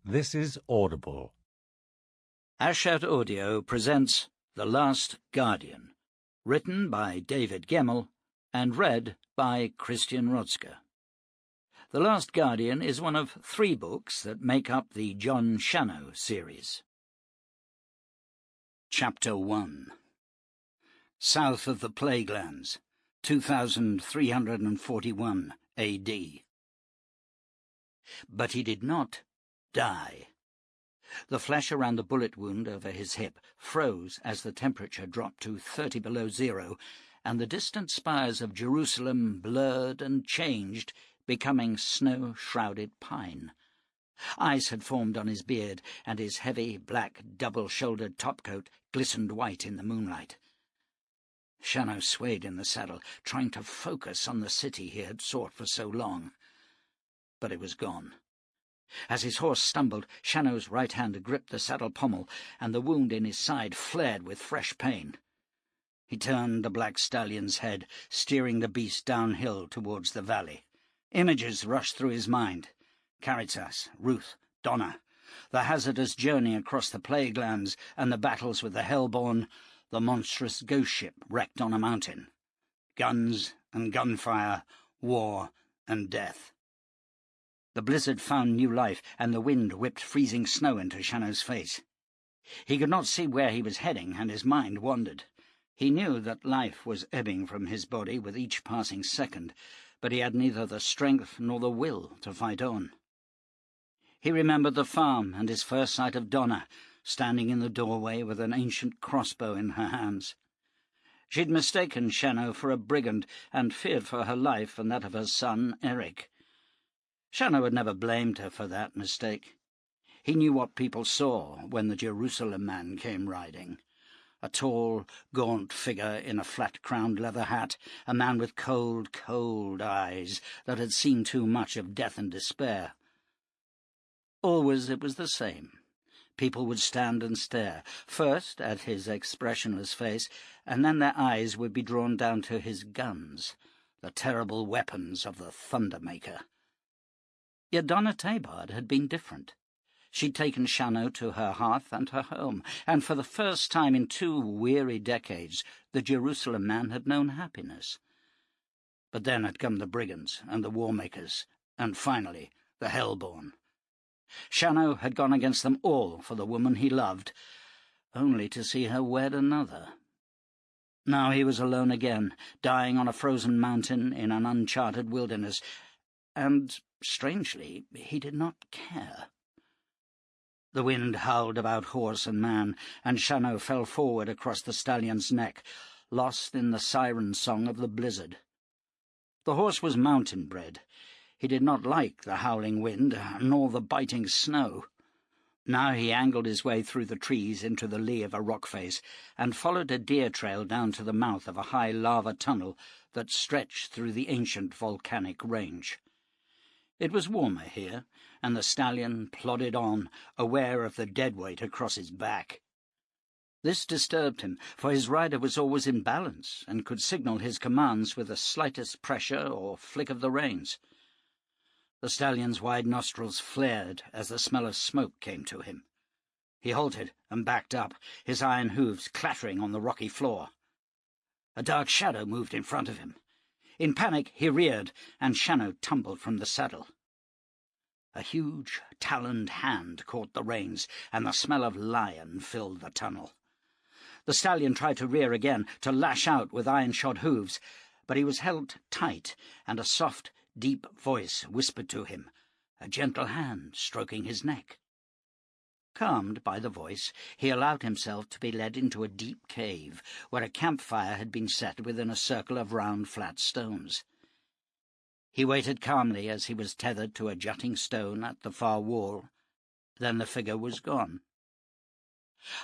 This is Audible. Ashat Audio presents The Last Guardian, written by David Gemmell and read by Christian Rotzke. The Last Guardian is one of 3 books that make up the Jon Shannow series. Chapter 1. South of the Plague Lands, 2341 A.D. But he did not die. The flesh around the bullet wound over his hip froze as the temperature dropped to 30 below zero, and the distant spires of Jerusalem blurred and changed, becoming snow-shrouded pine. Ice had formed on his beard, and his heavy, black, double-shouldered topcoat glistened white in the moonlight. Shannow swayed in the saddle, trying to focus on the city he had sought for so long. But it was gone. As his horse stumbled, Shannow's right hand gripped the saddle pommel, and the wound in his side flared with fresh pain. He turned the black stallion's head, steering the beast downhill towards the valley. Images rushed through his mind. Caritas, Ruth, Donna, the hazardous journey across the Plague Lands, and the battles with the Hellborn, the monstrous ghost ship wrecked on a mountain. Guns and gunfire, war and death. The blizzard found new life, and the wind whipped freezing snow into Shannow's face. He could not see where he was heading, and his mind wandered. He knew that life was ebbing from his body with each passing second, but he had neither the strength nor the will to fight on. He remembered the farm and his first sight of Donna, standing in the doorway with an ancient crossbow in her hands. She'd mistaken Shannow for a brigand, and feared for her life and that of her son, Eric. Shannow had never blamed her for that mistake. He knew what people saw when the Jerusalem man came riding. A tall, gaunt figure in a flat-crowned leather hat, a man with cold, cold eyes that had seen too much of death and despair. Always it was the same. People would stand and stare, first at his expressionless face, and then their eyes would be drawn down to his guns, the terrible weapons of the Thundermaker. Yet Donna Tabard had been different. She'd taken Shannow to her hearth and her home, and for the first time in 2 weary decades the Jerusalem man had known happiness. But then had come the brigands and the war-makers, and finally the Hellborn. Shannow had gone against them all for the woman he loved, only to see her wed another. Now he was alone again, dying on a frozen mountain in an uncharted wilderness, and, strangely, he did not care. The wind howled about horse and man, and Shannow fell forward across the stallion's neck, lost in the siren song of the blizzard. The horse was mountain-bred. He did not like the howling wind, nor the biting snow. Now he angled his way through the trees into the lee of a rock face, and followed a deer trail down to the mouth of a high lava tunnel that stretched through the ancient volcanic range. It was warmer here, and the stallion plodded on, aware of the dead weight across his back. This disturbed him, for his rider was always in balance, and could signal his commands with the slightest pressure or flick of the reins. The stallion's wide nostrils flared as the smell of smoke came to him. He halted and backed up, his iron hooves clattering on the rocky floor. A dark shadow moved in front of him. In panic he reared, and Shannow tumbled from the saddle. A huge, taloned hand caught the reins, and the smell of lion filled the tunnel. The stallion tried to rear again, to lash out with iron-shod hooves, but he was held tight, and a soft, deep voice whispered to him, a gentle hand stroking his neck. Calmed by the voice, he allowed himself to be led into a deep cave, where a campfire had been set within a circle of round, flat stones. He waited calmly as he was tethered to a jutting stone at the far wall. Then the figure was gone.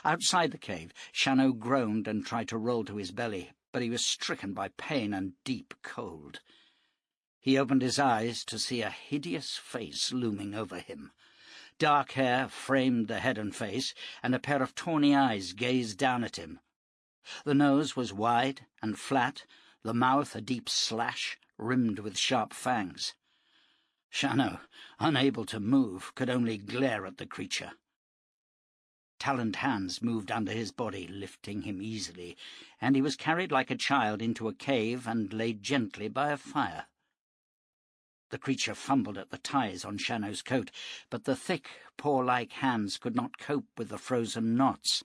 Outside the cave, Shannow groaned and tried to roll to his belly, but he was stricken by pain and deep cold. He opened his eyes to see a hideous face looming over him. Dark hair framed the head and face, and a pair of tawny eyes gazed down at him. The nose was wide and flat, the mouth a deep slash, rimmed with sharp fangs. Shannow, unable to move, could only glare at the creature. Taloned hands moved under his body, lifting him easily, and he was carried like a child into a cave and laid gently by a fire. The creature fumbled at the ties on Shannow's coat, but the thick, paw-like hands could not cope with the frozen knots.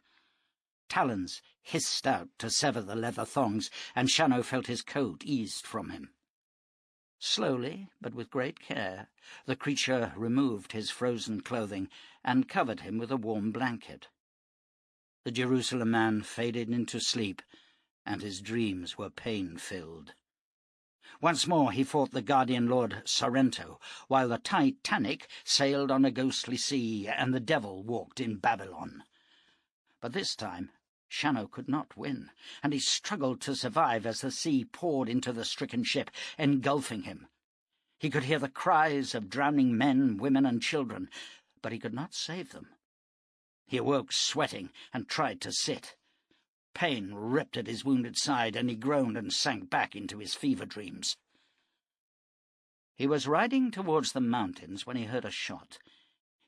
Talons hissed out to sever the leather thongs, and Shannow felt his coat eased from him. Slowly, but with great care, the creature removed his frozen clothing and covered him with a warm blanket. The Jerusalem man faded into sleep, and his dreams were pain-filled. Once more he fought the guardian lord Sorrento, while the Titanic sailed on a ghostly sea, and the devil walked in Babylon. But this time Shannow could not win, and he struggled to survive as the sea poured into the stricken ship, engulfing him. He could hear the cries of drowning men, women, and children, but he could not save them. He awoke sweating and tried to sit. Pain ripped at his wounded side, and he groaned and sank back into his fever dreams. He was riding towards the mountains when he heard a shot.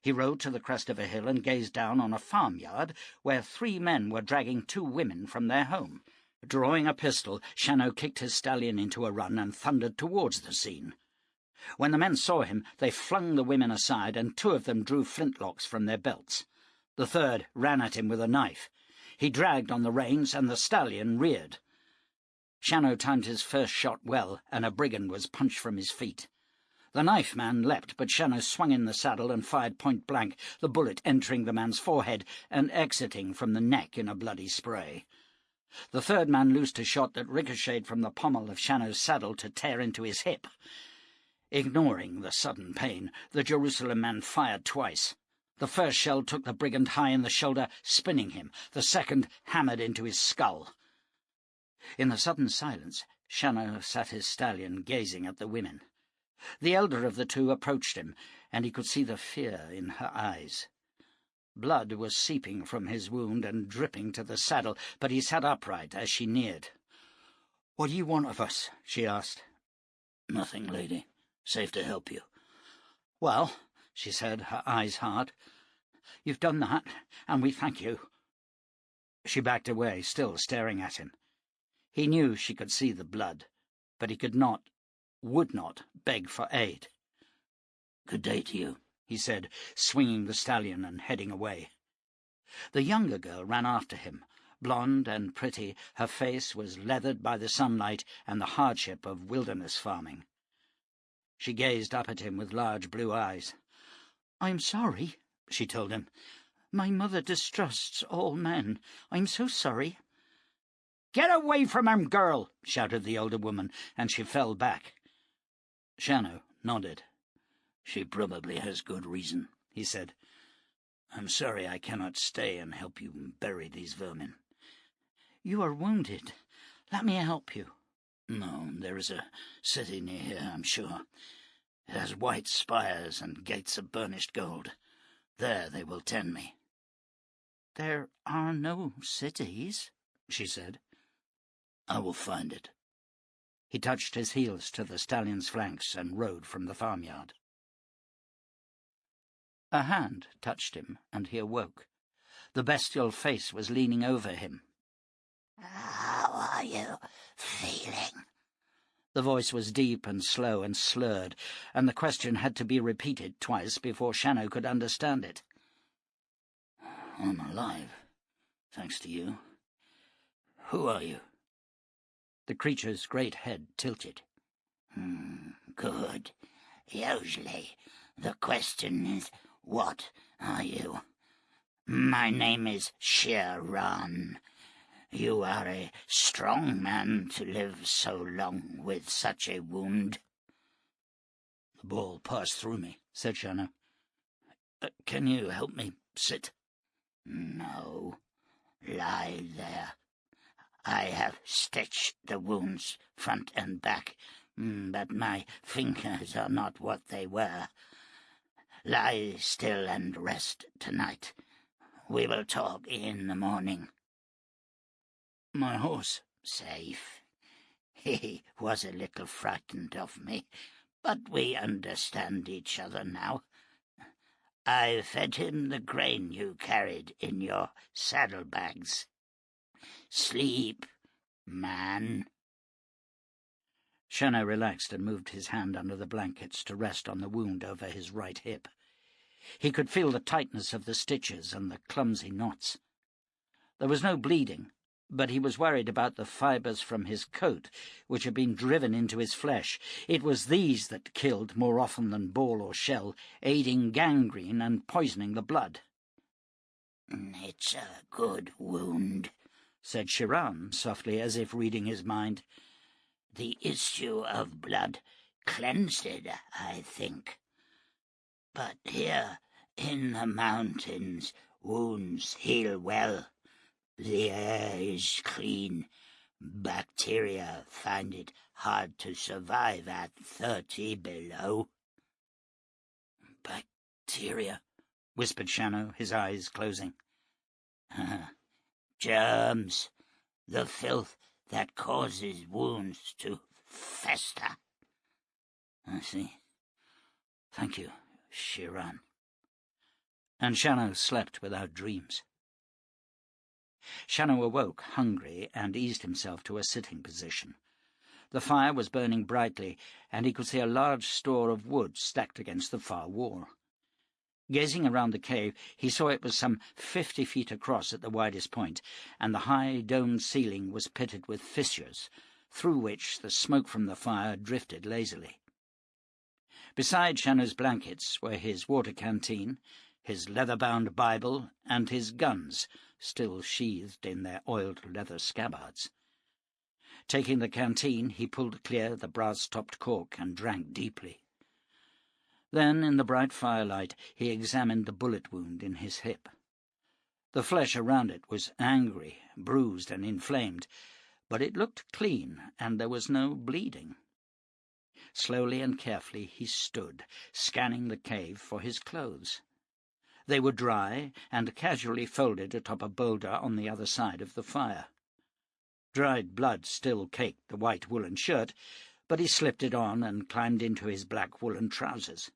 He rode to the crest of a hill and gazed down on a farmyard where 3 men were dragging 2 women from their home. Drawing a pistol, Shannow kicked his stallion into a run and thundered towards the scene. When the men saw him, they flung the women aside, and 2 of them drew flintlocks from their belts. The third ran at him with a knife. He dragged on the reins, and the stallion reared. Shannow timed his first shot well, and a brigand was punched from his feet. The knife man leapt, but Shannow swung in the saddle and fired point-blank, the bullet entering the man's forehead and exiting from the neck in a bloody spray. The third man loosed a shot that ricocheted from the pommel of Shannow's saddle to tear into his hip. Ignoring the sudden pain, the Jerusalem man fired twice. The first shell took the brigand high in the shoulder, spinning him. The second hammered into his skull. In the sudden silence, Shannow sat his stallion, gazing at the women. The elder of the 2 approached him, and he could see the fear in her eyes. Blood was seeping from his wound and dripping to the saddle, but he sat upright as she neared. "What do you want of us?" she asked. "Nothing, lady. Safe to help you." "Well," she said, her eyes hard, "you've done that, and we thank you." She backed away, still staring at him. He knew she could see the blood, but he would not beg for aid. "Good day to you," he said, swinging the stallion and heading away. The younger girl ran after him. Blonde and pretty, her face was leathered by the sunlight and the hardship of wilderness farming. She gazed up at him with large blue eyes. "I'm sorry," she told him. "My mother distrusts all men. I'm so sorry." "Get away from him, girl!" shouted the older woman, and she fell back. Shannow nodded. "She probably has good reason," he said. "I'm sorry I cannot stay and help you bury these vermin." "You are wounded. Let me help you." "No, there is a city near here, I'm sure. It has white spires and gates of burnished gold. There they will tend me." "There are no cities," she said. "I will find it." He touched his heels to the stallion's flanks and rode from the farmyard. A hand touched him, and he awoke. The bestial face was leaning over him. "How are you feeling?" The voice was deep and slow and slurred, and the question had to be repeated twice before Shannow could understand it. "I'm alive, thanks to you. Who are you?" The creature's great head tilted. "Good. Usually the question is, what are you? My name is Sharon. You are a strong man to live so long with such a wound." "The ball passed through me," said Shannow. "Can you help me sit?" "No. Lie there. I have stitched the wounds front and back, but my fingers are not what they were. Lie still and rest tonight. We will talk in the morning." "My horse?" "Safe. He was a little frightened of me, but we understand each other now. I fed him the grain you carried in your saddlebags. Sleep, man." Shannow relaxed and moved his hand under the blankets to rest on the wound over his right hip. He could feel the tightness of the stitches and the clumsy knots. There was no bleeding, but he was worried about the fibres from his coat, which had been driven into his flesh. It was these that killed more often than ball or shell, aiding gangrene and poisoning the blood. "It's a good wound," said Chiron, softly, as if reading his mind. "The issue of blood cleansed it, I think. But here in the mountains wounds heal well. The air is clean. Bacteria find it hard to survive at 30 below." "Bacteria?" whispered Shannow, his eyes closing. "Germs, the filth that causes wounds to fester." "I see. Thank you, Chiron." And Shannow slept without dreams. Shannow awoke, hungry, and eased himself to a sitting position. The fire was burning brightly, and he could see a large store of wood stacked against the far wall. Gazing around the cave, he saw it was some 50 feet across at the widest point, and the high domed ceiling was pitted with fissures, through which the smoke from the fire drifted lazily. Beside Shannow's blankets were his water canteen, his leather-bound Bible, and his guns, still sheathed in their oiled leather scabbards. Taking the canteen, he pulled clear the brass-topped cork and drank deeply. Then, in the bright firelight, he examined the bullet wound in his hip. The flesh around it was angry, bruised, and inflamed, but it looked clean, and there was no bleeding. Slowly and carefully he stood, scanning the cave for his clothes. They were dry and casually folded atop a boulder on the other side of the fire. Dried blood still caked the white woolen shirt, but he slipped it on and climbed into his black woolen trousers.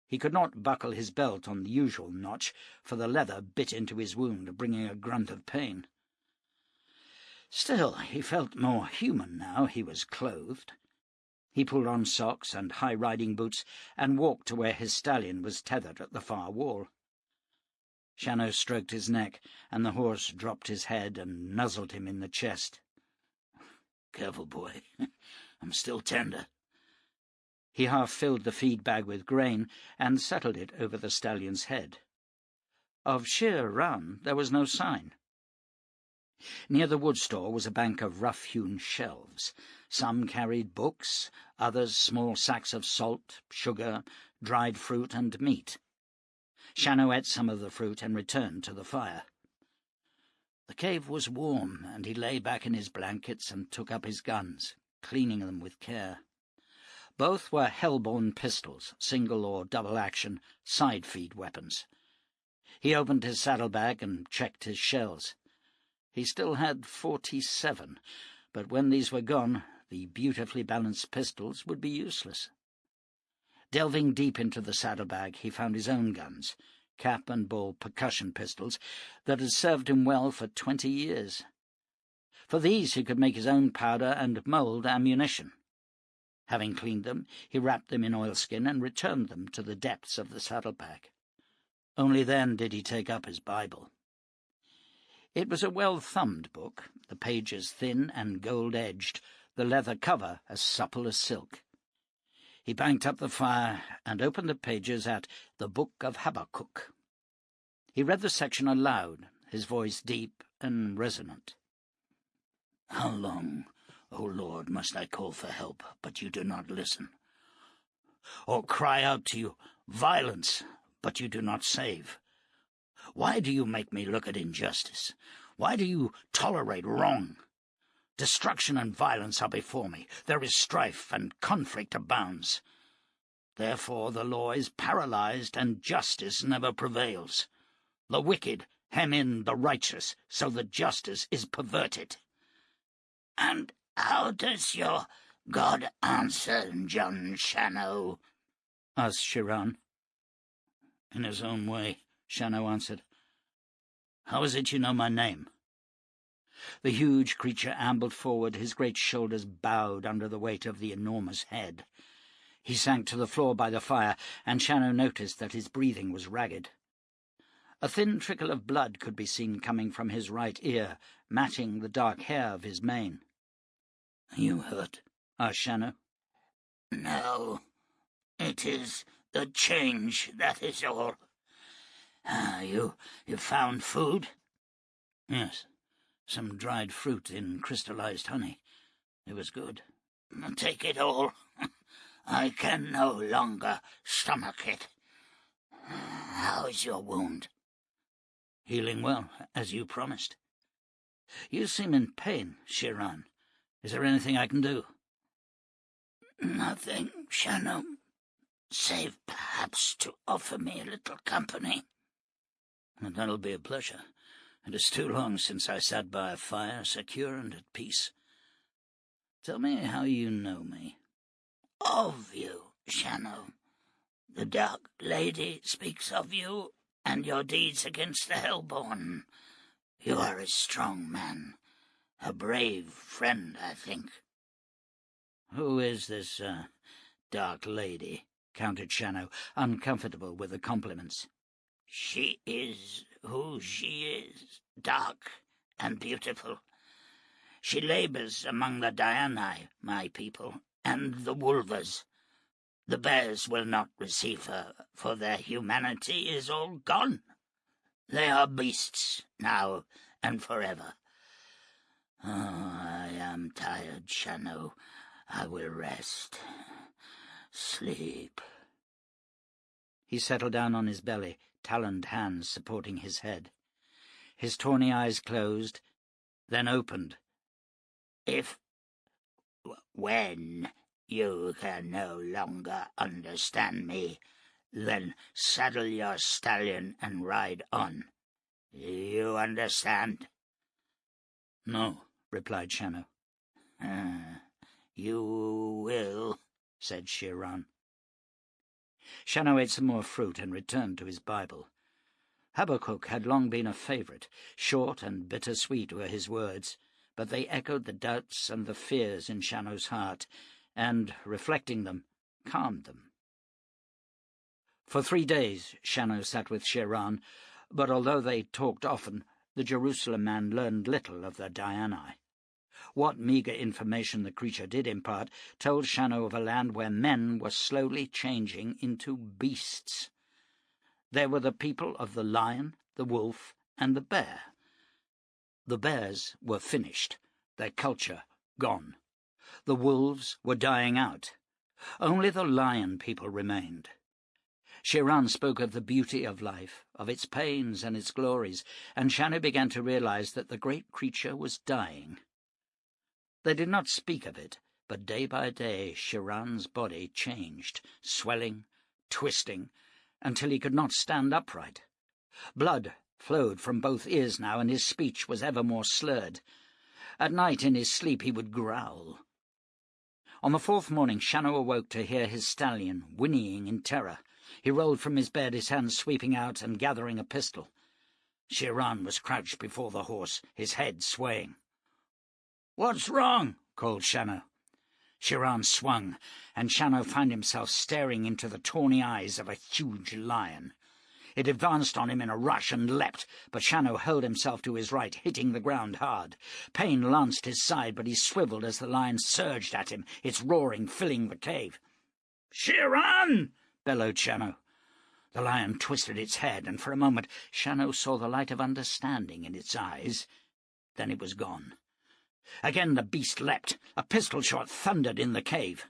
He could not buckle his belt on the usual notch, for the leather bit into his wound, bringing a grunt of pain. Still, he felt more human now he was clothed. He pulled on socks and high riding boots and walked to where his stallion was tethered at the far wall. Shannow stroked his neck, and the horse dropped his head and nuzzled him in the chest. "Careful, boy. I'm still tender." He half filled the feed bag with grain and settled it over the stallion's head. Of Chiron there was no sign. Near the wood store was a bank of rough-hewn shelves. Some carried books, others small sacks of salt, sugar, dried fruit, and meat. Shannow ate some of the fruit and returned to the fire. The cave was warm, and he lay back in his blankets and took up his guns, cleaning them with care. Both were hellborn pistols, single or double action, side-feed weapons. He opened his saddlebag and checked his shells. He still had 47, but when these were gone, the beautifully balanced pistols would be useless. Delving deep into the saddlebag, he found his own guns, cap-and-ball percussion pistols, that had served him well for 20 years. For these he could make his own powder and mould ammunition. Having cleaned them, he wrapped them in oilskin and returned them to the depths of the saddlebag. Only then did he take up his Bible. It was a well-thumbed book, the pages thin and gold-edged, the leather cover as supple as silk. He banked up the fire and opened the pages at the Book of Habakkuk. He read the section aloud, his voice deep and resonant. "How long, O Lord, must I call for help, but you do not listen? Or cry out to you, violence, but you do not save? Why do you make me look at injustice? Why do you tolerate wrong? Destruction and violence are before me. There is strife, and conflict abounds. Therefore the law is paralyzed, and justice never prevails. The wicked hem in the righteous, so that justice is perverted." "And how does your God answer Jon Shannow?" asked Shiran. "In his own way," Shannow answered. "How is it you know my name?" The huge creature ambled forward, his great shoulders bowed under the weight of the enormous head. He sank to the floor by the fire, and Shannow noticed that his breathing was ragged. A thin trickle of blood could be seen coming from his right ear, matting the dark hair of his mane. "Are you hurt?" asked Shannow. "No, it is the change, that is all. You found food?" "Yes, some dried fruit in crystallized honey. It was good." "Take it all. I can no longer stomach it. How is your wound?" "Healing well, as you promised. You seem in pain, Shiran. Is there anything I can do?" "Nothing, Shannow, save perhaps to offer me a little company." "And that'll be a pleasure. It is too long since I sat by a fire, secure and at peace. Tell me how you know me." "Of you, Shannow. The Dark Lady speaks of you and your deeds against the Hellborn. You are a strong man, a brave friend, I think." "Who is this, Dark Lady?" countered Shannow, uncomfortable with the compliments. "She is who she is, dark and beautiful. She labours among the Diani, my people, and the Wolvers. The bears will not receive her, for their humanity is all gone. They are beasts now and forever. Oh, I am tired, Shannow. I will rest. Sleep." He settled down on his belly, taloned hands supporting his head. His tawny eyes closed, then opened. When you can no longer understand me, then saddle your stallion and ride on. You understand?" "No," replied Shannow. "You will," said Shiran. Shannow ate some more fruit and returned to his Bible. Habakkuk had long been a favourite. Short and bitter-sweet were his words, but they echoed the doubts and the fears in Shannow's heart, and, reflecting them, calmed them. For 3 days Shannow sat with Shiran, but although they talked often, the Jerusalem man learned little of the Diani. What meagre information the creature did impart told Shannow of a land where men were slowly changing into beasts. There were the people of the lion, the wolf, and the bear. The bears were finished, their culture gone. The wolves were dying out. Only the lion people remained. Shiran spoke of the beauty of life, of its pains and its glories, and Shannow began to realize that the great creature was dying. They did not speak of it, but day by day Shiran's body changed, swelling, twisting, until he could not stand upright. Blood flowed from both ears now, and his speech was ever more slurred. At night in his sleep he would growl. On the 4th morning Shannow awoke to hear his stallion whinnying in terror. He rolled from his bed, his hands sweeping out and gathering a pistol. Shiran was crouched before the horse, his head swaying. "What's wrong?" called Shannow. Shiran swung, and Shannow found himself staring into the tawny eyes of a huge lion. It advanced on him in a rush and leapt, but Shannow hurled himself to his right, hitting the ground hard. Pain lanced his side, but he swiveled as the lion surged at him, its roaring filling the cave. "Shiran!" bellowed Shannow. The lion twisted its head, and for a moment Shannow saw the light of understanding in its eyes. Then it was gone. Again the beast leapt. A pistol shot thundered in the cave.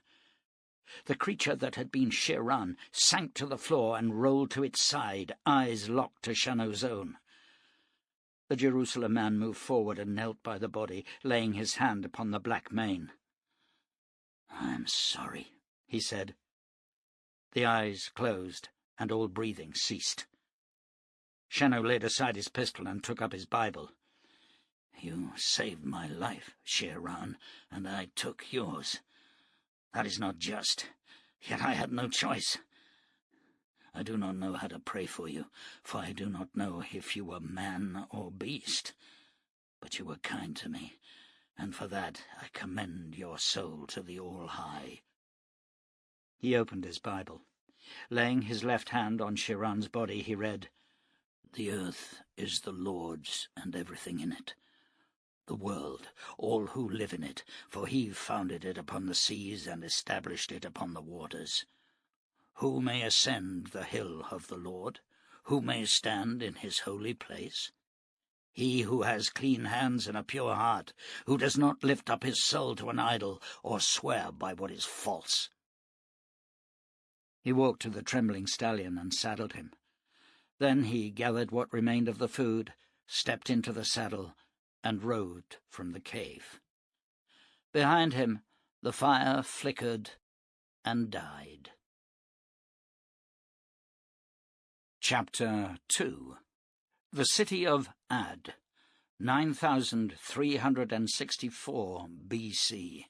The creature that had been Shiran sank to the floor and rolled to its side, eyes locked to Shannow's own. The Jerusalem man moved forward and knelt by the body, laying his hand upon the black mane. "I am sorry," he said. The eyes closed, and all breathing ceased. Shannow laid aside his pistol and took up his Bible. "You saved my life, Shiran, and I took yours. That is not just, yet I had no choice. I do not know how to pray for you, for I do not know if you were man or beast. But you were kind to me, and for that I commend your soul to the All-High." He opened his Bible. Laying his left hand on Chiron's body, he read, "The earth is the Lord's and everything in it. The world, all who live in it, for he founded it upon the seas and established it upon the waters. Who may ascend the hill of the Lord? Who may stand in his holy place? He who has clean hands and a pure heart, who does not lift up his soul to an idol or swear by what is false." He walked to the trembling stallion and saddled him. Then he gathered what remained of the food, stepped into the saddle, and rode from the cave. Behind him the fire flickered and died. Chapter 2. The City of Ad, 9364 B.C.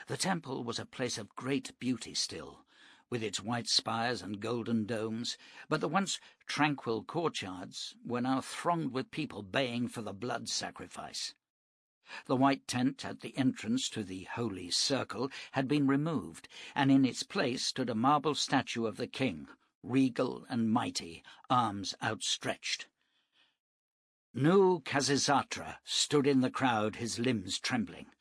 The temple was a place of great beauty still, with its white spires and golden domes, but the once tranquil courtyards were now thronged with people baying for the blood sacrifice. The white tent at the entrance to the holy circle had been removed, and in its place stood a marble statue of the king, regal and mighty, arms outstretched. Nu Khasisatra stood in the crowd, his limbs trembling.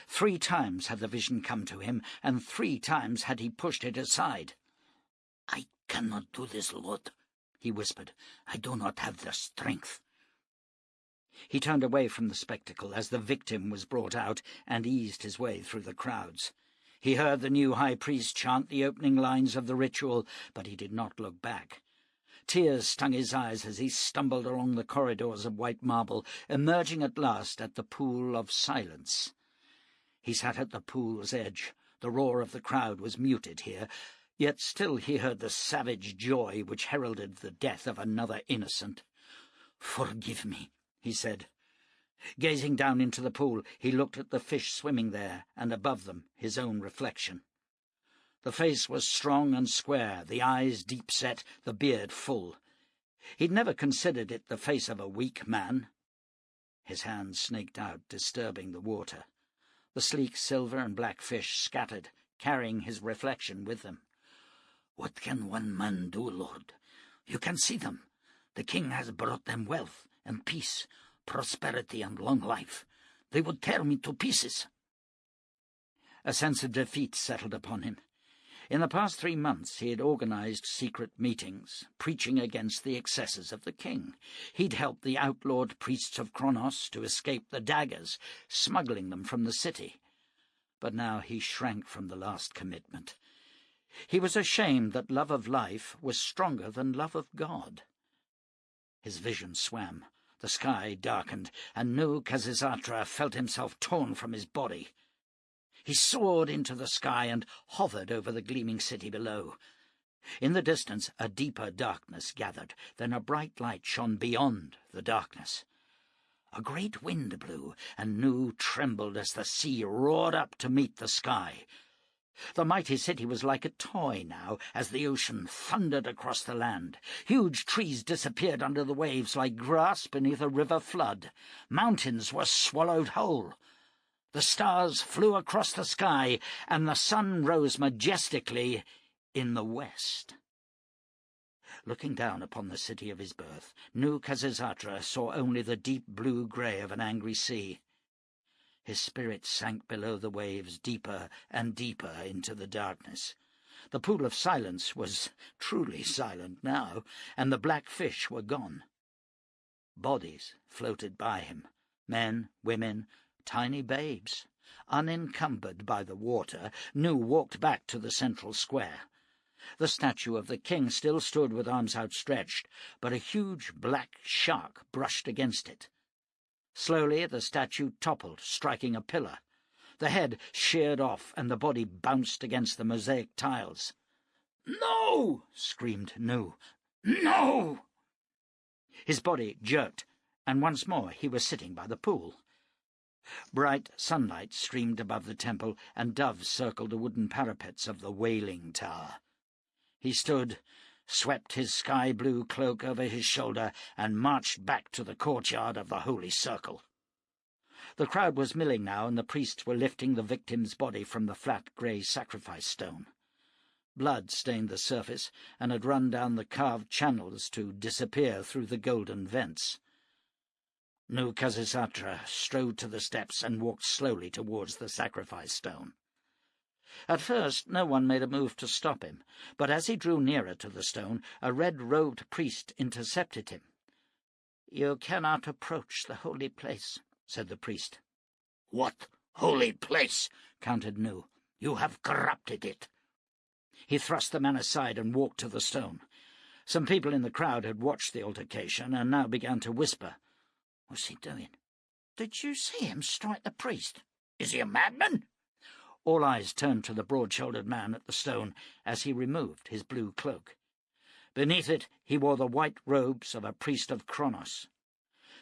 3 times had the vision come to him, and 3 times had he pushed it aside. "I cannot do this, Lord," he whispered. "I do not have the strength." He turned away from the spectacle as the victim was brought out and eased his way through the crowds. He heard the new high priest chant the opening lines of the ritual, but he did not look back. Tears stung his eyes as he stumbled along the corridors of white marble, emerging at last at the pool of silence. He sat at the pool's edge. The roar of the crowd was muted here, yet still he heard the savage joy which heralded the death of another innocent. "Forgive me," he said. Gazing down into the pool, he looked at the fish swimming there, and above them his own reflection. The face was strong and square, the eyes deep-set, the beard full. He'd never considered it the face of a weak man. His hand snaked out, disturbing the water. The sleek silver and black fish scattered, carrying his reflection with them. "What can one man do, Lord? You can see them. The king has brought them wealth and peace, prosperity and long life. They would tear me to pieces." A sense of defeat settled upon him. In the past 3 months he had organized secret meetings, preaching against the excesses of the king. He'd helped the outlawed priests of Kronos to escape the daggers, smuggling them from the city. But now he shrank from the last commitment. He was ashamed that love of life was stronger than love of God. His vision swam, the sky darkened, and Nu Khasisatra felt himself torn from his body. He soared into the sky and hovered over the gleaming city below. In the distance a deeper darkness gathered, then a bright light shone beyond the darkness. A great wind blew, and Nu trembled as the sea roared up to meet the sky. The mighty city was like a toy now, as the ocean thundered across the land. Huge trees disappeared under the waves like grass beneath a river flood. Mountains were swallowed whole. The stars flew across the sky, and the sun rose majestically in the west. Looking down upon the city of his birth, Nu Khasisatra saw only the deep blue grey of an angry sea. His spirit sank below the waves, deeper and deeper into the darkness. The pool of silence was truly silent now, and the black fish were gone. Bodies floated by him, men, women, tiny babes. Unencumbered by the water, Nu walked back to the central square. The statue of the king still stood with arms outstretched, but a huge black shark brushed against it. Slowly the statue toppled, striking a pillar. The head sheared off, and the body bounced against the mosaic tiles. "No!" screamed Nu. "No!" His body jerked, and once more he was sitting by the pool. Bright sunlight streamed above the temple, and doves circled the wooden parapets of the Wailing Tower. He stood, swept his sky-blue cloak over his shoulder, and marched back to the courtyard of the Holy Circle. The crowd was milling now, and the priests were lifting the victim's body from the flat grey sacrifice stone. Blood stained the surface, and had run down the carved channels to disappear through the golden vents. Nu Khasisatra strode to the steps and walked slowly towards the sacrifice stone. At first no one made a move to stop him, but as he drew nearer to the stone, a red-robed priest intercepted him. "You cannot approach the holy place," said the priest. "What holy place?" countered Nu. "You have corrupted it." He thrust the man aside and walked to the stone. Some people in the crowd had watched the altercation and now began to whisper. "What's he doing? Did you see him strike the priest? Is he a madman?" All eyes turned to the broad-shouldered man at the stone as he removed his blue cloak. Beneath it he wore the white robes of a priest of Kronos.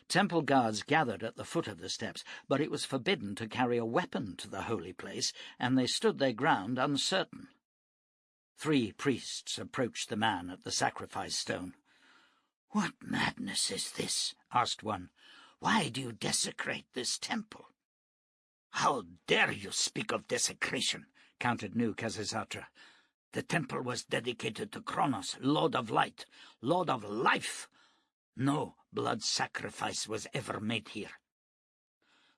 Temple guards gathered at the foot of the steps, but it was forbidden to carry a weapon to the holy place, and they stood their ground uncertain. 3 priests approached the man at the sacrifice stone. "What madness is this?" asked one. "Why do you desecrate this temple?" "How dare you speak of desecration?" countered Nu Khasisatra. "The temple was dedicated to Kronos, Lord of Light, Lord of Life. No blood sacrifice was ever made here."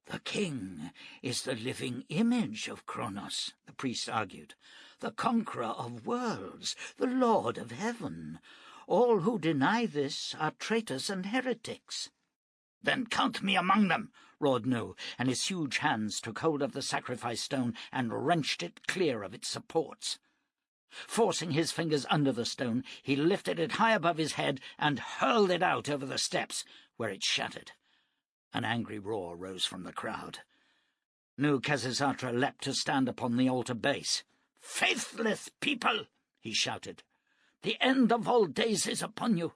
"The king is the living image of Kronos," the priest argued, "the conqueror of worlds, the Lord of heaven. All who deny this are traitors and heretics." "Then count me among them," roared Nu, and his huge hands took hold of the sacrifice stone and wrenched it clear of its supports. Forcing his fingers under the stone, he lifted it high above his head and hurled it out over the steps, where it shattered. An angry roar rose from the crowd. Nu Khasisatra leapt to stand upon the altar base. "Faithless people!" he shouted. "The end of all days is upon you.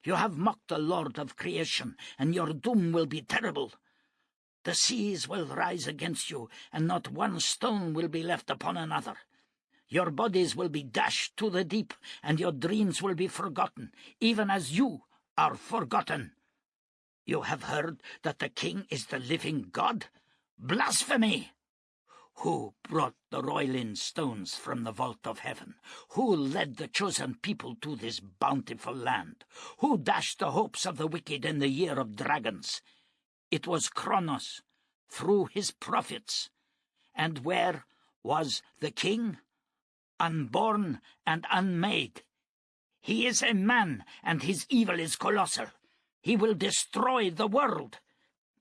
You have mocked the Lord of creation, and your doom will be terrible. The seas will rise against you, and not one stone will be left upon another. Your bodies will be dashed to the deep, and your dreams will be forgotten, even as you are forgotten. You have heard that the king is the living God? Blasphemy! Who brought the roiling stones from the vault of heaven? Who led the chosen people to this bountiful land? Who dashed the hopes of the wicked in the year of dragons? It was Kronos, through his prophets. And where was the king? Unborn and unmade. He is a man, and his evil is colossal. He will destroy the world.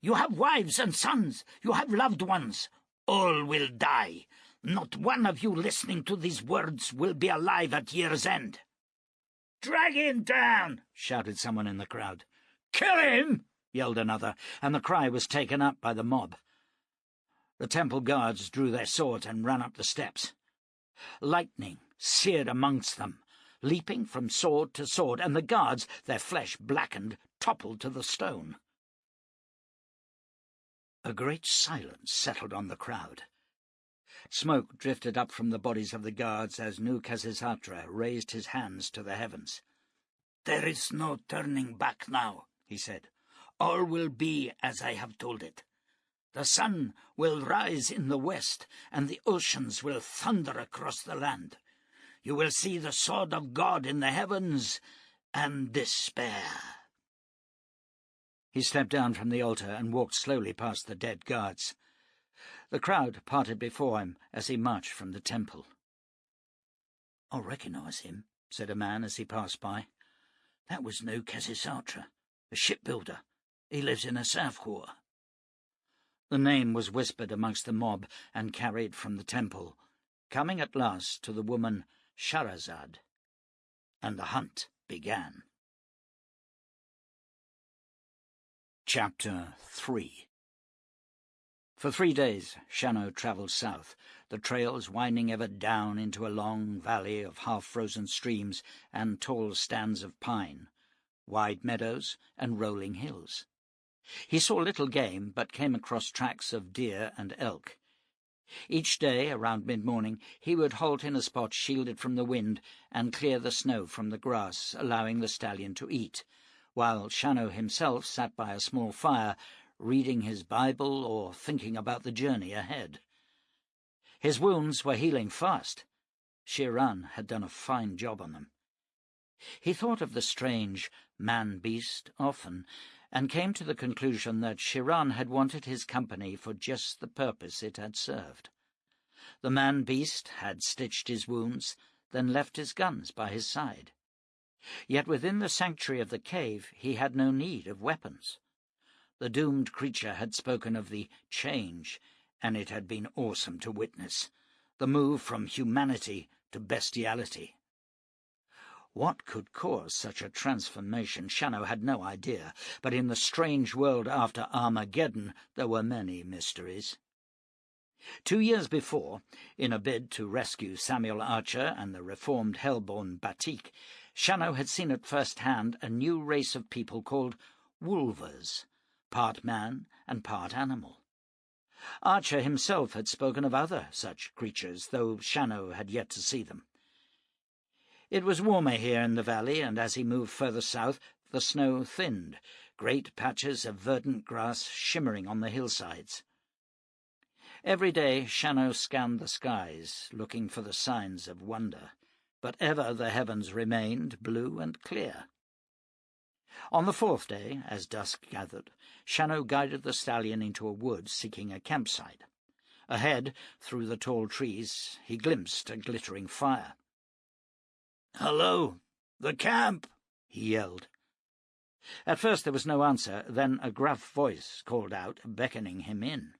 You have wives and sons. You have loved ones. All will die. Not one of you listening to these words will be alive at year's end." "Drag him down!" shouted someone in the crowd. "Kill him!" yelled another, and the cry was taken up by the mob. The temple guards drew their swords and ran up the steps. Lightning seared amongst them, leaping from sword to sword, and the guards, their flesh blackened, toppled to the stone. A great silence settled on the crowd. Smoke drifted up from the bodies of the guards as Nu Khasisatra raised his hands to the heavens. "There is no turning back now," he said. "All will be as I have told it. The sun will rise in the west, and the oceans will thunder across the land. You will see the sword of God in the heavens, and despair." He stepped down from the altar and walked slowly past the dead guards. The crowd parted before him as he marched from the temple. "I recognise him," said a man as he passed by. "That was Nu Khasisatra, a shipbuilder. He lives in the south quarter." The name was whispered amongst the mob and carried from the temple, coming at last to the woman Shahrazad, and the hunt began. Chapter 3. For 3 days Shannow travelled south, the trails winding ever down into a long valley of half-frozen streams and tall stands of pine, wide meadows and rolling hills. He saw little game, but came across tracks of deer and elk. Each day, around mid-morning, he would halt in a spot shielded from the wind and clear the snow from the grass, allowing the stallion to eat, while Shannow himself sat by a small fire, reading his Bible or thinking about the journey ahead. His wounds were healing fast. Shiran had done a fine job on them. He thought of the strange man-beast often, and came to the conclusion that Shiran had wanted his company for just the purpose it had served. The man-beast had stitched his wounds, then left his guns by his side. Yet within the sanctuary of the cave he had no need of weapons. The doomed creature had spoken of the change, and it had been awesome to witness, the move from humanity to bestiality. What could cause such a transformation, Shannow had no idea, but in the strange world after Armageddon there were many mysteries. 2 years before, in a bid to rescue Samuel Archer and the reformed hellborn Batik, Shannow had seen at first hand a new race of people called Wolvers, part man and part animal. Archer himself had spoken of other such creatures, though Shannow had yet to see them. It was warmer here in the valley, and as he moved further south, the snow thinned, great patches of verdant grass shimmering on the hillsides. Every day Shannow scanned the skies, looking for the signs of wonder, but ever the heavens remained blue and clear. On the 4th day, as dusk gathered, Shannow guided the stallion into a wood, seeking a campsite. Ahead, through the tall trees, he glimpsed a glittering fire. "Hello, the camp!" he yelled. At first there was no answer, then a gruff voice called out, beckoning him in.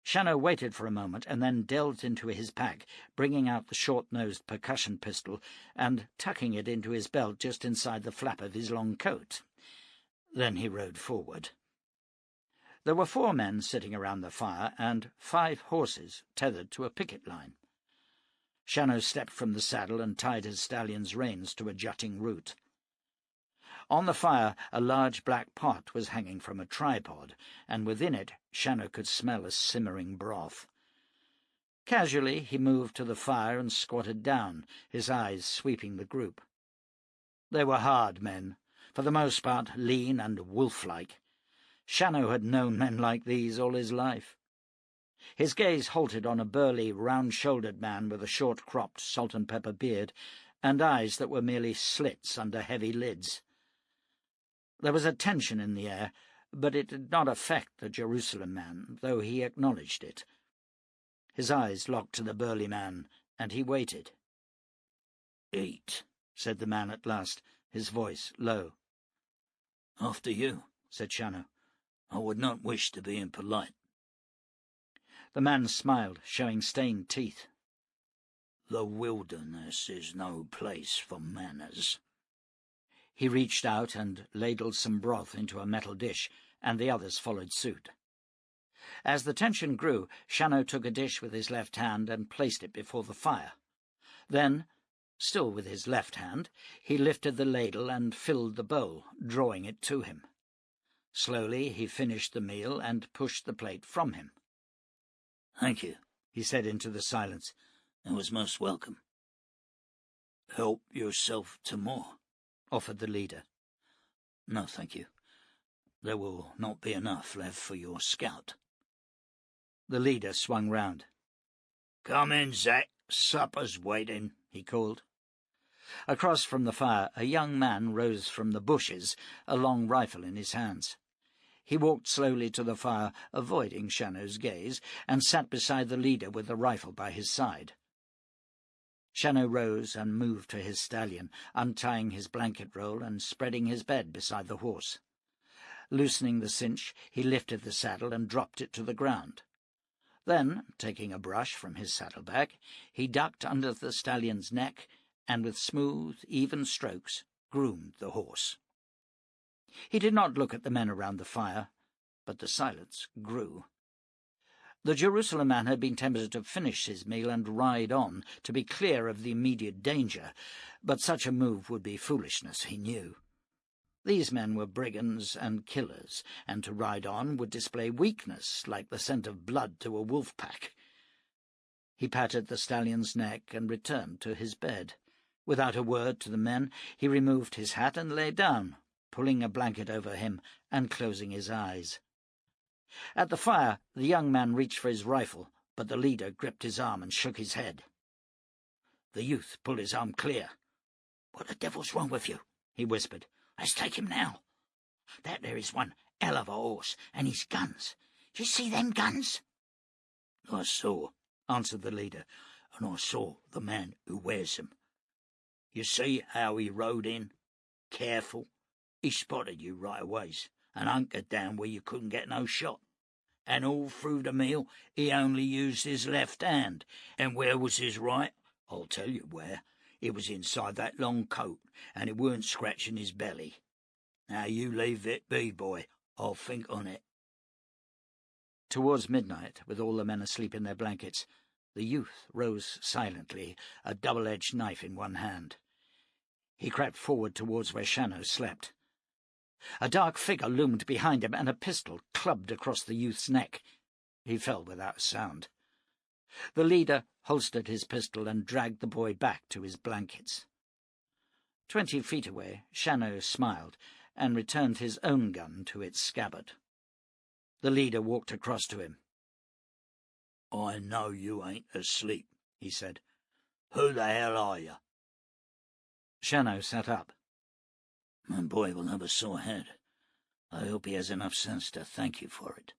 Shannow waited for a moment and then delved into his pack, bringing out the short-nosed percussion pistol and tucking it into his belt just inside the flap of his long coat. Then he rode forward. There were 4 men sitting around the fire and 5 horses tethered to a picket line. Shannow stepped from the saddle and tied his stallion's reins to a jutting root. On the fire a large black pot was hanging from a tripod, and within it Shannow could smell a simmering broth. Casually he moved to the fire and squatted down, his eyes sweeping the group. They were hard men, for the most part lean and wolf-like. Shannow had known men like these all his life. His gaze halted on a burly, round-shouldered man with a short-cropped salt-and-pepper beard and eyes that were merely slits under heavy lids. There was a tension in the air, but it did not affect the Jerusalem man, though he acknowledged it. His eyes locked to the burly man, and he waited. "Eat," said the man at last, his voice low. "After you," said Shannow. "I would not wish to be impolite." The man smiled, showing stained teeth. "The wilderness is no place for manners." He reached out and ladled some broth into a metal dish, and the others followed suit. As the tension grew, Shannow took a dish with his left hand and placed it before the fire. Then, still with his left hand, he lifted the ladle and filled the bowl, drawing it to him. Slowly he finished the meal and pushed the plate from him. "Thank you," he said into the silence. "It was most welcome." "Help yourself to more," offered the leader. "No, thank you. There will not be enough left for your scout." The leader swung round. "Come in, Zach. Supper's waiting," he called. Across from the fire a young man rose from the bushes, a long rifle in his hands. He walked slowly to the fire, avoiding Shannow's gaze, and sat beside the leader with the rifle by his side. Shannow rose and moved to his stallion, untying his blanket roll and spreading his bed beside the horse. Loosening the cinch, he lifted the saddle and dropped it to the ground. Then, taking a brush from his saddlebag, he ducked under the stallion's neck and with smooth, even strokes groomed the horse. He did not look at the men around the fire, but the silence grew. The Jerusalem man had been tempted to finish his meal and ride on, to be clear of the immediate danger, but such a move would be foolishness, he knew. These men were brigands and killers, and to ride on would display weakness like the scent of blood to a wolf pack. He patted the stallion's neck and returned to his bed. Without a word to the men, he removed his hat and lay down, pulling a blanket over him and closing his eyes. At the fire, the young man reached for his rifle, but the leader gripped his arm and shook his head. The youth pulled his arm clear. "What the devil's wrong with you?" he whispered. "Let's take him now. That there is one hell of a horse, and his guns. Do you see them guns?" "I saw," answered the leader, "and I saw the man who wears them. You see how he rode in? Careful. He spotted you right away, and hunkered down where you couldn't get no shot. And all through the meal he only used his left hand. And where was his right? I'll tell you where. It was inside that long coat, and it weren't scratching his belly. Now you leave it be, boy. I'll think on it." Towards midnight, with all the men asleep in their blankets, the youth rose silently, a double-edged knife in one hand. He crept forward towards where Shannow slept. A dark figure loomed behind him, and a pistol clubbed across the youth's neck. He fell without a sound. The leader holstered his pistol and dragged the boy back to his blankets. 20 feet away, Shannow smiled and returned his own gun to its scabbard. The leader walked across to him. "I know you ain't asleep," he said. "Who the hell are you?" Shannow sat up. "My boy will have a sore head. I hope he has enough sense to thank you for it."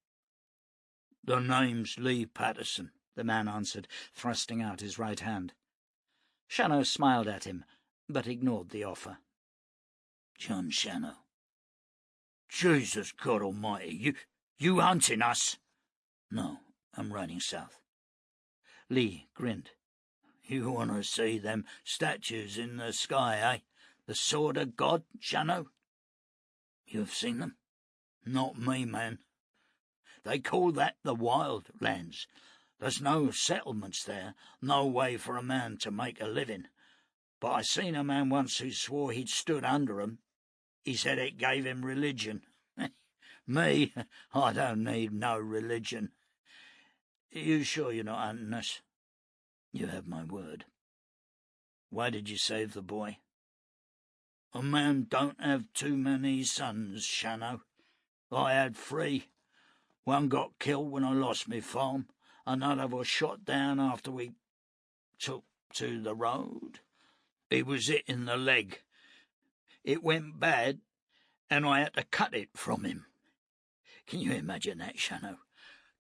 "The name's Lee Patterson," the man answered, thrusting out his right hand. Shannow smiled at him, but ignored the offer. "Jon Shannow." "Jesus God Almighty, you hunting us?" "No, I'm riding south." Lee grinned. "You want to see them statues in the sky, eh? The sword of God, Shannow?" "You've seen them?" "Not me, man. They call that the Wild Lands. There's no settlements there, no way for a man to make a living. But I seen a man once who swore he'd stood under 'em. He said it gave him religion. Me, I don't need no religion. You sure you're not hunting us?" "You have my word." "Why did you save the boy?" "A man don't have too many sons, Shannow. I had 3. One got killed when I lost me farm. Another was shot down after we took to the road. He was hit in the leg. It went bad, and I had to cut it from him. Can you imagine that, Shannow?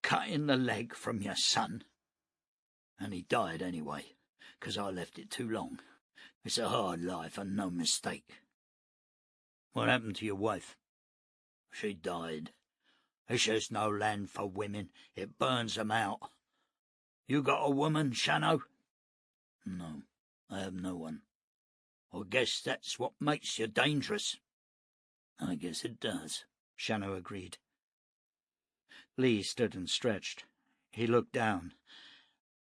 Cutting the leg from your son? And he died anyway, 'cause I left it too long. It's a hard life and no mistake." "What happened to your wife?" "She died. There's no land for women. It burns 'em out. You got a woman, Shannow?" "No, I have no one." "I guess that's what makes you dangerous." "I guess it does," Shannow agreed. Lee stood and stretched. He looked down.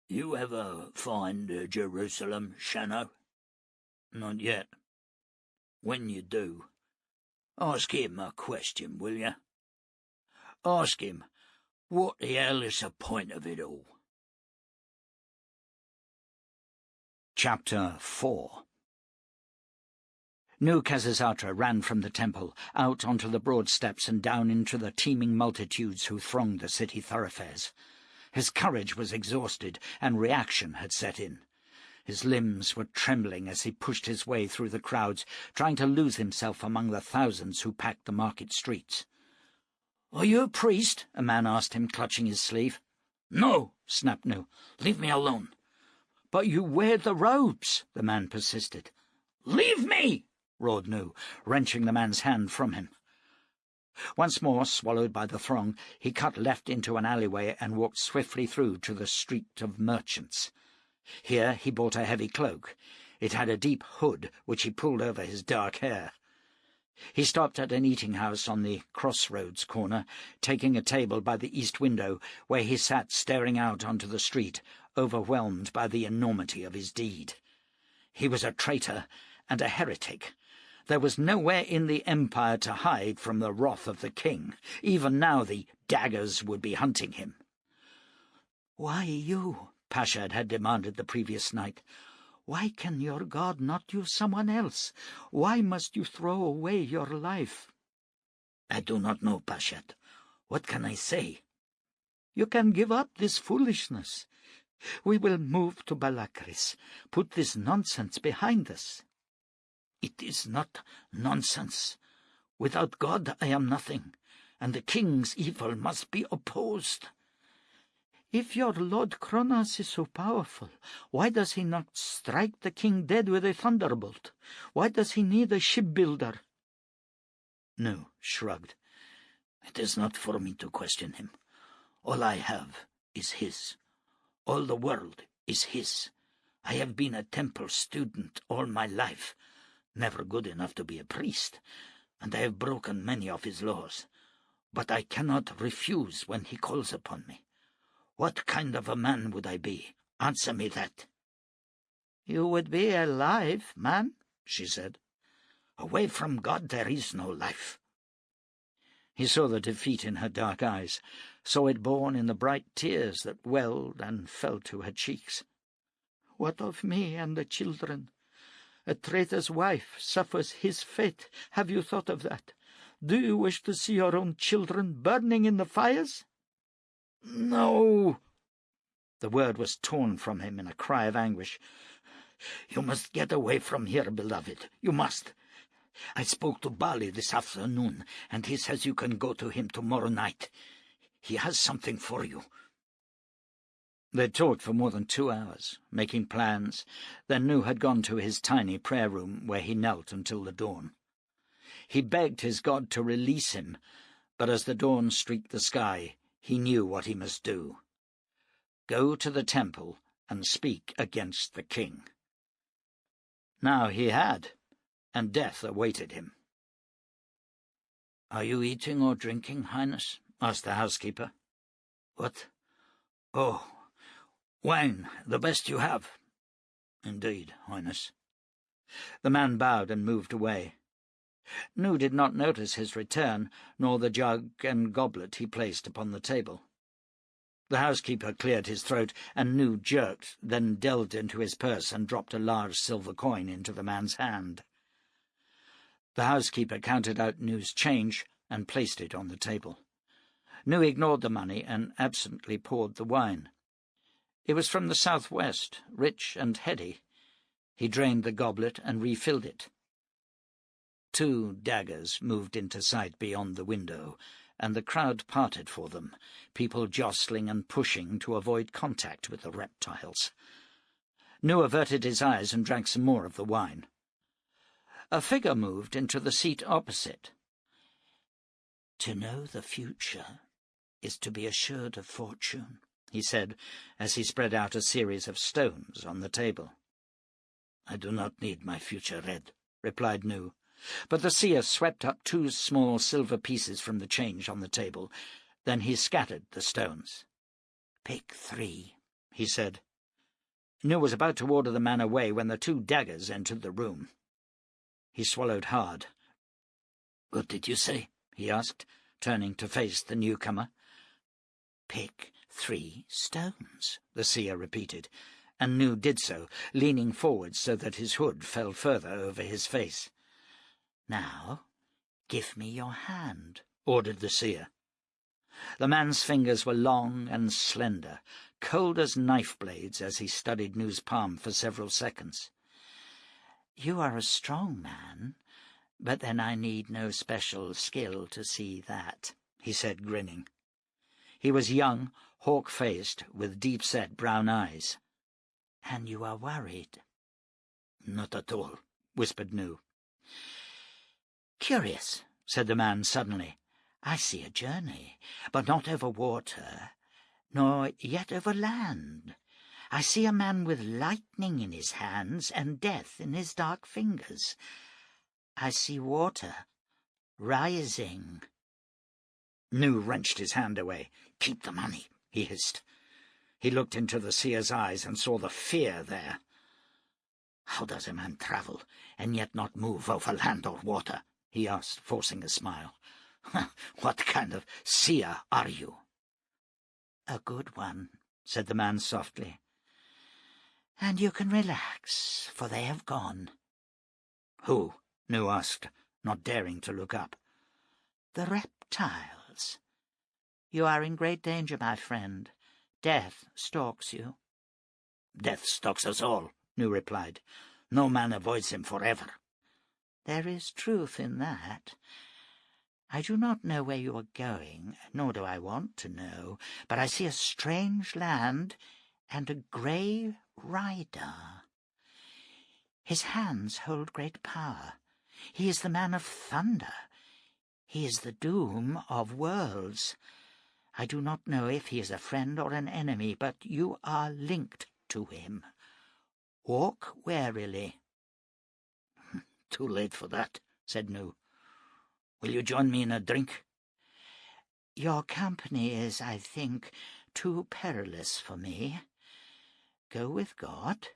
"You ever find Jerusalem, Shannow?" "Not yet." "When you do, ask him a question, will you? Ask him, what the hell is the point of it all?" Chapter 4. Nu Khazazatra ran from the temple, out onto the broad steps and down into the teeming multitudes who thronged the city thoroughfares. His courage was exhausted, and reaction had set in. His limbs were trembling as he pushed his way through the crowds, trying to lose himself among the thousands who packed the market streets. "Are you a priest?" a man asked him, clutching his sleeve. "No," snapped Nu. "Leave me alone." "But you wear the robes," the man persisted. "Leave me!" roared Nu, wrenching the man's hand from him. Once more, swallowed by the throng, he cut left into an alleyway and walked swiftly through to the street of merchants. Here he bought a heavy cloak. It had a deep hood, which he pulled over his dark hair. He stopped at an eating-house on the crossroads corner, taking a table by the east window, where he sat staring out onto the street, overwhelmed by the enormity of his deed. He was a traitor and a heretic, There was nowhere in the Empire to hide from the wrath of the king. Even now the daggers would be hunting him. "Why you?" Pashad had demanded the previous night. "Why can your god not use someone else? Why must you throw away your life?" "I do not know, Pashad. What can I say?" "You can give up this foolishness. We will move to Balakris, put this nonsense behind us." "It is not nonsense. Without God I am nothing, and the king's evil must be opposed." "If your Lord Kronos is so powerful, why does he not strike the king dead with a thunderbolt? Why does he need a shipbuilder?" Nu shrugged. "It is not for me to question him. All I have is his. All the world is his. I have been a temple student all my life, never good enough to be a priest, and I have broken many of his laws. But I cannot refuse when he calls upon me. What kind of a man would I be? Answer me that." "You would be a life man," she said. "Away from God there is no life." He saw the defeat in her dark eyes, saw it born in the bright tears that welled and fell to her cheeks. "What of me and the children? A traitor's wife suffers his fate. Have you thought of that? Do you wish to see your own children burning in the fires?" "No!" The word was torn from him in a cry of anguish. "You must get away from here, beloved. You must. I spoke to Bali this afternoon, and he says you can go to him tomorrow night. He has something for you." They talked for more than 2 hours, making plans. Then Nu had gone to his tiny prayer room, where he knelt until the dawn. He begged his god to release him, but as the dawn streaked the sky, he knew what he must do. Go to the temple and speak against the king. Now he had, and death awaited him. "Are you eating or drinking, Highness?" asked the housekeeper. "What? Oh, wine, the best you have." "Indeed, Highness." The man bowed and moved away. Nu did not notice his return, nor the jug and goblet he placed upon the table. The housekeeper cleared his throat, and Nu jerked, then delved into his purse and dropped a large silver coin into the man's hand. The housekeeper counted out Nu's change and placed it on the table. Nu ignored the money and absently poured the wine. It was from the southwest, rich and heady. He drained the goblet and refilled it. 2 daggers moved into sight beyond the window, and the crowd parted for them, people jostling and pushing to avoid contact with the reptiles. Nu averted his eyes and drank some more of the wine. A figure moved into the seat opposite. "To know the future is to be assured of fortune," he said, as he spread out a series of stones on the table. "I do not need my future read," replied Nu. But the seer swept up 2 small silver pieces from the change on the table. Then he scattered the stones. "Pick 3, he said. Nu was about to order the man away when the 2 daggers entered the room. He swallowed hard. "What did you say?" he asked, turning to face the newcomer. "Pick 3 stones," the seer repeated, and Nu did so, leaning forward so that his hood fell further over his face. "Now, give me your hand," ordered the seer. The man's fingers were long and slender, cold as knife blades as he studied Nu's palm for several seconds. "You are a strong man, but then I need no special skill to see that," he said, grinning. He was young, hawk-faced, with deep-set brown eyes. "And you are worried?" "Not at all," whispered Nu. "Curious," said the man suddenly. "I see a journey, but not over water, nor yet over land. I see a man with lightning in his hands and death in his dark fingers. I see water rising." Nu wrenched his hand away. "Keep the money," he hissed. He looked into the seer's eyes and saw the fear there. How does a man travel, and yet not move over land or water? He asked, forcing a smile. What kind of seer are you? A good one, said the man softly. And you can relax, for they have gone. Who? Nu asked, not daring to look up. The reptiles. You are in great danger, my friend. Death stalks you. Death stalks us all, Nu replied. No man avoids him forever. There is truth in that. I do not know where you are going, nor do I want to know, but I see a strange land and a grey rider. His hands hold great power. He is the man of thunder. He is the doom of worlds. I do not know if he is a friend or an enemy, but you are linked to him. Walk warily. Too late for that, said Nu. Will you join me in a drink? Your company is, I think, too perilous for me. Go with God.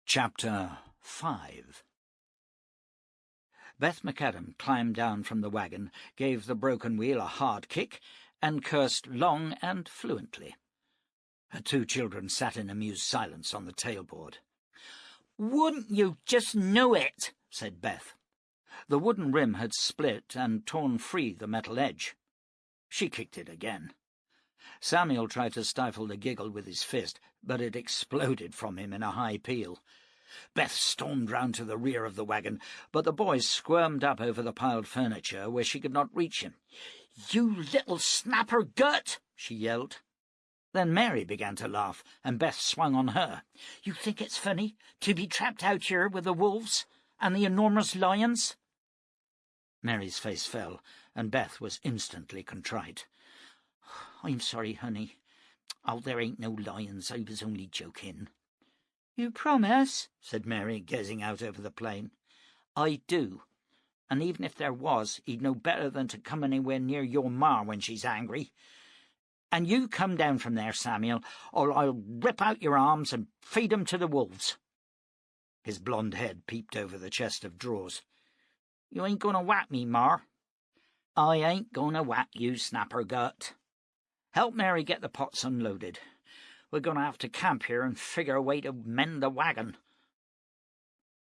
Chapter 5. Beth McAdam climbed down from the wagon, gave the broken wheel a hard kick, and cursed long and fluently. Her two children sat in amused silence on the tailboard. "Wouldn't you just know it?" said Beth. The wooden rim had split and torn free the metal edge. She kicked it again. Samuel tried to stifle the giggle with his fist, but it exploded from him in a high peal. Beth stormed round to the rear of the wagon, but the boy squirmed up over the piled furniture where she could not reach him. "You little snapper gut!" she yelled. Then Mary began to laugh, and Beth swung on her. "You think it's funny to be trapped out here with the wolves and the enormous lions?" Mary's face fell, and Beth was instantly contrite. "I'm sorry, honey. Oh, there ain't no lions. I was only joking." "You promise?" said Mary, gazing out over the plain. "I do. And even if there was, he'd know better than to come anywhere near your ma when she's angry. And you come down from there, Samuel, or I'll rip out your arms and feed 'em to the wolves." His blond head peeped over the chest of drawers. "You ain't going to whack me, Ma?" "I ain't going to whack you, snapper gut. Help Mary get the pots unloaded. We're going to have to camp here and figure a way to mend the wagon."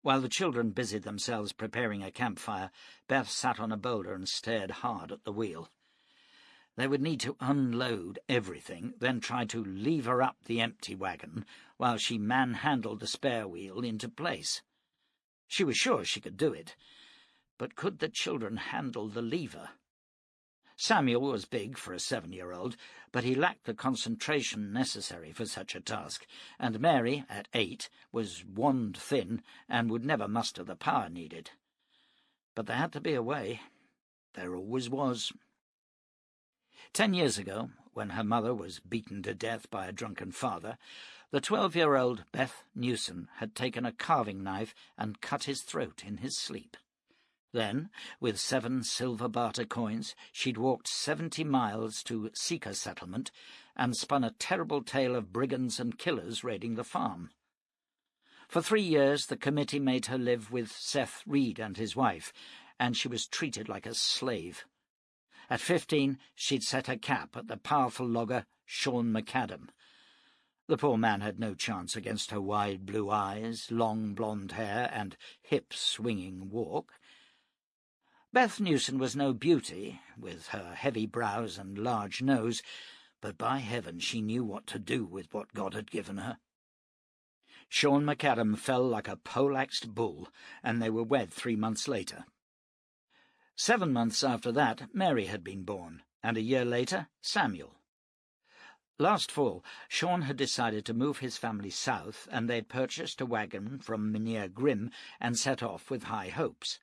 While the children busied themselves preparing a campfire, Beth sat on a boulder and stared hard at the wheel. They would need to unload everything, then try to lever up the empty wagon while she manhandled the spare wheel into place. She was sure she could do it, but could the children handle the lever? Samuel was big for a 7-year-old, but he lacked the concentration necessary for such a task, and Mary, at 8, was wand-thin and would never muster the power needed. But there had to be a way. There always was. 10 years ago, when her mother was beaten to death by a drunken father, the 12-year-old Beth Newson had taken a carving knife and cut his throat in his sleep. Then, with 7 silver barter coins, she'd walked 70 miles to Seeker settlement and spun a terrible tale of brigands and killers raiding the farm. For 3 years the committee made her live with Seth Reed and his wife, and she was treated like a slave. At 15, she'd set her cap at the powerful logger Jon McAdam. The poor man had no chance against her wide blue eyes, long blonde hair, and hip-swinging walk. Beth Newson was no beauty, with her heavy brows and large nose, but by heaven she knew what to do with what God had given her. Jon McAdam fell like a poleaxed bull, and they were wed 3 months later. 7 months after that, Mary had been born, and a year later, Samuel. Last fall, Jon had decided to move his family south, and they'd purchased a wagon from Mynheer Grimm and set off with high hopes.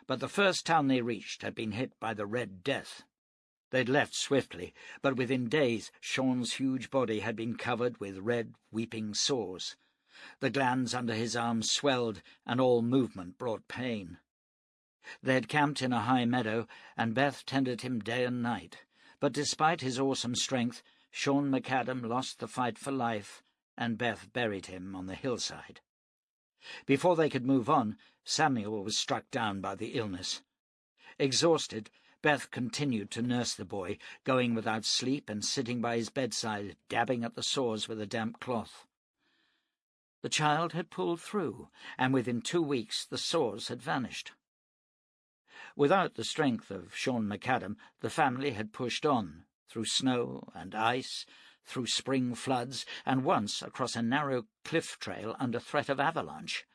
But the first town they reached had been hit by the Red Death. They'd left swiftly, but within days Jon's huge body had been covered with red, weeping sores. The glands under his arms swelled, and all movement brought pain. They had camped in a high meadow, and Beth tended him day and night. But despite his awesome strength, Jon McAdam lost the fight for life and Beth buried him on the hillside. Before they could move on, Samuel was struck down by the illness. Exhausted, Beth continued to nurse the boy, going without sleep and sitting by his bedside, dabbing at the sores with a damp cloth. The child had pulled through, and within 2 weeks the sores had vanished. Without the strength of Sean McAdam, the family had pushed on, through snow and ice, through spring floods, and once across a narrow cliff trail under threat of avalanche.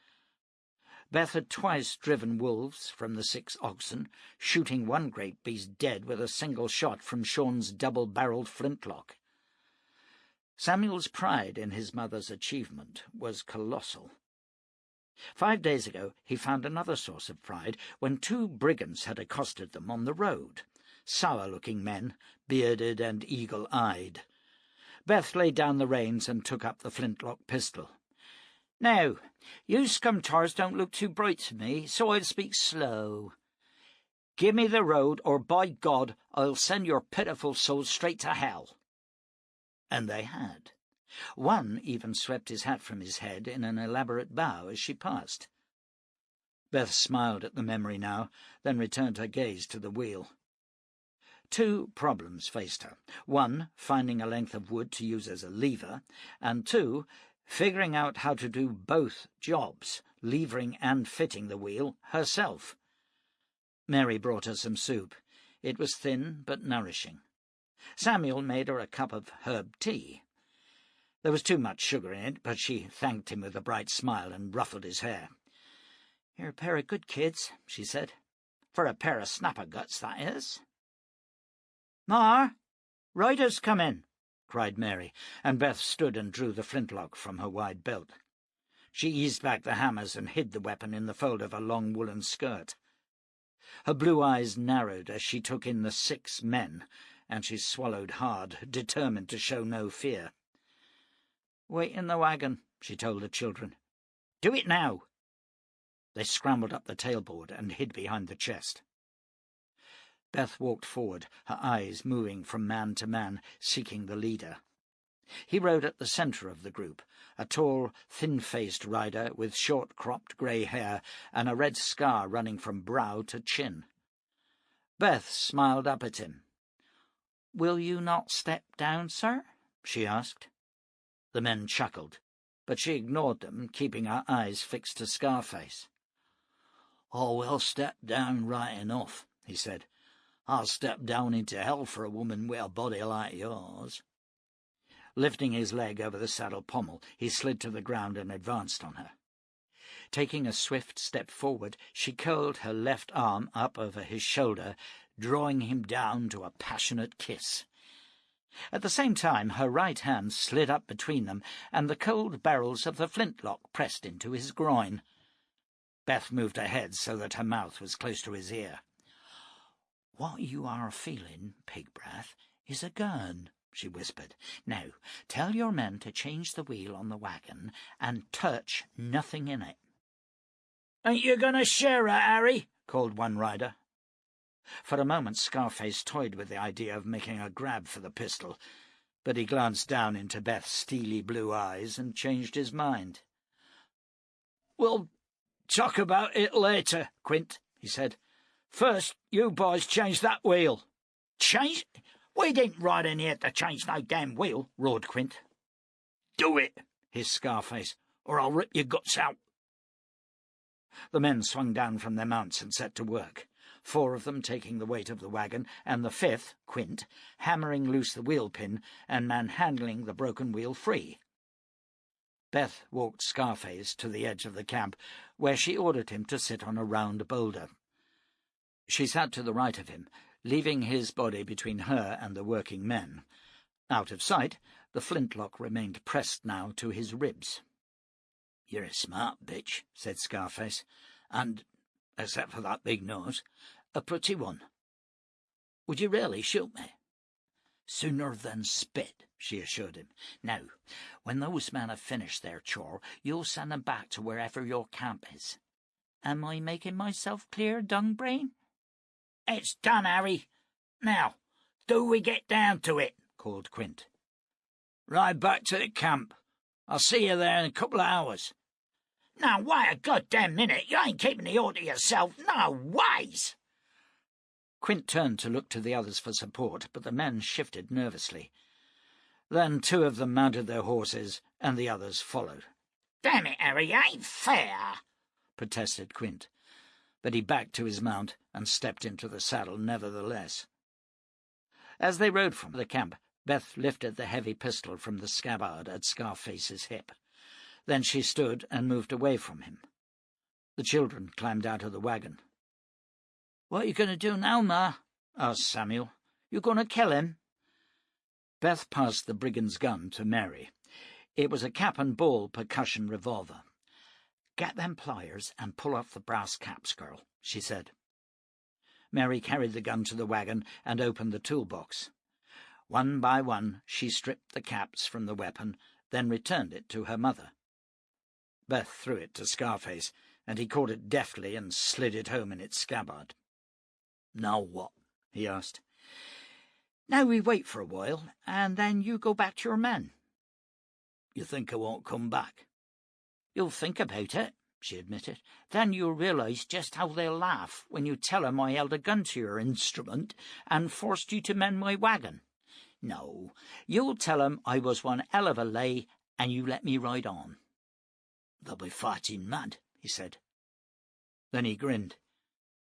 Beth had twice driven wolves from the 6 oxen, shooting one great beast dead with a single shot from Sean's double-barreled flintlock. Samuel's pride in his mother's achievement was colossal. 5 days ago he found another source of pride when 2 brigands had accosted them on the road, sour-looking men, bearded and eagle-eyed. Beth laid down the reins and took up the flintlock pistol. "Now, you scum-tars don't look too bright to me, so I'll speak slow. Give me the road, or by God, I'll send your pitiful souls straight to hell." And they had. One even swept his hat from his head in an elaborate bow as she passed. Beth smiled at the memory now, then returned her gaze to the wheel. 2 problems faced her. 1, finding a length of wood to use as a lever, and 2, figuring out how to do both jobs, levering and fitting the wheel, herself. Mary brought her some soup. It was thin but nourishing. Samuel made her a cup of herb tea. There was too much sugar in it, but she thanked him with a bright smile and ruffled his hair. "You're a pair of good kids," she said. "For a pair of snapper-guts, that is." "Ma, Ryder's come in," cried Mary, and Beth stood and drew the flintlock from her wide belt. She eased back the hammers and hid the weapon in the fold of her long woolen skirt. Her blue eyes narrowed as she took in the 6 men, and she swallowed hard, determined to show no fear. "Wait in the wagon," she told the children. "Do it now." They scrambled up the tailboard and hid behind the chest. Beth walked forward, her eyes moving from man to man, seeking the leader. He rode at the centre of the group, a tall, thin-faced rider with short-cropped grey hair and a red scar running from brow to chin. Beth smiled up at him. "Will you not step down, sir?" she asked. The men chuckled, but she ignored them, keeping her eyes fixed to Scarface. "Oh, we'll step down right enough," he said. "I'll step down into hell for a woman with a body like yours." Lifting his leg over the saddle pommel, he slid to the ground and advanced on her. Taking a swift step forward, she curled her left arm up over his shoulder, drawing him down to a passionate kiss. At the same time, her right hand slid up between them, and the cold barrels of the flintlock pressed into his groin. Beth moved her head so that her mouth was close to his ear. "What you are feeling, Pig-Breath, is a gun," she whispered. "Now, tell your men to change the wheel on the wagon and touch nothing in it." "Ain't you going to share her, Harry?" called one rider. For a moment Scarface toyed with the idea of making a grab for the pistol, but he glanced down into Beth's steely blue eyes and changed his mind. "We'll talk about it later, Quint," he said. "First, you boys change that wheel." "Change? We didn't ride in here to change no damn wheel," roared Quint. "Do it," hissed Scarface, "or I'll rip your guts out." The men swung down from their mounts and set to work, 4 of them taking the weight of the wagon, and the 5th, Quint, hammering loose the wheel pin and manhandling the broken wheel free. Beth walked Scarface to the edge of the camp, where she ordered him to sit on a round boulder. She sat to the right of him, leaving his body between her and the working men. Out of sight, the flintlock remained pressed now to his ribs. "You're a smart bitch," said Scarface, "and, except for that big nose, a pretty one. Would you really shoot me?" "Sooner than spit," she assured him. "Now, when those men have finished their chore, you'll send them back to wherever your camp is. Am I making myself clear, Dungbrain?" "It's done, Harry. Now, do we get down to it?" called Quint. "Ride back to the camp. I'll see you there in a couple of hours." "Now, wait a goddamn minute. You ain't keeping the order yourself. No ways." Quint turned to look to the others for support, but the men shifted nervously. Then 2 of them mounted their horses, and the others followed. "Damn it, Harry, it ain't fair," protested Quint, but he backed to his mount and stepped into the saddle nevertheless. As they rode from the camp, Beth lifted the heavy pistol from the scabbard at Scarface's hip. Then she stood and moved away from him. The children climbed out of the wagon. "What are you going to do now, Ma?" asked Samuel. "You going to kill him?" Beth passed the brigand's gun to Mary. It was a cap-and-ball percussion revolver. "Get them pliers and pull off the brass caps, girl," she said. Mary carried the gun to the wagon and opened the toolbox. One by one she stripped the caps from the weapon, then returned it to her mother. Beth threw it to Scarface, and he caught it deftly and slid it home in its scabbard. "Now what?" he asked. "Now we wait for a while, and then you go back to your men." "You think I won't come back?" "You'll think about it," she admitted. "Then you'll realise just how they'll laugh when you tell 'em I held a gun to your instrument and forced you to mend my wagon. No, you'll tell 'em I was one hell of a lay and you let me ride on." "They'll be fighting mad," he said. Then he grinned.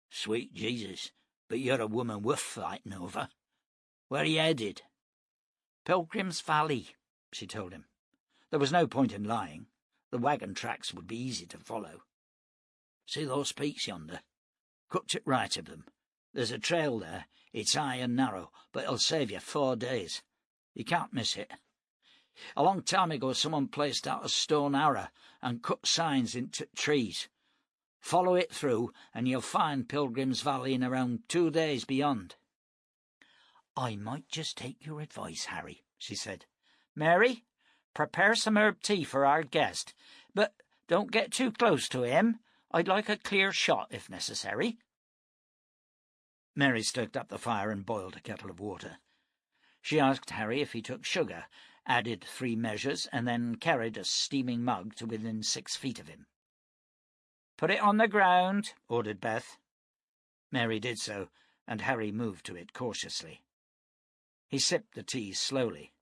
"Sweet Jesus, but you're a woman worth fighting over. Where are you headed?" "Pilgrim's Valley," she told him. There was no point in lying. The wagon tracks would be easy to follow. "See those peaks yonder? Cut to right of them. There's a trail there. It's high and narrow, but it'll save you 4 days. You can't miss it. A long time ago someone placed out a stone arrow and cut signs into trees. Follow it through, and you'll find Pilgrim's Valley in around 2 days beyond." "I might just take your advice, Harry," she said. "Mary, prepare some herb tea for our guest, but don't get too close to him. I'd like a clear shot, if necessary." Mary stoked up the fire and boiled a kettle of water. She asked Harry if he took sugar, added 3 measures, and then carried a steaming mug to within 6 feet of him. "Put it on the ground," ordered Beth. Mary did so, and Harry moved to it cautiously. He sipped the tea slowly.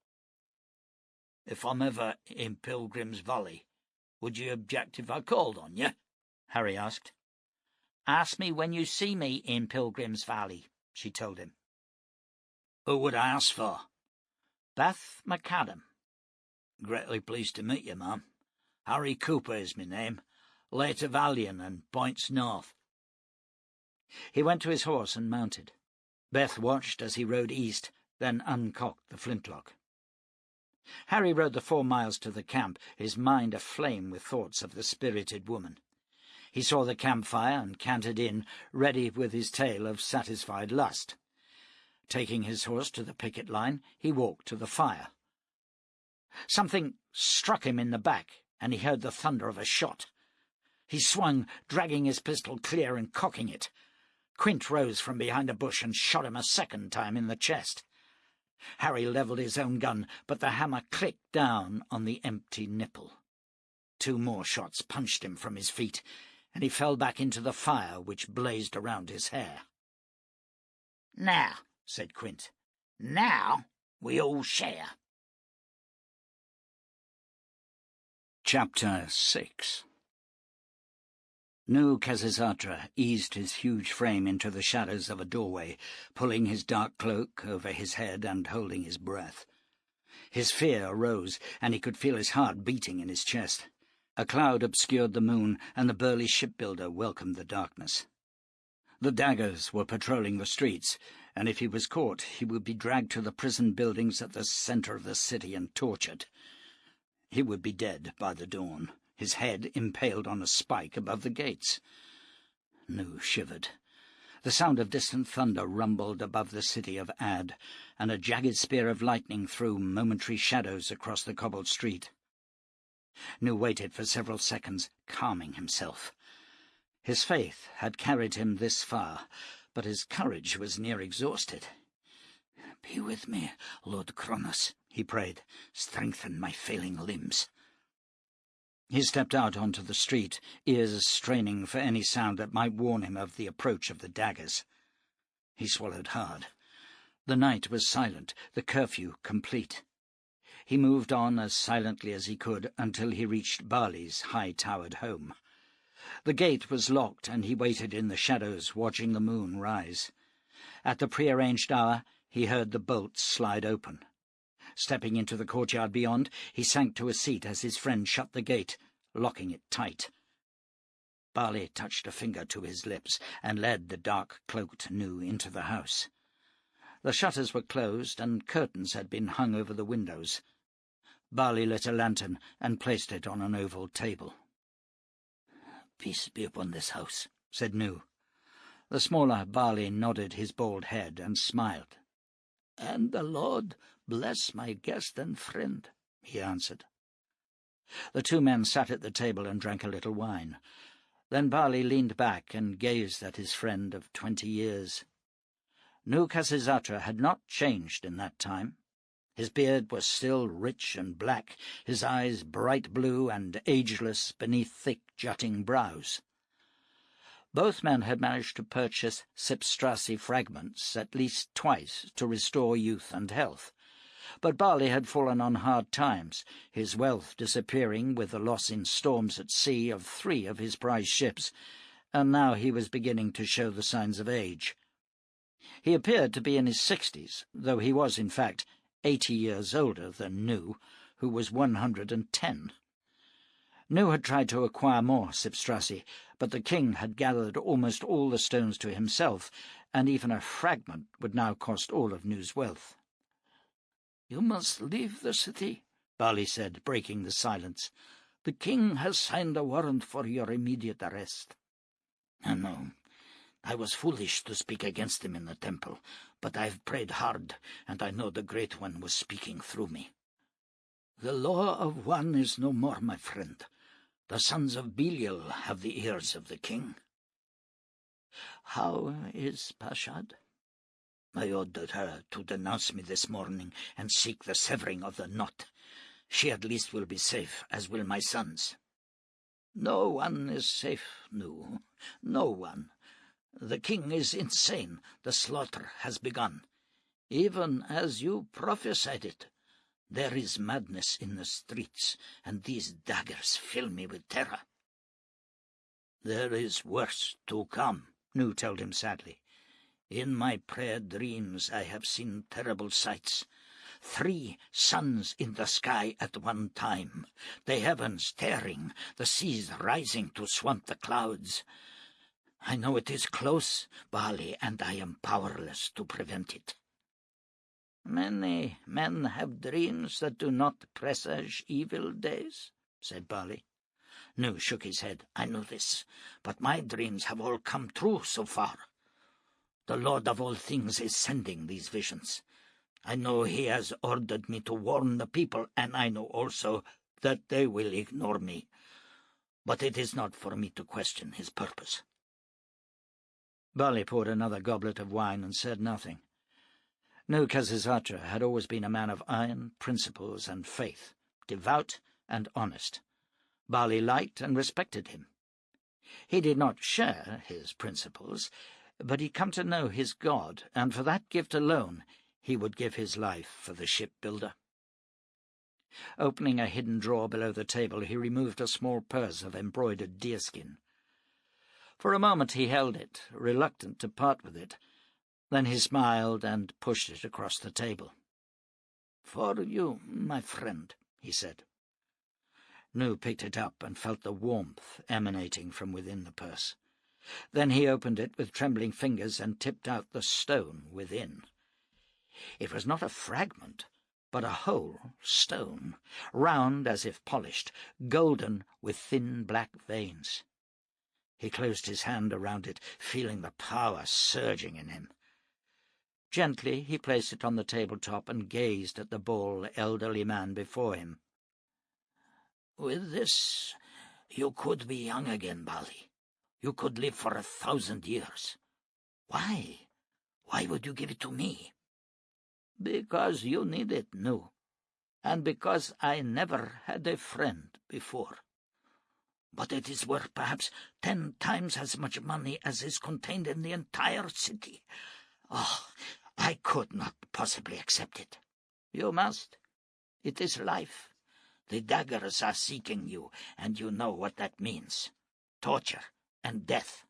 "If I'm ever in Pilgrim's Valley, would you object if I called on you?" Harry asked. "Ask me when you see me in Pilgrim's Valley," she told him. "Who would I ask for?" "Beth McAdam." "Greatly pleased to meet you, ma'am. Harry Cooper is my name. Later Valiant and points north." He went to his horse and mounted. Beth watched as he rode east, then uncocked the flintlock. Harry rode the 4 miles to the camp, his mind aflame with thoughts of the spirited woman. He saw the campfire and cantered in, ready with his tale of satisfied lust. Taking his horse to the picket line, he walked to the fire. Something struck him in the back, and he heard the thunder of a shot. He swung, dragging his pistol clear and cocking it. Quint rose from behind a bush and shot him a second time in the chest. Harry levelled his own gun, but the hammer clicked down on the empty nipple. 2 more shots punched him from his feet, and he fell back into the fire which blazed around his hair. "Now," said Quint, "now we all share." Chapter 6. Nu Khazisatra eased his huge frame into the shadows of a doorway, pulling his dark cloak over his head and holding his breath. His fear rose, and he could feel his heart beating in his chest. A cloud obscured the moon, and the burly shipbuilder welcomed the darkness. The daggers were patrolling the streets, and if he was caught, he would be dragged to the prison buildings at the centre of the city and tortured. He would be dead by the dawn, his head impaled on a spike above the gates. Nu shivered. The sound of distant thunder rumbled above the city of Ad, and a jagged spear of lightning threw momentary shadows across the cobbled street. Nu waited for several seconds, calming himself. His faith had carried him this far, but his courage was near exhausted. "Be with me, Lord Kronos," he prayed. "Strengthen my failing limbs." He stepped out onto the street, ears straining for any sound that might warn him of the approach of the daggers. He swallowed hard. The night was silent, the curfew complete. He moved on as silently as he could until he reached Barley's high-towered home. The gate was locked, and he waited in the shadows, watching the moon rise. At the prearranged hour, he heard the bolts slide open. Stepping into the courtyard beyond, he sank to a seat as his friend shut the gate, locking it tight. Barley touched a finger to his lips and led the dark-cloaked New into the house. The shutters were closed, and curtains had been hung over the windows. Barley lit a lantern and placed it on an oval table. "Peace be upon this house," said New. The smaller Barley nodded his bald head and smiled. "And the Lord bless my guest and friend," he answered. The two men sat at the table and drank a little wine. Then Barley leaned back and gazed at his friend of 20 years. New Khasisatra had not changed in that time. His beard was still rich and black, his eyes bright blue and ageless beneath thick jutting brows. Both men had managed to purchase Sipstrasi fragments at least twice to restore youth and health. But Barley had fallen on hard times, his wealth disappearing with the loss in storms at sea of 3 of his prize ships, and now he was beginning to show the signs of age. He appeared to be in his 60s, though he was, in fact, 80 years older than New, who was 110. New had tried to acquire more Sipstrasi, but the king had gathered almost all the stones to himself, and even a fragment would now cost all of New's wealth. "You must leave the city," Barley said, breaking the silence. "The king has signed a warrant for your immediate arrest." "I know. I was foolish to speak against him in the temple, but I've prayed hard, and I know the Great One was speaking through me. The law of one is no more, my friend. The sons of Belial have the ears of the king." "How is Pashad?" "I ordered her to denounce me this morning and seek the severing of the knot. She at least will be safe, as will my sons." "No one is safe, Nu. No one. The king is insane. The slaughter has begun, even as you prophesied it. There is madness in the streets, and these daggers fill me with terror." "There is worse to come," Nu told him sadly. "In my prayer dreams I have seen terrible sights. 3 suns in the sky at one time, the heavens tearing, the seas rising to swamp the clouds. I know it is close, Barley, and I am powerless to prevent it." "Many men have dreams that do not presage evil days," said Barley. Nu shook his head. "I know this, but my dreams have all come true so far. The Lord of all things is sending these visions. I know he has ordered me to warn the people, and I know also that they will ignore me. But it is not for me to question his purpose." Barley poured another goblet of wine and said nothing. Nu Khasisatra had always been a man of iron, principles, and faith, devout and honest. Barley liked and respected him. He did not share his principles, but he'd come to know his God, and for that gift alone he would give his life for the shipbuilder. Opening a hidden drawer below the table, he removed a small purse of embroidered deerskin. For a moment he held it, reluctant to part with it. Then he smiled and pushed it across the table. "For you, my friend," he said. Nu picked it up and felt the warmth emanating from within the purse. Then he opened it with trembling fingers and tipped out the stone within. It was not a fragment, but a whole stone, round as if polished, golden with thin black veins. He closed his hand around it, feeling the power surging in him. Gently he placed it on the tabletop and gazed at the bald, elderly man before him. "With this, you could be young again, Barley. You could live for 1,000 years. Why? Why would you give it to me?" "Because you need it, Nu, and because I never had a friend before. but it is worth perhaps 10 times as much money as is contained in the entire city. Oh, I could not possibly accept it. You must. It is life. The daggers are seeking you, and you know what that means. Torture and death.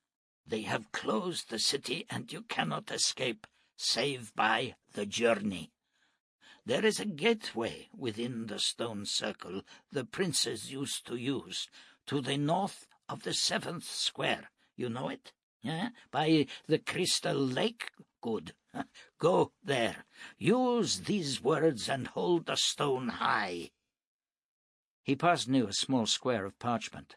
They have closed the city, and you cannot escape, save by the journey. There is a gateway within the stone circle the princes used to use, to the north of the 7th square. You know it? By the crystal lake? Good. Go there. Use these words and hold the stone high. He passed New a small square of parchment.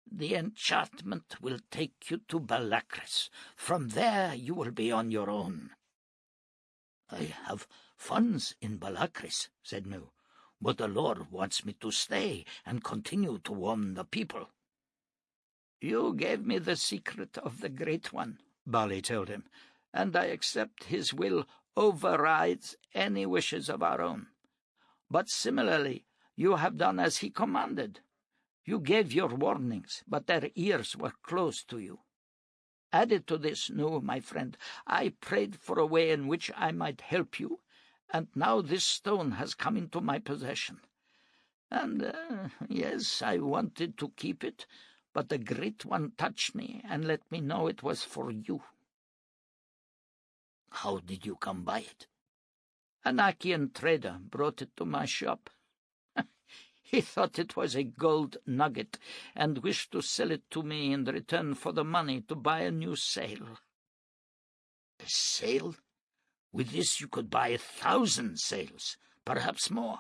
The enchantment will take you to Balakris. From there you will be on your own. I have funds in Balakris, said Nu, but the Lord wants me to stay and continue to warn the people. You gave me the secret of the Great One, Bali told him, and I accept his will overrides any wishes of our own. But similarly, you have done as he commanded. You gave your warnings, but their ears were closed to you. Added to this, Nu, my friend, I prayed for a way in which I might help you, and now this stone has come into my possession. And, yes, I wanted to keep it, but the Great One touched me and let me know it was for you. How did you come by it? An Achaean trader brought it to my shop. He thought it was a gold nugget and wished to sell it to me in return for the money to buy a new sail. A sail? With this you could buy 1,000 sails, perhaps more.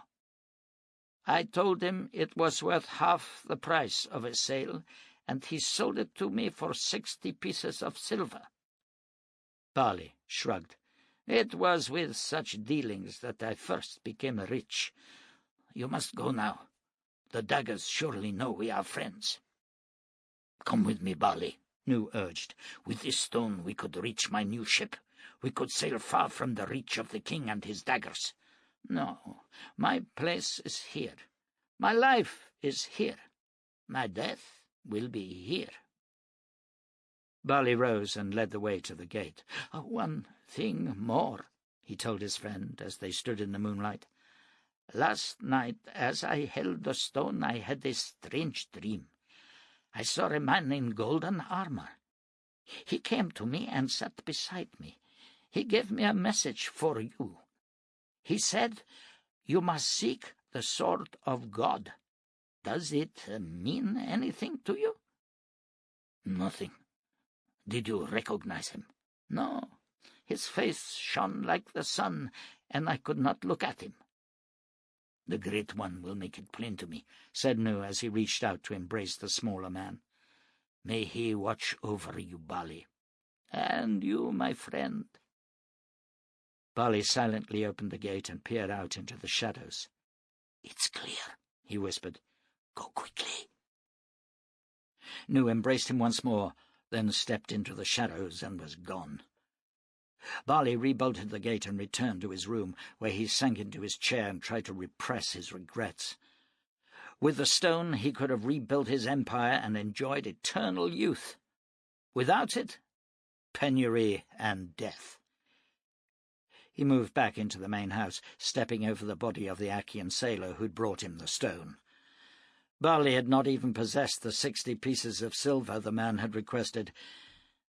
I told him it was worth half the price of a sail, and he sold it to me for 60 pieces of silver. Bali shrugged. It was with such dealings that I first became rich. You must go now. The daggers surely know we are friends. Come with me, Bali, Nu urged. With this stone we could reach my new ship. We could sail far from the reach of the king and his daggers. No, my place is here. My life is here. My death will be here. Bali rose and led the way to the gate. One thing more, he told his friend as they stood in the moonlight. Last night, as I held the stone, I had a strange dream. I saw a man in golden armor. He came to me and sat beside me. He gave me a message for you. He said, you must seek the sword of God. Does it mean anything to you? Nothing. Did you recognize him? No. His face shone like the sun, and I could not look at him. The Great One will make it plain to me, said Nu as he reached out to embrace the smaller man. May he watch over you, Bali. And you, my friend. Bali silently opened the gate and peered out into the shadows. It's clear, he whispered. Go quickly. Nu embraced him once more, then stepped into the shadows and was gone. Bali rebolted the gate and returned to his room, where he sank into his chair and tried to repress his regrets. With the stone he could have rebuilt his empire and enjoyed eternal youth. Without it, penury and death. He moved back into the main house, stepping over the body of the Achaean sailor who'd brought him the stone. Bali had not even possessed the 60 pieces of silver the man had requested,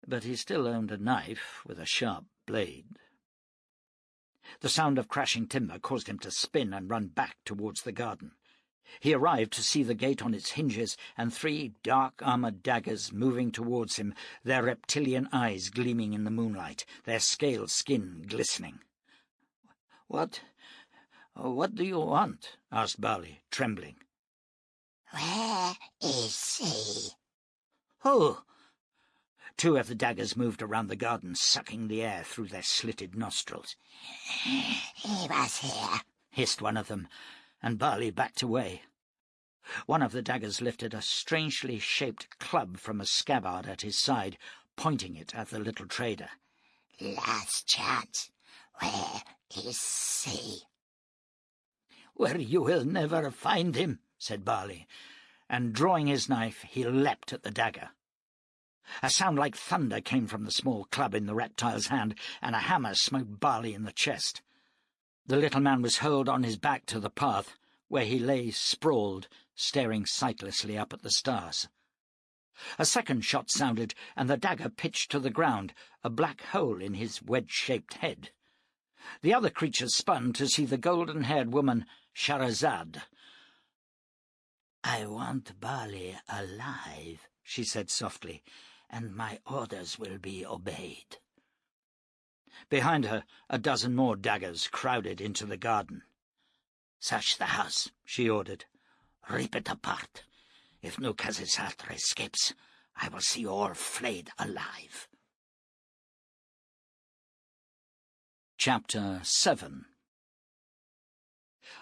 but he still owned a knife with a sharp blade. The sound of crashing timber caused him to spin and run back towards the garden. He arrived to see the gate on its hinges and 3 dark-armoured daggers moving towards him, their reptilian eyes gleaming in the moonlight, their scaled skin glistening. What do you want?" asked Bali, trembling. Where is he? "Who?" 2 of the daggers moved around the garden, sucking the air through their slitted nostrils. He was here, hissed one of them, and Bali backed away. One of the daggers lifted a strangely shaped club from a scabbard at his side, pointing it at the little trader. Last chance. Where is he? "Where you will never find him," said Bali, and drawing his knife, he leapt at the dagger. A sound like thunder came from the small club in the reptile's hand, and a hammer smote Barley in the chest. The little man was hurled on his back to the path, where he lay sprawled, staring sightlessly up at the stars. A second shot sounded, and the dagger pitched to the ground, a black hole in his wedge-shaped head. The other creature spun to see the golden-haired woman, Shahrazad. "I want Barley alive," she said softly, "and my orders will be obeyed." Behind her, a dozen more daggers crowded into the garden. "Search the house," she ordered. "Rip it apart. If Nukazisatra escapes, I will see you all flayed alive." Chapter 7.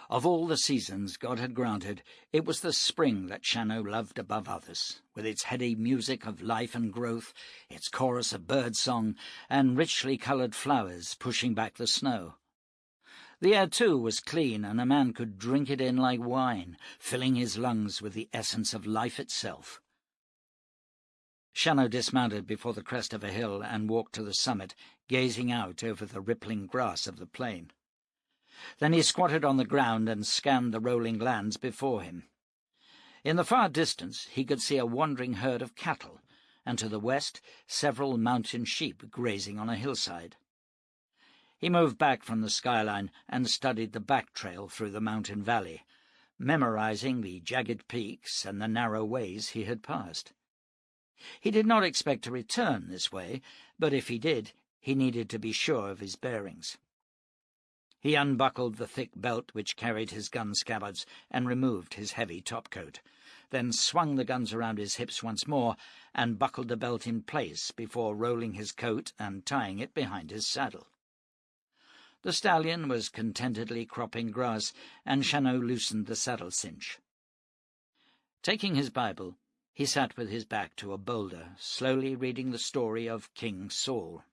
Of all the seasons God had granted, it was the spring that Shannow loved above others, with its heady music of life and growth, its chorus of bird-song, and richly coloured flowers pushing back the snow. The air, too, was clean, and a man could drink it in like wine, filling his lungs with the essence of life itself. Shannow dismounted before the crest of a hill and walked to the summit, gazing out over the rippling grass of the plain. Then he squatted on the ground and scanned the rolling lands before him. In the far distance he could see a wandering herd of cattle, and to the west several mountain sheep grazing on a hillside. He moved back from the skyline and studied the back trail through the mountain valley, memorizing the jagged peaks and the narrow ways he had passed. He did not expect to return this way, but if he did, he needed to be sure of his bearings. He unbuckled the thick belt which carried his gun scabbards and removed his heavy topcoat, then swung the guns around his hips once more and buckled the belt in place before rolling his coat and tying it behind his saddle. The stallion was contentedly cropping grass, and Shannow loosened the saddle cinch. Taking his Bible, he sat with his back to a boulder, slowly reading the story of King Saul.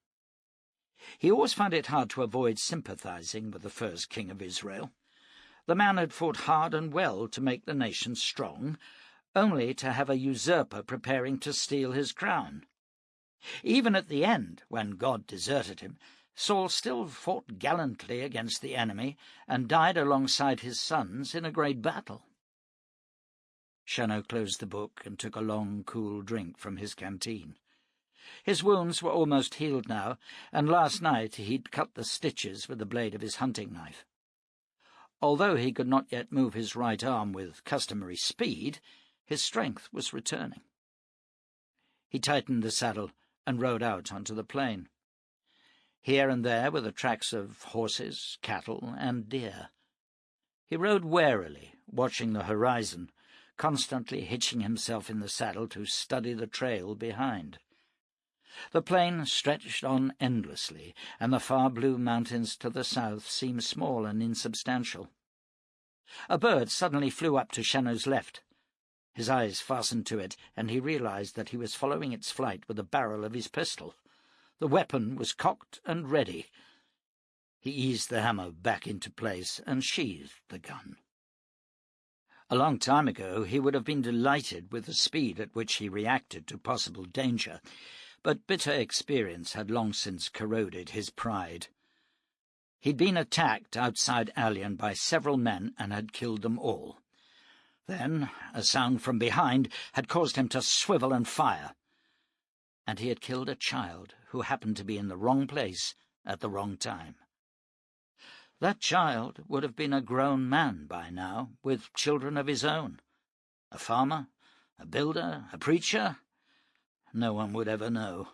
He always found it hard to avoid sympathizing with the first king of Israel. The man had fought hard and well to make the nation strong, only to have a usurper preparing to steal his crown. Even at the end, when God deserted him, Saul still fought gallantly against the enemy and died alongside his sons in a great battle. Shannow closed the book and took a long, cool drink from his canteen. His wounds were almost healed now, and last night he'd cut the stitches with the blade of his hunting knife. Although he could not yet move his right arm with customary speed, his strength was returning. He tightened the saddle and rode out onto the plain. Here and there were the tracks of horses, cattle, and deer. He rode warily, watching the horizon, constantly hitching himself in the saddle to study the trail behind. The plain stretched on endlessly, and the far blue mountains to the south seemed small and insubstantial. A bird suddenly flew up to Shannow's left. His eyes fastened to it, and he realized that he was following its flight with the barrel of his pistol. The weapon was cocked and ready. He eased the hammer back into place and sheathed the gun. A long time ago he would have been delighted with the speed at which he reacted to possible danger, but bitter experience had long since corroded his pride. He'd been attacked outside Alien by several men and had killed them all. Then a sound from behind had caused him to swivel and fire. And he had killed a child who happened to be in the wrong place at the wrong time. That child would have been a grown man by now, with children of his own. A farmer, a builder, a preacher? No one would ever know.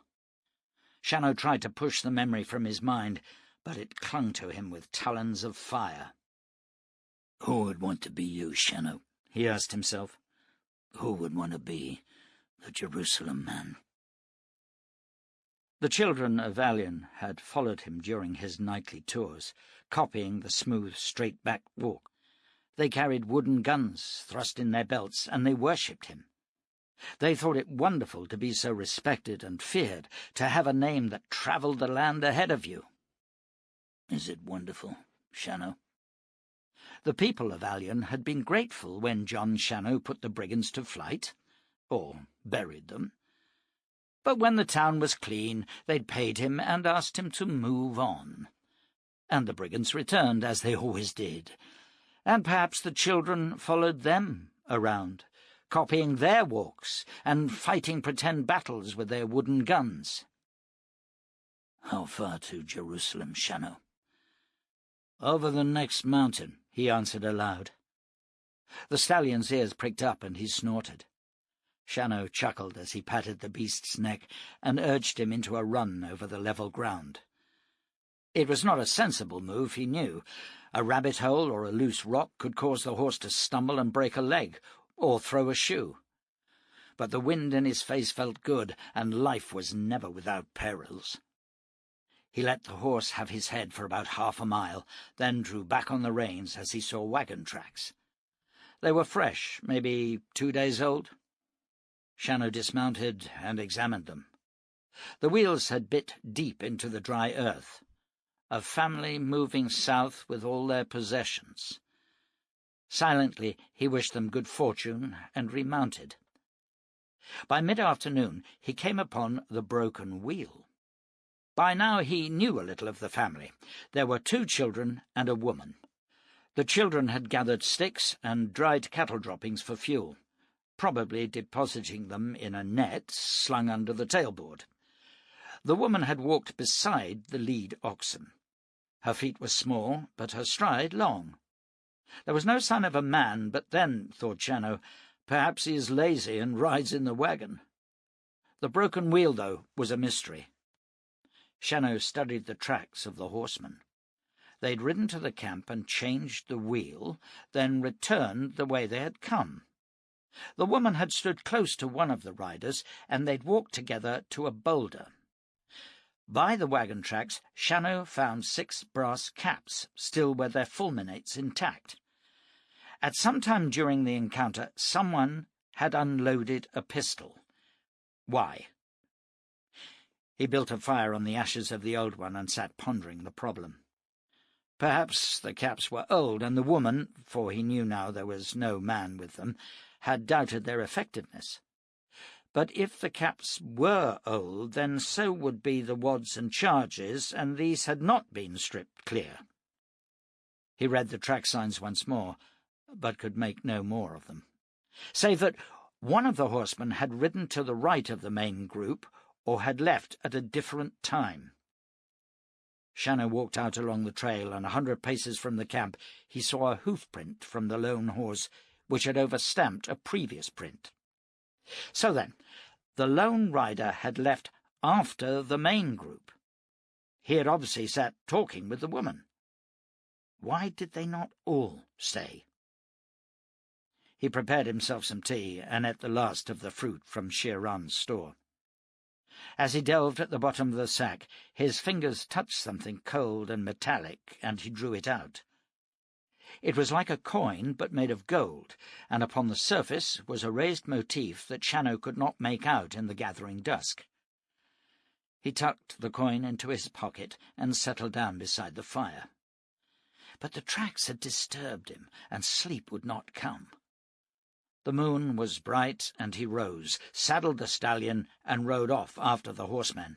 Shannow tried to push the memory from his mind, but it clung to him with talons of fire. "Who would want to be you, Shannow?" he asked himself. "Who would want to be the Jerusalem man?" The children of Alien had followed him during his nightly tours, copying the smooth, straight-backed walk. They carried wooden guns thrust in their belts, and they worshipped him. They thought it wonderful to be so respected and feared, to have a name that travelled the land ahead of you. "Is it wonderful, Shannow?" The people of Albion had been grateful when Jon Shannow put the brigands to flight, or buried them. But when the town was clean, they'd paid him and asked him to move on. And the brigands returned, as they always did. And perhaps the children followed them around, copying their walks and fighting pretend battles with their wooden guns. "How far to Jerusalem, Shannow?" "Over the next mountain," he answered aloud. The stallion's ears pricked up and he snorted. Shannow chuckled as he patted the beast's neck and urged him into a run over the level ground. It was not a sensible move, he knew. A rabbit hole or a loose rock could cause the horse to stumble and break a leg, or throw a shoe. But the wind in his face felt good, and life was never without perils. He let the horse have his head for about half a mile, then drew back on the reins as he saw wagon tracks. They were fresh, maybe 2 days old. Shannow dismounted and examined them. The wheels had bit deep into the dry earth. A family moving south with all their possessions. Silently he wished them good fortune and remounted. By mid-afternoon he came upon the broken wheel. By now he knew a little of the family. There were 2 children and a woman. The children had gathered sticks and dried cattle droppings for fuel, probably depositing them in a net slung under the tailboard. The woman had walked beside the lead oxen. Her feet were small, but her stride long. There was no sign of a man, but then, thought Shannow, perhaps he is lazy and rides in the wagon. The broken wheel, though, was a mystery. Shannow studied the tracks of the horsemen. They'd ridden to the camp and changed the wheel, then returned the way they had come. The woman had stood close to one of the riders, and they'd walked together to a boulder. By the wagon tracks, Shannow found 6 brass caps, still with their fulminates intact. At some time during the encounter, someone had unloaded a pistol. Why? He built a fire on the ashes of the old one and sat pondering the problem. Perhaps the caps were old, and the woman, for he knew now there was no man with them, had doubted their effectiveness. But if the caps were old, then so would be the wads and charges, and these had not been stripped clear. He read the track signs once more, but could make no more of them, save that one of the horsemen had ridden to the right of the main group, or had left at a different time. Shannow walked out along the trail, and 100 paces from the camp he saw a hoof-print from the lone horse, which had overstamped a previous print. So then, the lone rider had left after the main group. He had obviously sat talking with the woman. Why did they not all stay? He prepared himself some tea and ate the last of the fruit from Sheeran's store. As he delved at the bottom of the sack, his fingers touched something cold and metallic, and he drew it out. It was like a coin, but made of gold, and upon the surface was a raised motif that Shannow could not make out in the gathering dusk. He tucked the coin into his pocket and settled down beside the fire. But the tracks had disturbed him, and sleep would not come. The moon was bright, and he rose, saddled the stallion, and rode off after the horsemen.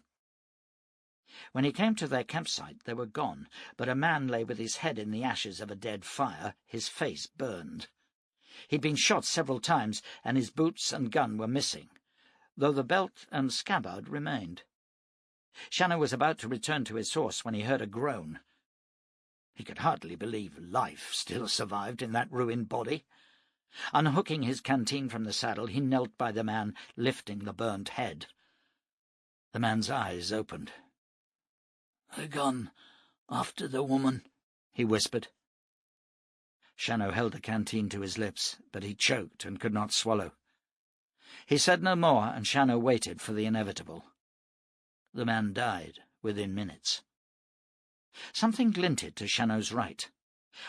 When he came to their campsite, they were gone, but a man lay with his head in the ashes of a dead fire, his face burned. He'd been shot several times, and his boots and gun were missing, though the belt and scabbard remained. Shannow was about to return to his horse when he heard a groan. He could hardly believe life still survived in that ruined body. Unhooking his canteen from the saddle, he knelt by the man, lifting the burned head. The man's eyes opened. "I gone after the woman," he whispered. Shannow held the canteen to his lips, but he choked and could not swallow. He said no more, and Shannow waited for the inevitable. The man died within minutes. Something glinted to Shannow's right.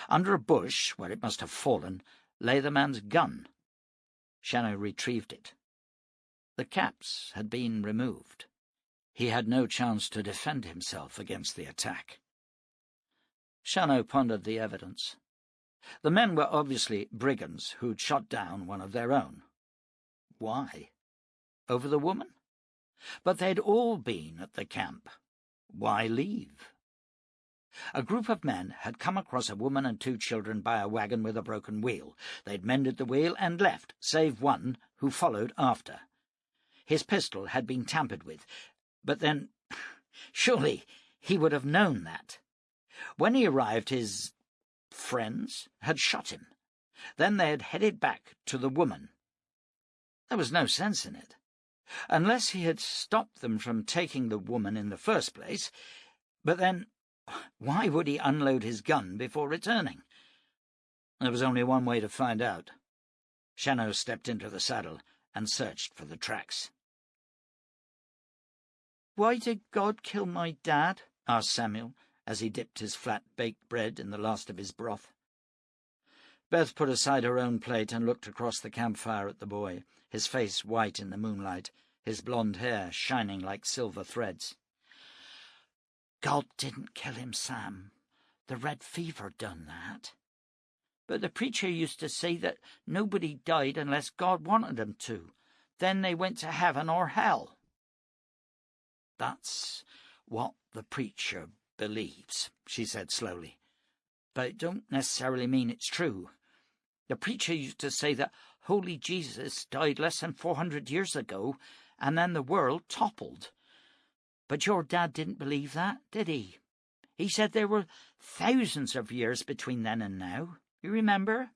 Under a bush, where it must have fallen, lay the man's gun. Shannow retrieved it. The caps had been removed. He had no chance to defend himself against the attack. Shannow pondered the evidence. The men were obviously brigands who'd shot down one of their own. Why? Over the woman? But they'd all been at the camp. Why leave? A group of men had come across a woman and 2 children by a wagon with a broken wheel. They'd mended the wheel and left, save one who followed after. His pistol had been tampered with, but then, surely he would have known that. When he arrived, his friends had shot him. Then they had headed back to the woman. There was no sense in it. Unless he had stopped them from taking the woman in the first place. But then, why would he unload his gun before returning? There was only one way to find out. Shannow stepped into the saddle and searched for the tracks. "Why did God kill my dad?" asked Samuel, as he dipped his flat baked bread in the last of his broth. Beth put aside her own plate and looked across the campfire at the boy, his face white in the moonlight, his blonde hair shining like silver threads. "God didn't kill him, Sam. The red fever done that. But the preacher used to say that nobody died unless God wanted them to. Then they went to heaven or hell." "That's what the preacher believes," she said slowly. "But it don't necessarily mean it's true. The preacher used to say that holy Jesus died less than 400 years ago, and then the world toppled. But your dad didn't believe that, did he? He said there were thousands of years between then and now. You remember?"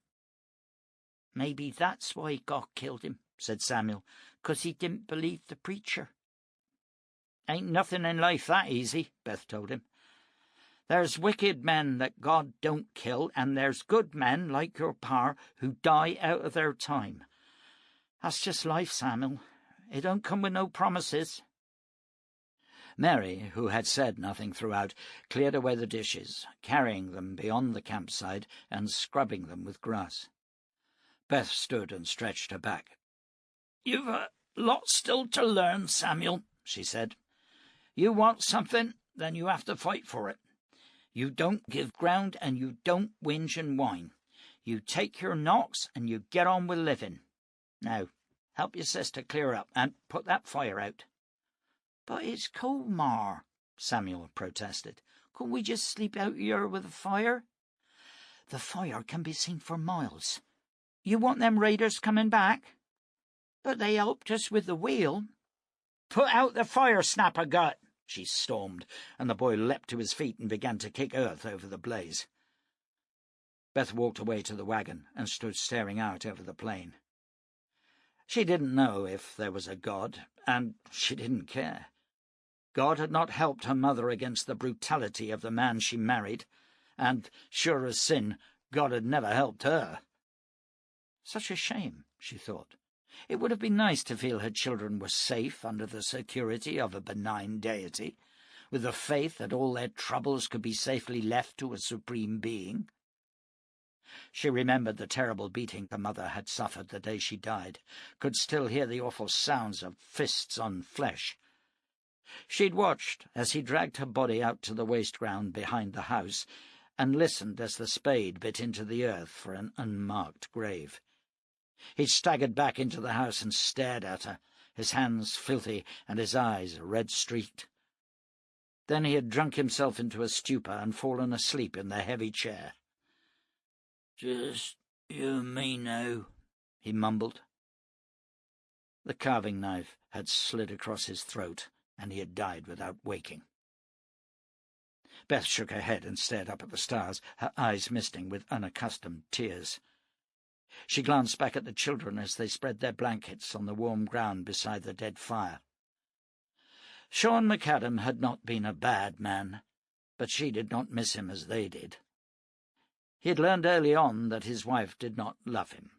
"Maybe that's why God killed him," said Samuel, "'cause he didn't believe the preacher." "Ain't nothing in life that easy," Beth told him. "There's wicked men that God don't kill, and there's good men, like your pa, who die out of their time. That's just life, Samuel. It don't come with no promises." Mary, who had said nothing throughout, cleared away the dishes, carrying them beyond the campsite and scrubbing them with grass. Beth stood and stretched her back. "You've a lot still to learn, Samuel," she said. "You want something, then you have to fight for it. You don't give ground, and you don't whinge and whine. You take your knocks, and you get on with living. Now, help your sister clear up, and put that fire out." "But it's cold, Ma," Samuel protested. "Couldn't we just sleep out here with a fire?" "The fire can be seen for miles. You want them raiders coming back?" "But they helped us with the wheel." "Put out the fire, snap-a-gut," she stormed, and the boy leapt to his feet and began to kick earth over the blaze. Beth walked away to the wagon and stood staring out over the plain. She didn't know if there was a God, and she didn't care. God had not helped her mother against the brutality of the man she married, and, sure as sin, God had never helped her. Such a shame, she thought. It would have been nice to feel her children were safe under the security of a benign deity, with the faith that all their troubles could be safely left to a supreme being. She remembered the terrible beating her mother had suffered the day she died, could still hear the awful sounds of fists on flesh. She'd watched as he dragged her body out to the waste ground behind the house, and listened as the spade bit into the earth for an unmarked grave. He staggered back into the house and stared at her, his hands filthy and his eyes red-streaked. Then he had drunk himself into a stupor and fallen asleep in the heavy chair. "Just you and me now," he mumbled. The carving knife had slid across his throat, and he had died without waking. Beth shook her head and stared up at the stars, her eyes misting with unaccustomed tears. She glanced back at the children as they spread their blankets on the warm ground beside the dead fire. Sean McAdam had not been a bad man, but she did not miss him as they did. He had learned early on that his wife did not love him,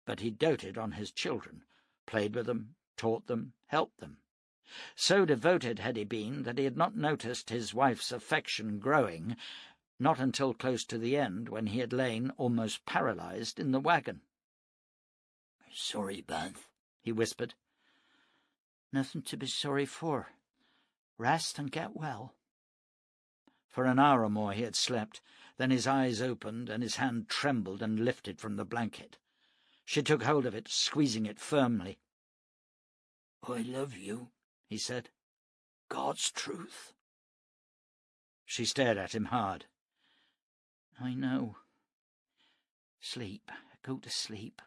but he doted on his children, played with them, taught them, helped them. So devoted had he been that he had not noticed his wife's affection growing, not until close to the end, when he had lain almost paralyzed in the wagon. "Sorry, Beth," he whispered. "Nothing to be sorry for. Rest and get well." For an hour or more he had slept. Then his eyes opened and his hand trembled and lifted from the blanket. She took hold of it, squeezing it firmly. "I love you," he said. "God's truth." She stared at him hard. "I know. Sleep. Go to sleep."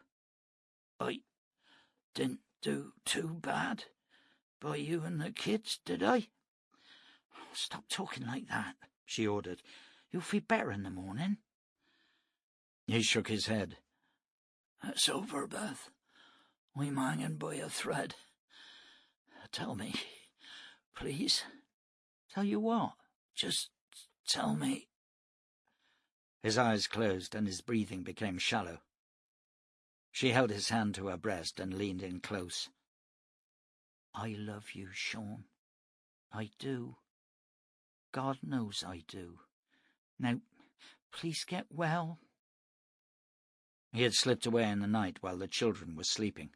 "I didn't do too bad by you and the kids, did I?" "Stop talking like that," she ordered. "You'll feel better in the morning." He shook his head. "It's over, Beth. I'm hanging by a thread. Tell me, please." "Tell you what?" "Just tell me." His eyes closed and his breathing became shallow. She held his hand to her breast and leaned in close. "I love you, Sean. I do. God knows I do. Now, please get well." He had slipped away in the night while the children were sleeping.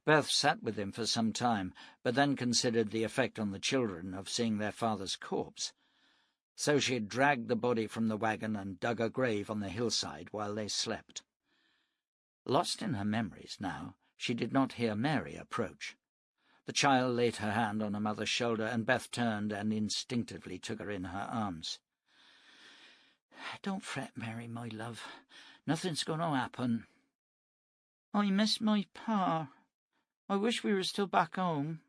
Beth sat with him for some time, but then considered the effect on the children of seeing their father's corpse. So she had dragged the body from the wagon and dug a grave on the hillside while they slept. Lost in her memories now, she did not hear Mary approach. The child laid her hand on her mother's shoulder, and Beth turned and instinctively took her in her arms. "Don't fret, Mary, my love. Nothing's going to happen." "I miss my pa. I wish we were still back home."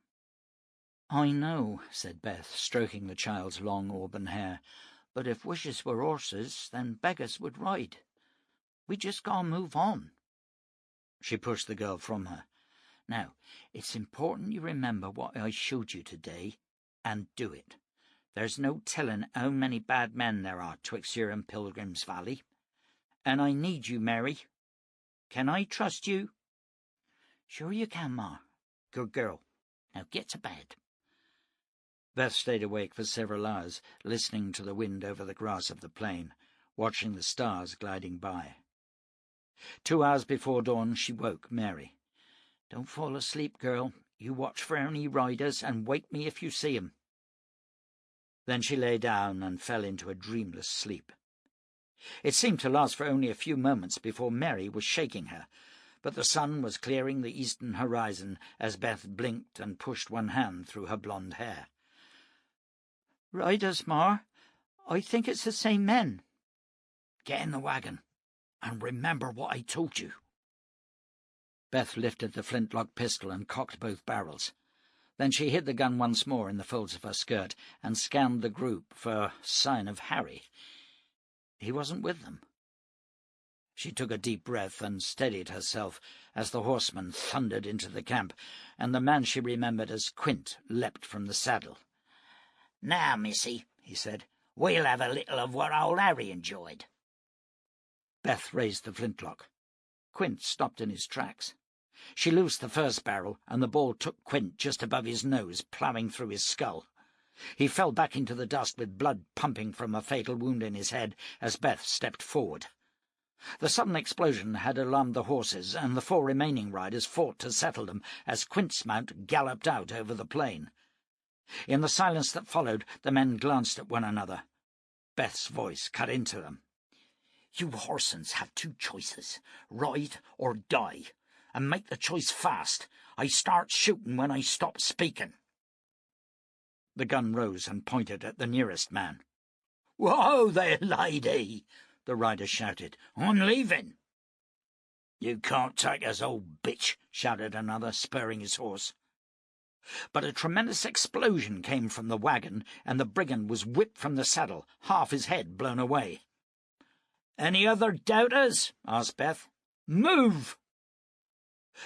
"I know," said Beth, stroking the child's long auburn hair. "But if wishes were horses, then beggars would ride. We just gotta move on." She pushed the girl from her. "Now, it's important you remember what I showed you today, and do it. There's no telling how many bad men there are twixt here and Pilgrim's Valley. And I need you, Mary. Can I trust you?" "Sure you can, Ma. Good girl. Now get to bed." Beth stayed awake for several hours, listening to the wind over the grass of the plain, watching the stars gliding by. 2 hours before dawn she woke Mary. "Don't fall asleep, girl. You watch for any riders, and wake me if you see 'em." Then she lay down and fell into a dreamless sleep. It seemed to last for only a few moments before Mary was shaking her, but the sun was clearing the eastern horizon as Beth blinked and pushed one hand through her blonde hair. "Riders, Ma. I think it's the same men." "Get in the wagon, and remember what I told you." Beth lifted the flintlock pistol and cocked both barrels. Then she hid the gun once more in the folds of her skirt and scanned the group for sign of Harry. He wasn't with them. She took a deep breath and steadied herself as the horseman thundered into the camp, and the man she remembered as Quint leapt from the saddle. "Now, missy," he said, "we'll have a little of what old Harry enjoyed." Beth raised the flintlock. Quint stopped in his tracks. She loosed the first barrel, and the ball took Quint just above his nose, ploughing through his skull. He fell back into the dust with blood pumping from a fatal wound in his head as Beth stepped forward. The sudden explosion had alarmed the horses, and the 4 remaining riders fought to settle them as Quint's mount galloped out over the plain. In the silence that followed, the men glanced at one another. Beth's voice cut into them. "You horsens have 2 choices, ride or die, and make the choice fast. I start shooting when I stop speaking." The gun rose and pointed at the nearest man. "Whoa there, lady!" the rider shouted. "I'm leaving." "You can't take us, old bitch," shouted another, spurring his horse. But a tremendous explosion came from the wagon, and the brigand was whipped from the saddle, half his head blown away. "Any other doubters?" asked Beth. "Move!"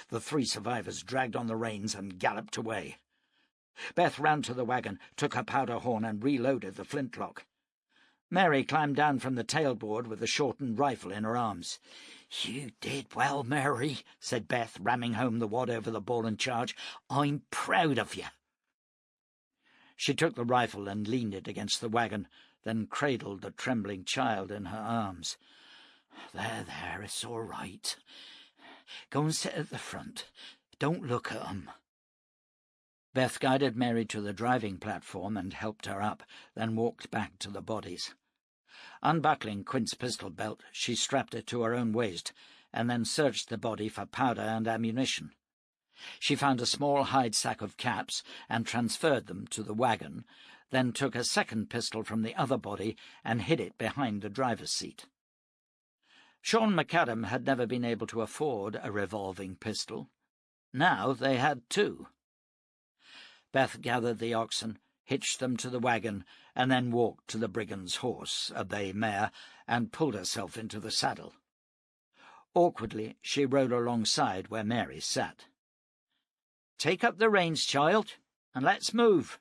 The 3 survivors dragged on the reins and galloped away. Beth ran to the wagon, took her powder horn, and reloaded the flintlock. Mary climbed down from the tailboard with the shortened rifle in her arms. "You did well, Mary," said Beth, ramming home the wad over the ball and charge. "I'm proud of you." She took the rifle and leaned it against the wagon, then cradled the trembling child in her arms. There, it's all right. Go and sit at the front. Don't look at 'em." Beth guided Mary to the driving platform and helped her up, then walked back to the bodies. Unbuckling Quint's pistol belt, she strapped it to her own waist, and then searched the body for powder and ammunition. She found a small hide sack of caps and transferred them to the wagon, then took a second pistol from the other body and hid it behind the driver's seat. Sean McAdam had never been able to afford a revolving pistol. Now they had two. Beth gathered the oxen, hitched them to the wagon, and then walked to the brigand's horse, a bay mare, and pulled herself into the saddle. Awkwardly, she rode alongside where Mary sat. "Take up the reins, child, and let's move."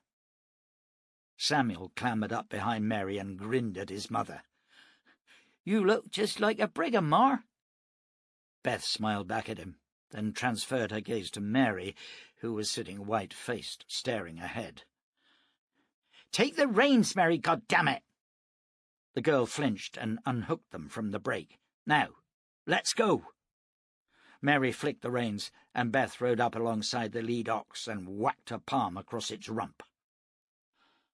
Samuel clambered up behind Mary and grinned at his mother. "You look just like a brigand, Ma." Beth smiled back at him, then transferred her gaze to Mary, who was sitting white-faced, staring ahead. "Take the reins, Mary, goddammit!" The girl flinched and unhooked them from the brake. "Now, let's go." Mary flicked the reins, and Beth rode up alongside the lead ox and whacked her palm across its rump.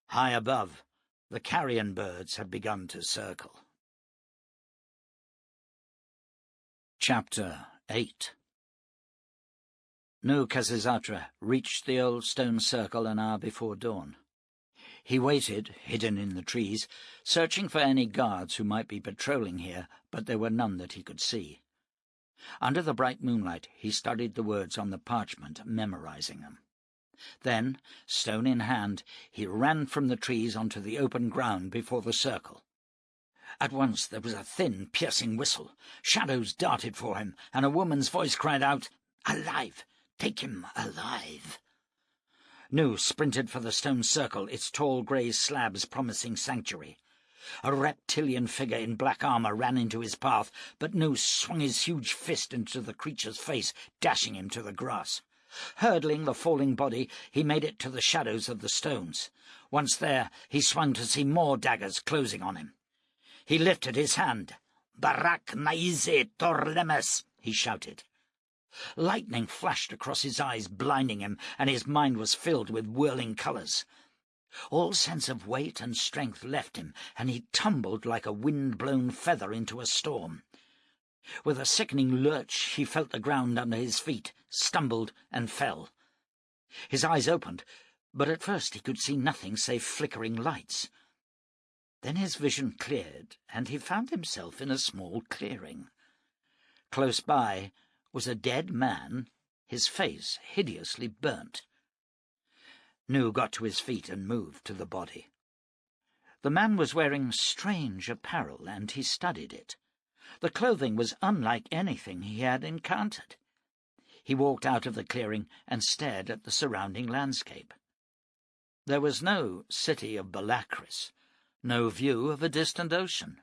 High above, the carrion birds had begun to circle. Chapter 8. Nu Khazizatra reached the old stone circle an hour before dawn. He waited, hidden in the trees, searching for any guards who might be patrolling here, but there were none that he could see. Under the bright moonlight, he studied the words on the parchment, memorizing them. Then, stone in hand, he ran from the trees onto the open ground before the circle. At once there was a thin, piercing whistle. Shadows darted for him, and a woman's voice cried out, "Alive! Take him alive!" Nu sprinted for the stone circle, its tall grey slabs promising sanctuary. A reptilian figure in black armour ran into his path, but Nu swung his huge fist into the creature's face, dashing him to the grass. Hurdling the falling body, he made it to the shadows of the stones. Once there, he swung to see more daggers closing on him. He lifted his hand. "Barak Maize Torlemes," he shouted. Lightning flashed across his eyes, blinding him, and his mind was filled with whirling colours. All sense of weight and strength left him, and he tumbled like a wind-blown feather into a storm. With a sickening lurch, he felt the ground under his feet, stumbled, and fell. His eyes opened, but at first he could see nothing save flickering lights. Then his vision cleared, and he found himself in a small clearing. Close by was a dead man, his face hideously burnt. Nu got to his feet and moved to the body. The man was wearing strange apparel, and he studied it. The clothing was unlike anything he had encountered. He walked out of the clearing and stared at the surrounding landscape. There was no city of Balakris, no view of a distant ocean.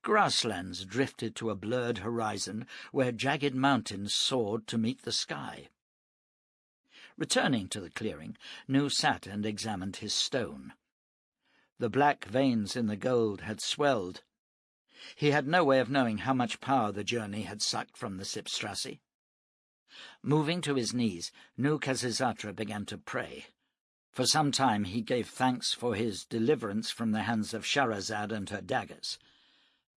Grasslands drifted to a blurred horizon where jagged mountains soared to meet the sky. Returning to the clearing, Nu sat and examined his stone. The black veins in the gold had swelled. He had no way of knowing how much power the journey had sucked from the Sipstrassi. Moving to his knees, Nu Khazizatra began to pray. For some time he gave thanks for his deliverance from the hands of Shahrazad and her daggers.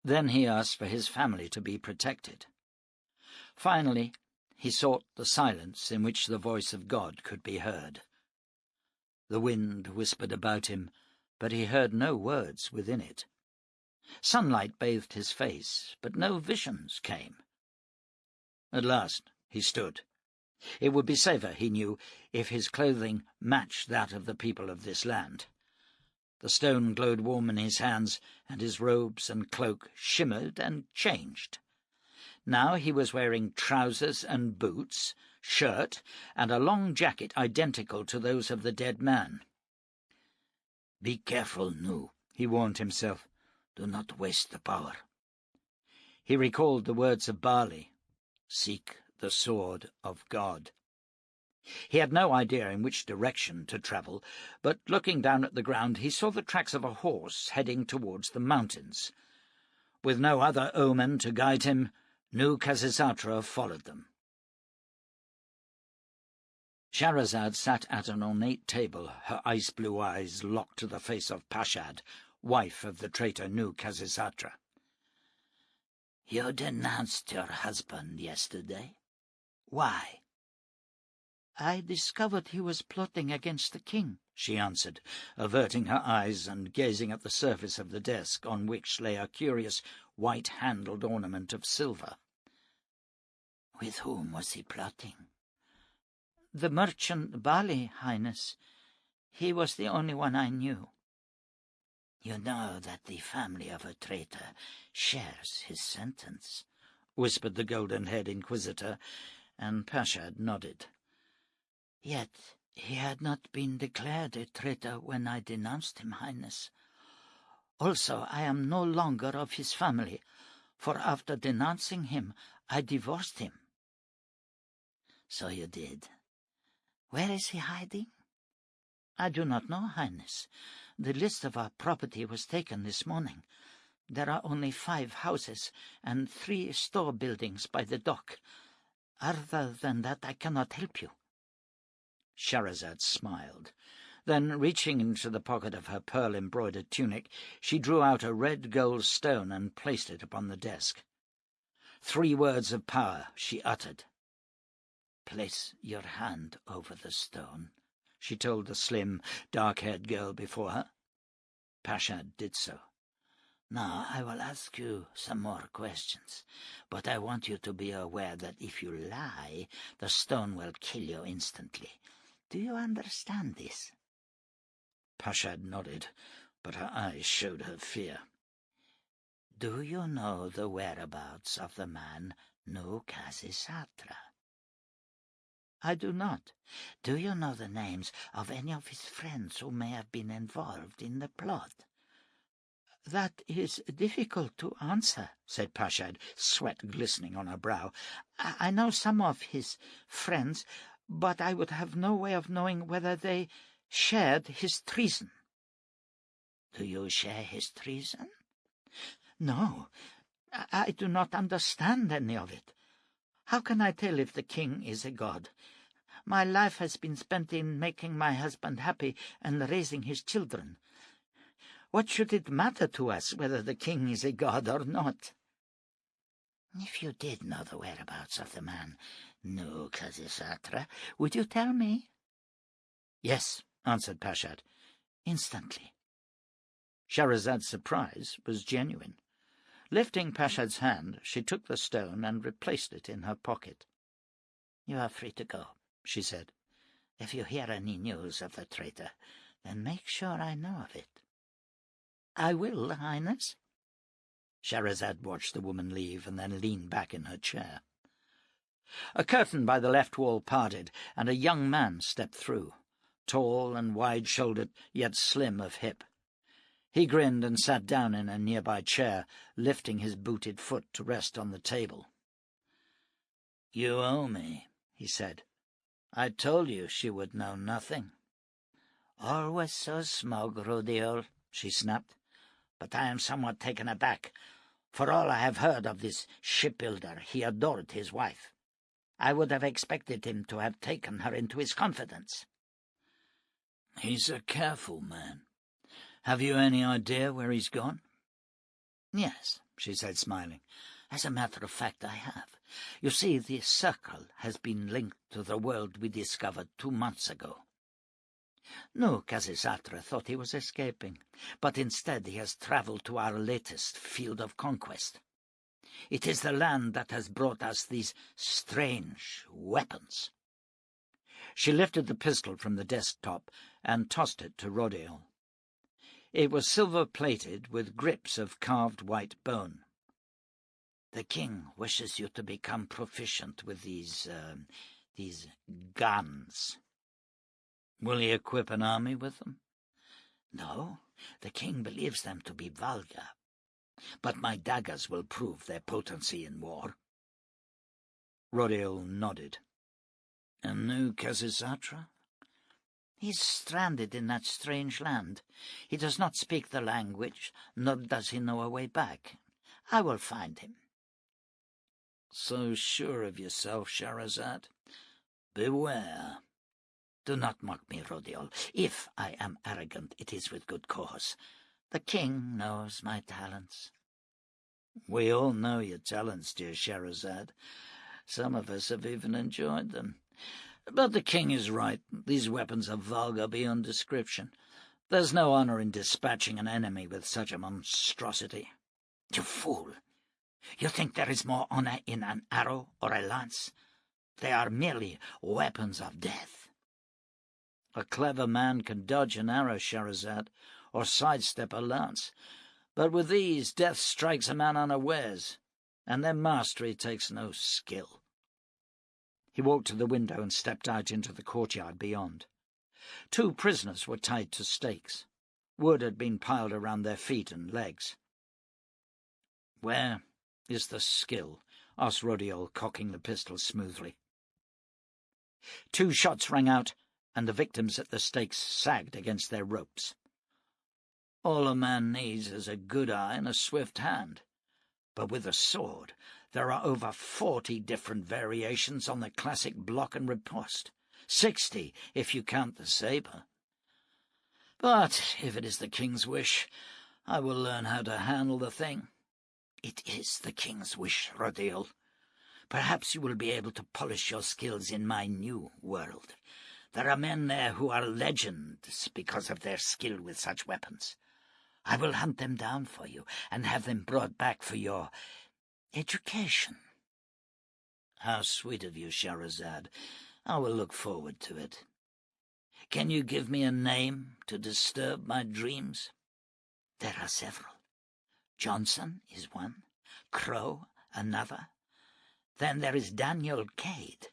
Then he asked for his family to be protected. Finally, he sought the silence in which the voice of God could be heard. The wind whispered about him, but he heard no words within it. Sunlight bathed his face, but no visions came. At last he stood. It would be safer, he knew, if his clothing matched that of the people of this land. The stone glowed warm in his hands, and his robes and cloak shimmered and changed. Now he was wearing trousers and boots, shirt, and a long jacket identical to those of the dead man. "Be careful, Nu," he warned himself. "Do not waste the power." He recalled the words of Bali, "Seek the sword of God." He had no idea in which direction to travel, but looking down at the ground he saw the tracks of a horse heading towards the mountains. With no other omen to guide him, Nu Khazizatra followed them. Shahrazad sat at an ornate table, her ice-blue eyes locked to the face of Pashad, wife of the traitor Nu Khazisatra. "You denounced your husband yesterday. Why?" "I discovered he was plotting against the king," she answered, averting her eyes and gazing at the surface of the desk, on which lay a curious white-handled ornament of silver. "With whom was he plotting?" "The merchant Bali, Highness. He was the only one I knew." "You know that the family of a traitor shares his sentence," whispered the golden-haired inquisitor, and Pashad nodded. "Yet he had not been declared a traitor when I denounced him, Highness. Also, I am no longer of his family, for after denouncing him, I divorced him." "So you did. Where is he hiding?" "I do not know, Highness. The list of our property was taken this morning. There are only 5 houses and 3 store buildings by the dock. Other than that, I cannot help you." Shahrazad smiled. Then, reaching into the pocket of her pearl-embroidered tunic, she drew out a red gold stone and placed it upon the desk. 3 words of power she uttered. "Place your hand over the stone," she told the slim, dark-haired girl before her. Pashad did so. "Now I will ask you some more questions, but I want you to be aware that if you lie, the stone will kill you instantly. Do you understand this?" Pashad nodded, but her eyes showed her fear. "Do you know the whereabouts of the man Nu Khazisatra?" "I do not." "Do you know the names of any of his friends who may have been involved in the plot?" "That is difficult to answer," said Pashad, sweat glistening on her brow. "I know some of his friends, but I would have no way of knowing whether they shared his treason." "Do you share his treason?" "No, I do not understand any of it. How can I tell if the king is a god? My life has been spent in making my husband happy and raising his children. What should it matter to us whether the king is a god or not?" "If you did know the whereabouts of the man Nu Khazisatra, would you tell me?" "Yes," answered Pashad, "instantly." Shahrazad's surprise was genuine. Lifting Pashad's hand, she took the stone and replaced it in her pocket. "You are free to go," she said. "If you hear any news of the traitor, then make sure I know of it." "I will, Highness." Shahrazad watched the woman leave and then leaned back in her chair. A curtain by the left wall parted, and a young man stepped through, tall and wide-shouldered, yet slim of hip. He grinned and sat down in a nearby chair, lifting his booted foot to rest on the table. "You owe me," he said. "I told you she would know nothing." "Always so smug, Rudiol," she snapped. "But I am somewhat taken aback. For all I have heard of this shipbuilder, he adored his wife. I would have expected him to have taken her into his confidence." "He's a careful man. Have you any idea where he's gone?" "Yes," she said, smiling. "As a matter of fact, I have. You see, the circle has been linked to the world we discovered 2 months ago. Nu Khazisatra thought he was escaping, but instead he has travelled to our latest field of conquest. It is the land that has brought us these strange weapons." She lifted the pistol from the desktop and tossed it to Rodiel. It was silver-plated with grips of carved white bone. "The king wishes you to become proficient with these guns." "Will he equip an army with them?" "No, the king believes them to be vulgar. But my daggers will prove their potency in war." Rodiel nodded. "And Nu Khazisatra?" "He's stranded in that strange land. He does not speak the language, nor does he know a way back. I will find him." "So sure of yourself, Shahrazad? Beware." Do not mock me, Rodiol. If I am arrogant, it is with good cause. The king knows my talents. We all know your talents, dear Scheherazade. Some of us have even enjoyed them. But the king is right. These weapons are vulgar beyond description. There's no honour in dispatching an enemy with such a monstrosity. You fool! You think there is more honour in an arrow or a lance? They are merely weapons of death. A clever man can dodge an arrow, Scheherazade, or sidestep a lance. But with these, death strikes a man unawares, and their mastery takes no skill. He walked to the window and stepped out into the courtyard beyond. 2 prisoners were tied to stakes. Wood had been piled around their feet and legs. "Where is the skill?" asked Rodiol, cocking the pistol smoothly. 2 shots rang out, and the victims at the stakes sagged against their ropes. All a man needs is a good eye and a swift hand. But with a sword, there are over 40 different variations on the classic block and riposte. 60, if you count the sabre. But if it is the king's wish, I will learn how to handle the thing. It is the king's wish, Rodiol. Perhaps you will be able to polish your skills in my new world. There are men there who are legends because of their skill with such weapons. I will hunt them down for you and have them brought back for your education." "How sweet of you, Scheherazade. I will look forward to it. Can you give me a name to disturb my dreams?" "There are several. Johnson is one, Crow another. Then there is Daniel Cade.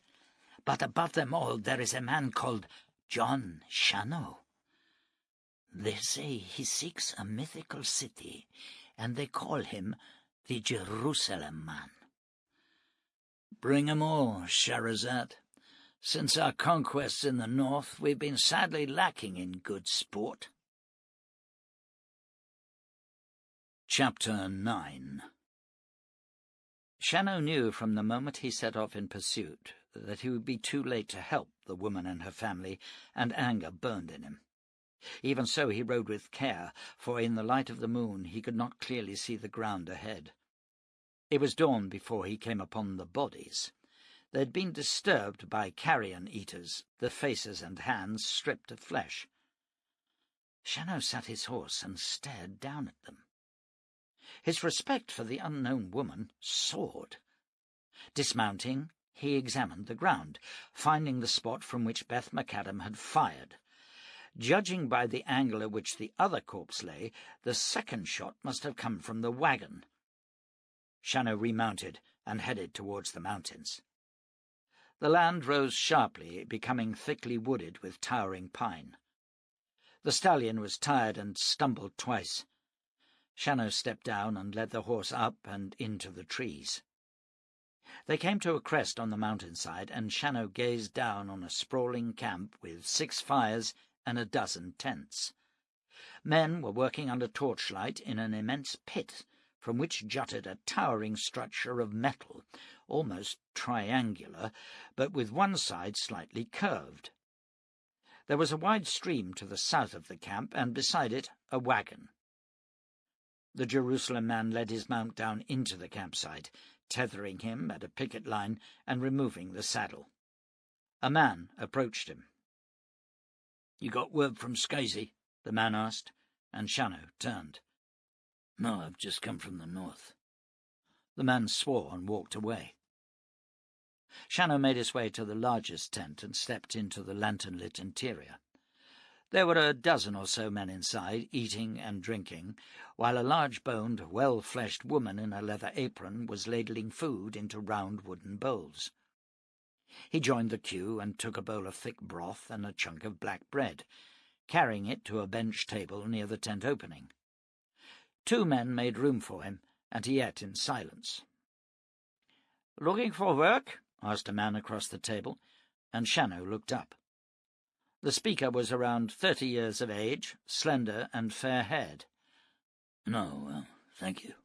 But above them all there is a man called Jon Shannow. They say he seeks a mythical city, and they call him the Jerusalem Man." "Bring 'em all, Scheherazade. Since our conquests in the north, we've been sadly lacking in good sport." Chapter 9. Shannow knew from the moment he set off in pursuit that he would be too late to help the woman and her family, and anger burned in him. Even so he rode with care, for in the light of the moon he could not clearly see the ground ahead. It was dawn before he came upon the bodies. They had been disturbed by carrion-eaters, the faces and hands stripped of flesh. Shannow sat his horse and stared down at them. His respect for the unknown woman soared. Dismounting, he examined the ground, finding the spot from which Beth McAdam had fired. Judging by the angle at which the other corpse lay, the second shot must have come from the wagon. Shannow remounted and headed towards the mountains. The land rose sharply, becoming thickly wooded with towering pine. The stallion was tired and stumbled twice. Shannow stepped down and led the horse up and into the trees. They came to a crest on the mountainside, and Shannow gazed down on a sprawling camp with 6 fires and a dozen tents. Men were working under torchlight in an immense pit, from which jutted a towering structure of metal, almost triangular, but with one side slightly curved. There was a wide stream to the south of the camp, and beside it a wagon. The Jerusalem man led his mount down into the campsite, tethering him at a picket line and removing the saddle. A man approached him. "You got word from Skazy?" the man asked, and Shannow turned. "No, I've just come from the north." The man swore and walked away. Shannow made his way to the largest tent and stepped into the lantern-lit interior. There were a dozen or so men inside, eating and drinking, while a large-boned, well-fleshed woman in a leather apron was ladling food into round wooden bowls. He joined the queue and took a bowl of thick broth and a chunk of black bread, carrying it to a bench table near the tent opening. 2 men made room for him, and he ate in silence. "Looking for work?" asked a man across the table, and Shannow looked up. The speaker was around 30 years of age, slender and fair-haired. "No, thank you.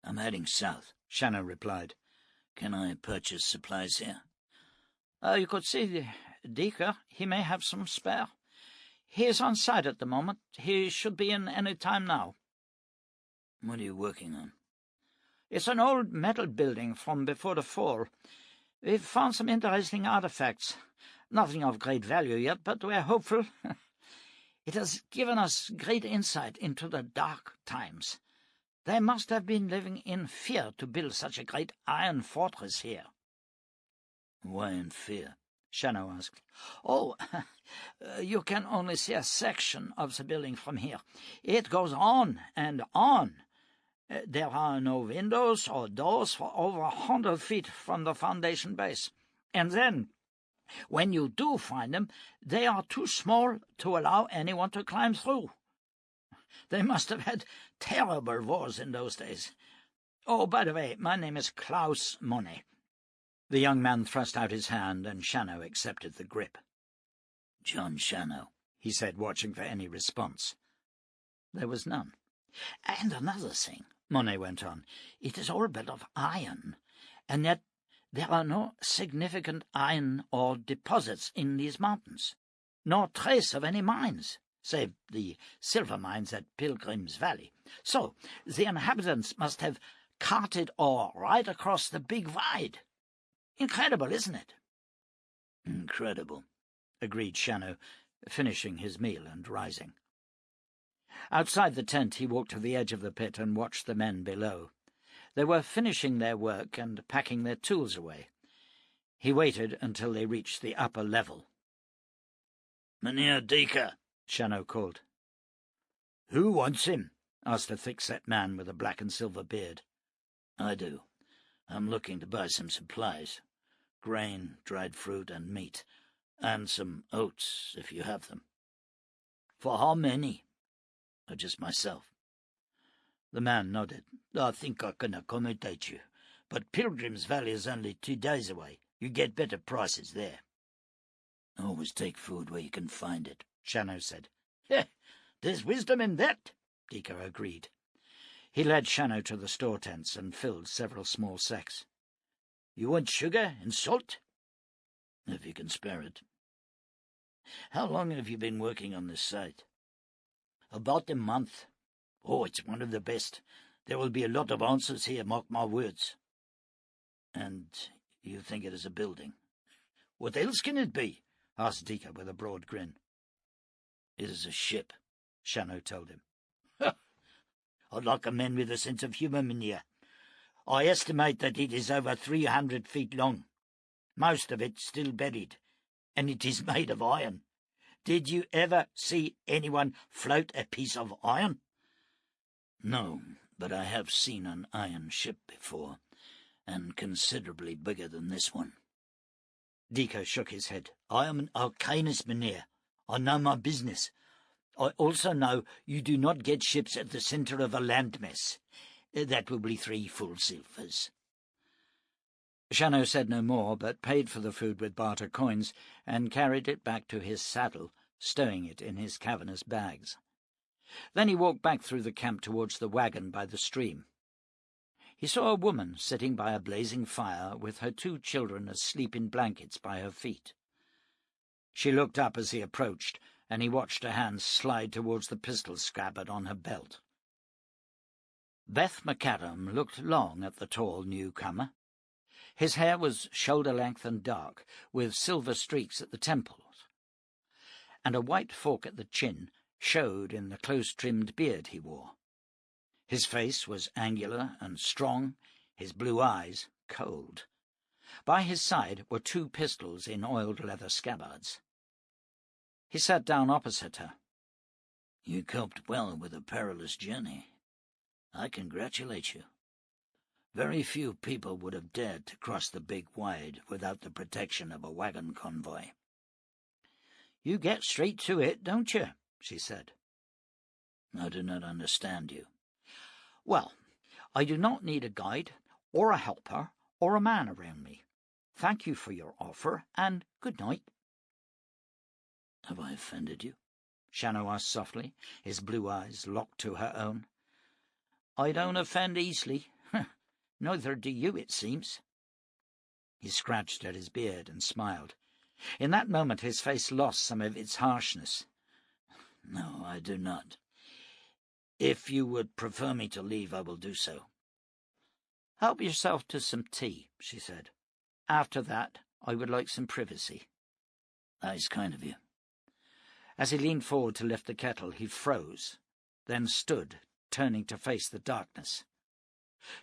I'm heading south," Shannow replied. "Can I purchase supplies here?" "You could see Deaker, he may have some spare. He is on site at the moment. He should be in any time now. What are you working on? It's an old metal building from before the fall. We've found some interesting artifacts. Nothing of great value yet, but we're hopeful. It has given us great insight into the dark times. They must have been living in fear to build such a great iron fortress here. Why in fear? Shannow asked. Oh, you can only see a section of the building from here. It goes on and on. There are no windows or doors for over 100 feet from the foundation base. And then, when you do find them, they are too small to allow anyone to climb through. They must have had terrible wars in those days. Oh, by the way, my name is Klaus Monet. The young man thrust out his hand, and Shannow accepted the grip. Jon Shannow, he said, watching for any response. There was none. And another thing, Monet went on, it is all built of iron, and yet there are no significant iron ore deposits in these mountains, nor trace of any mines, save the silver mines at Pilgrim's Valley. So the inhabitants must have carted ore right across the big Wide. Incredible, isn't it? Incredible, agreed Shannow, finishing his meal and rising. Outside the tent he walked to the edge of the pit and watched the men below. They were finishing their work and packing their tools away. He waited until they reached the upper level. "Mynheer Deaker," Shannow called. "Who wants him?" asked a thick-set man with a black and silver beard. "I do. I'm looking to buy some supplies. Grain, dried fruit, and meat. And some oats, if you have them." "For how many?" "Just myself." The man nodded. "I think I can accommodate you, but Pilgrim's Valley is only 2 days away. You get better prices there." "Always take food where you can find it," Shannow said. "There's wisdom in that," Deaker agreed. He led Shannow to the store tents and filled several small sacks. "You want sugar and salt?" "If you can spare it." "How long have you been working on this site?" "About a month." "Oh, it's one of the best. There will be a lot of answers here, mark my words." "And you think it is a building?" "What else can it be?" asked Deaker with a broad grin. "It is a ship," Shannow told him. "I like a man with a sense of humour, mynheer. I estimate that it is over 300 feet long, most of it still buried, and it is made of iron. Did you ever see anyone float a piece of iron?" "No, but I have seen an iron ship before, and considerably bigger than this one." Deaker shook his head. "I am an arcanist, mynheer. I know my business. I also know you do not get ships at the centre of a landmass. That will be 3 full silvers." Shannow said no more, but paid for the food with barter coins and carried it back to his saddle, stowing it in his cavernous bags. Then he walked back through the camp towards the wagon by the stream. He saw a woman sitting by a blazing fire with her 2 children asleep in blankets by her feet. She looked up as he approached, and he watched her hand slide towards the pistol scabbard on her belt. Beth McAdam looked long at the tall newcomer. His hair was shoulder-length and dark, with silver streaks at the temples, and a white fork at the chin showed in the close-trimmed beard he wore. His face was angular and strong, his blue eyes cold. By his side were 2 pistols in oiled leather scabbards. He sat down opposite her. "You coped well with a perilous journey. I congratulate you. Very few people would have dared to cross the Big Wide without the protection of a wagon convoy." "You get straight to it, don't you?" she said. "I do not understand you." "Well, I do not need a guide, or a helper, or a man around me. Thank you for your offer, and good night." "Have I offended you?" Shannow asked softly, his blue eyes locked to her own. "I don't offend easily. Neither do you, it seems." He scratched at his beard and smiled. In that moment his face lost some of its harshness. "No, I do not. If you would prefer me to leave, I will do so." "Help yourself to some tea," she said. "After that, I would like some privacy." "That is kind of you." As he leaned forward to lift the kettle, he froze, then stood, turning to face the darkness.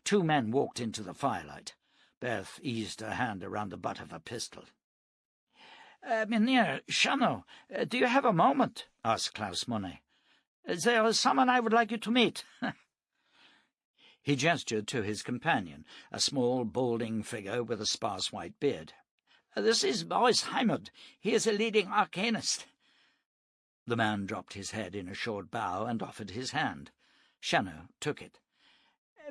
Two men walked into the firelight. Beth eased her hand around the butt of a pistol. Mynheer Shannow, do you have a moment?" asked Klaus Monet. "There is someone I would like you to meet." He gestured to his companion, a small, balding figure with a sparse white beard. "This is Boris Heimat. He is a leading arcanist." The man dropped his head in a short bow and offered his hand. Shannow took it.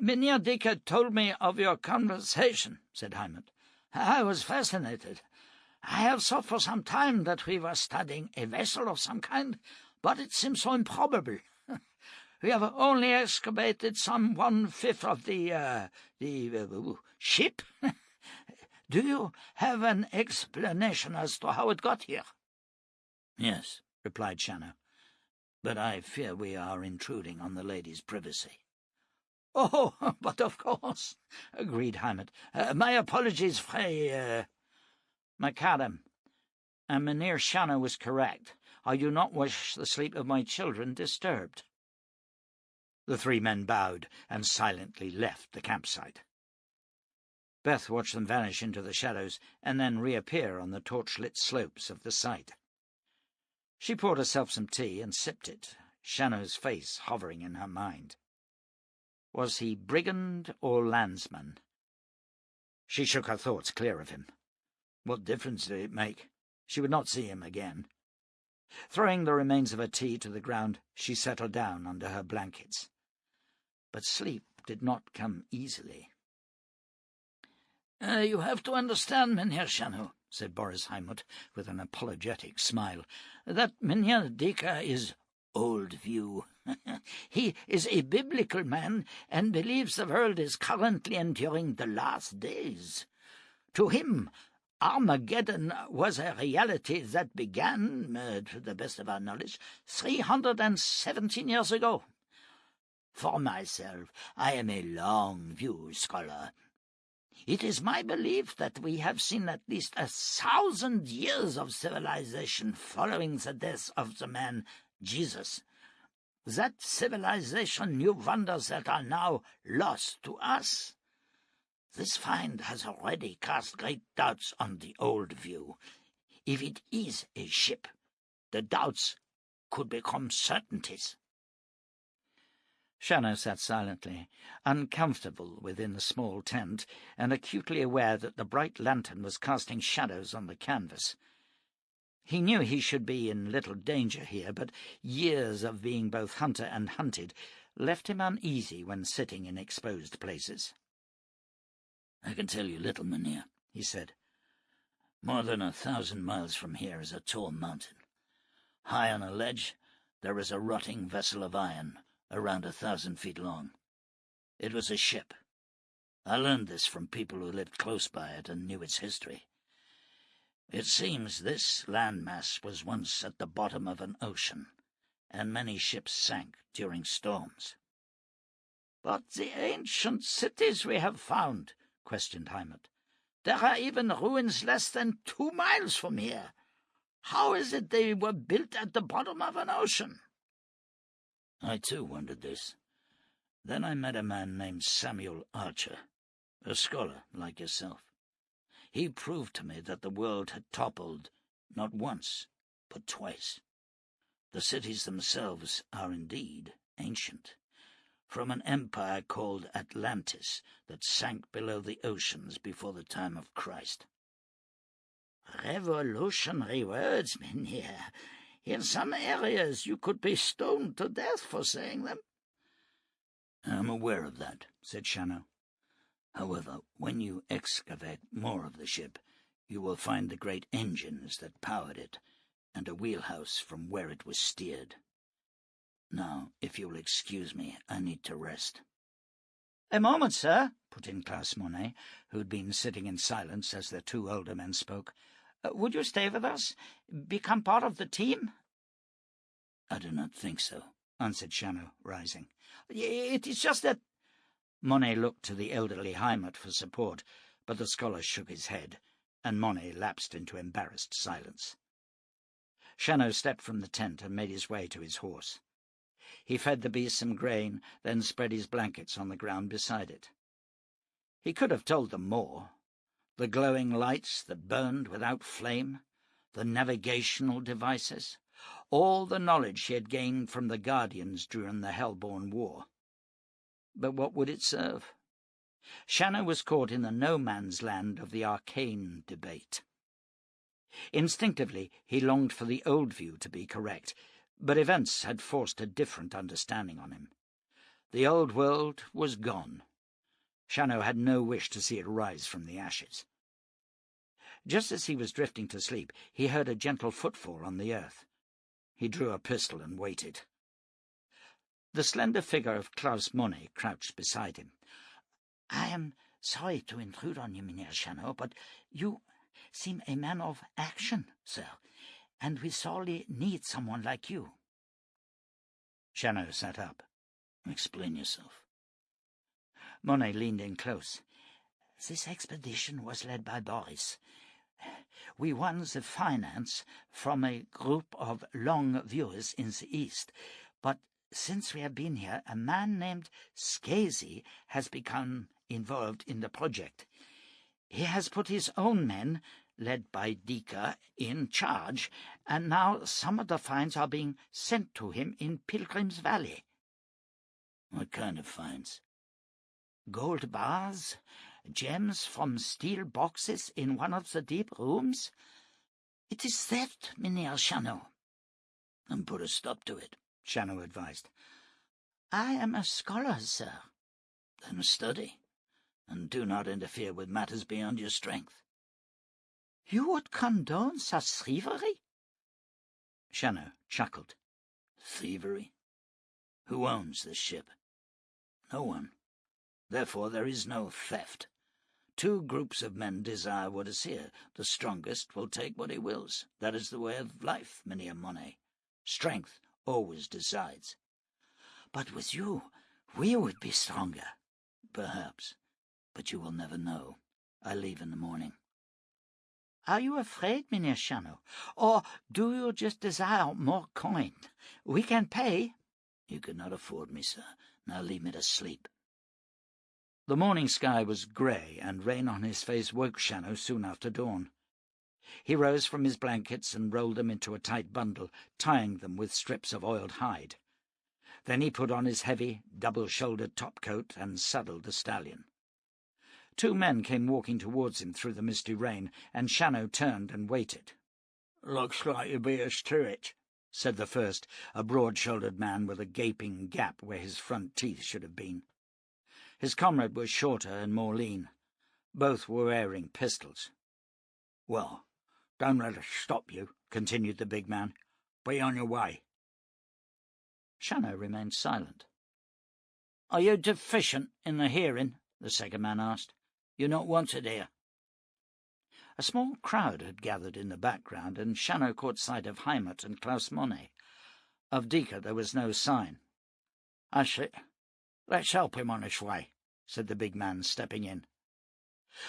"Mynheer Dicker told me of your conversation," said Heimat. "I was fascinated. I have thought for some time that we were studying a vessel of some kind, but it seems so improbable. We have only excavated some 1/5 of the ship. Do you have an explanation as to how it got here?" "Yes," replied Shannow, "but I fear we are intruding on the lady's privacy." "Oh, but of course," agreed Heimat. "My apologies, Frey. "Macadam, and Mynheer Shannow was correct. I do not wish the sleep of my children disturbed." The three men bowed and silently left the campsite. Beth watched them vanish into the shadows and then reappear on the torch-lit slopes of the site. She poured herself some tea and sipped it, Shannow's face hovering in her mind. Was he brigand or landsman? She shook her thoughts clear of him. What difference did it make? She would not see him again. Throwing the remains of her tea to the ground, she settled down under her blankets. But sleep did not come easily. "You have to understand, Mynheer Shannow," said Boris Heimat with an apologetic smile, "that Mynheer Dicker is old view. He is a biblical man and believes the world is currently enduring the last days. To him, Armageddon was a reality that began, to the best of our knowledge, 317 years ago. For myself, I am a long-view scholar. It is my belief that we have seen at least 1,000 years of civilization following the death of the man Jesus. That civilization knew wonders that are now lost to us. This find has already cast great doubts on the old view. If it is a ship, the doubts could become certainties." Shannow sat silently, uncomfortable within the small tent, and acutely aware that the bright lantern was casting shadows on the canvas. He knew he should be in little danger here, but years of being both hunter and hunted left him uneasy when sitting in exposed places. "I can tell you little, Mynheer," he said. "More than 1,000 miles from here is a tall mountain. High on a ledge there is a rotting vessel of iron, around 1,000 feet long. It was a ship. I learned this from people who lived close by it and knew its history. It seems this landmass was once at the bottom of an ocean, and many ships sank during storms." "But the ancient cities we have found," questioned Heimat. "There are even ruins less than 2 miles from here. How is it they were built at the bottom of an ocean?" "I too wondered this. Then I met a man named Samuel Archer, a scholar like yourself. He proved to me that the world had toppled not once, but twice. The cities themselves are indeed ancient, from an empire called Atlantis that sank below the oceans before the time of Christ." "Revolutionary words, Mynheer. In some areas you could be stoned to death for saying them." "I am aware of that," said Shannow. "However, when you excavate more of the ship, you will find the great engines that powered it, and a wheelhouse from where it was steered. Now, if you'll excuse me, I need to rest." "A moment, sir," put in Klaus Monet, who had been sitting in silence as the two older men spoke. Would you stay with us? Become part of the team? I do not think so, answered Shannow, rising. It is just that— Monet looked to the elderly Heimat for support, but the scholar shook his head, and Monet lapsed into embarrassed silence. Shannow stepped from the tent and made his way to his horse. He fed the beast some grain, then spread his blankets on the ground beside it. He could have told them more. The glowing lights that burned without flame, the navigational devices, all the knowledge he had gained from the Guardians during the Hellborn War. But what would it serve? Shannow was caught in the no-man's land of the arcane debate. Instinctively he longed for the old view to be correct, but events had forced a different understanding on him. The old world was gone. Shannow had no wish to see it rise from the ashes. Just as he was drifting to sleep, he heard a gentle footfall on the earth. He drew a pistol and waited. The slender figure of Klaus Monet crouched beside him. "I am sorry to intrude on you, Mynheer Shannow, but you seem a man of action, sir, and we sorely need someone like you." Shannow sat up. "Explain yourself." Monet leaned in close. "This expedition was led by Boris. We won the finance from a group of long viewers in the East, but since we have been here, a man named Skazy has become involved in the project. He has put his own men, led by Dika, in charge, and now some of the finds are being sent to him in Pilgrim's Valley." "What kind of finds?" "Gold bars, gems from steel boxes in one of the deep rooms. It is theft, Mynheer Shannow." "Then put a stop to it," Shannow advised. "I am a scholar, sir." "Then study, and do not interfere with matters beyond your strength." "You would condone such thievery?" Shannow chuckled. "Thievery? Who owns this ship? No one. Therefore there is no theft. Two groups of men desire what is here. The strongest will take what he wills. That is the way of life, Mynheer Monet. Strength always decides." "But with you, we would be stronger." "Perhaps, but you will never know. I leave in the morning." "Are you afraid, Mynheer Shannow? Or do you just desire more coin? We can pay." "You could not afford me, sir. Now leave me to sleep." The morning sky was grey, and rain on his face woke Shannow soon after dawn. He rose from his blankets and rolled them into a tight bundle, tying them with strips of oiled hide. Then he put on his heavy, double-shouldered topcoat and saddled the stallion. Two men came walking towards him through the misty rain, and Shannow turned and waited. "Looks like you beat us to it," said the first, a broad-shouldered man with a gaping gap where his front teeth should have been. His comrade was shorter and more lean. Both were wearing pistols. "Well, don't let us stop you," continued the big man. "Be on your way." Shannow remained silent. "Are you deficient in the hearing?" the second man asked. "You're not wanted here." A small crowd had gathered in the background, and Shannow caught sight of Heimat and Klaus Monet. Of Dika there was no sign. "I see. Let's help him on his way," said the big man, stepping in.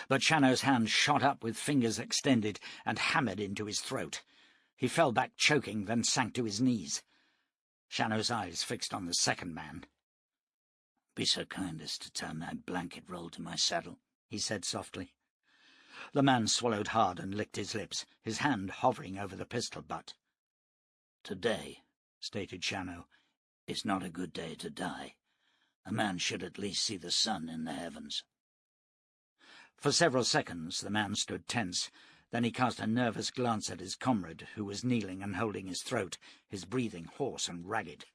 But Shannow's hand shot up with fingers extended and hammered into his throat. He fell back choking, then sank to his knees. Shannow's eyes fixed on the second man. "Be so kind as to tie my blanket roll to my saddle," he said softly. The man swallowed hard and licked his lips, his hand hovering over the pistol butt. "Today," stated Shannow, "is not a good day to die. A man should at least see the sun in the heavens." For several seconds the man stood tense. Then he cast a nervous glance at his comrade, who was kneeling and holding his throat, his breathing hoarse and ragged.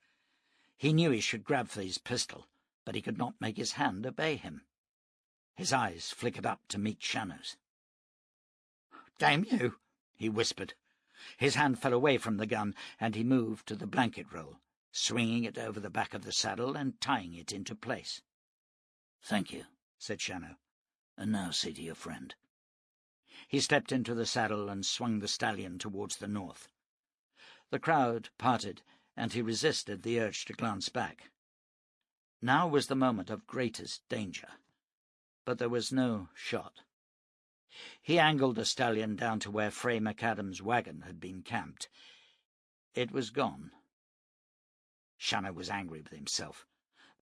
He knew he should grab for his pistol, but he could not make his hand obey him. His eyes flickered up to meet Shannow's. "Damn you!" he whispered. His hand fell away from the gun, and he moved to the blanket roll, swinging it over the back of the saddle and tying it into place. "Thank you," said Shannow. "And now say to your friend." He stepped into the saddle and swung the stallion towards the north. The crowd parted, and he resisted the urge to glance back. Now was the moment of greatest danger, but there was no shot. He angled the stallion down to where Fray McAdam's wagon had been camped. It was gone. Shannow was angry with himself.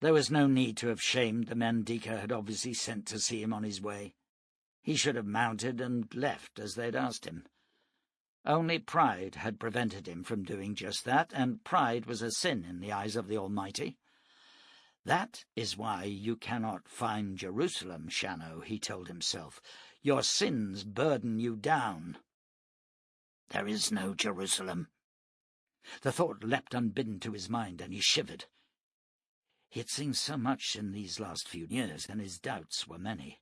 There was no need to have shamed the men Dika had obviously sent to see him on his way. He should have mounted and left as they'd asked him. Only pride had prevented him from doing just that, and pride was a sin in the eyes of the Almighty. "That is why you cannot find Jerusalem, Shannow," he told himself. "Your sins burden you down." There is no Jerusalem. The thought leapt unbidden to his mind, and he shivered. He had seen so much in these last few years, and his doubts were many.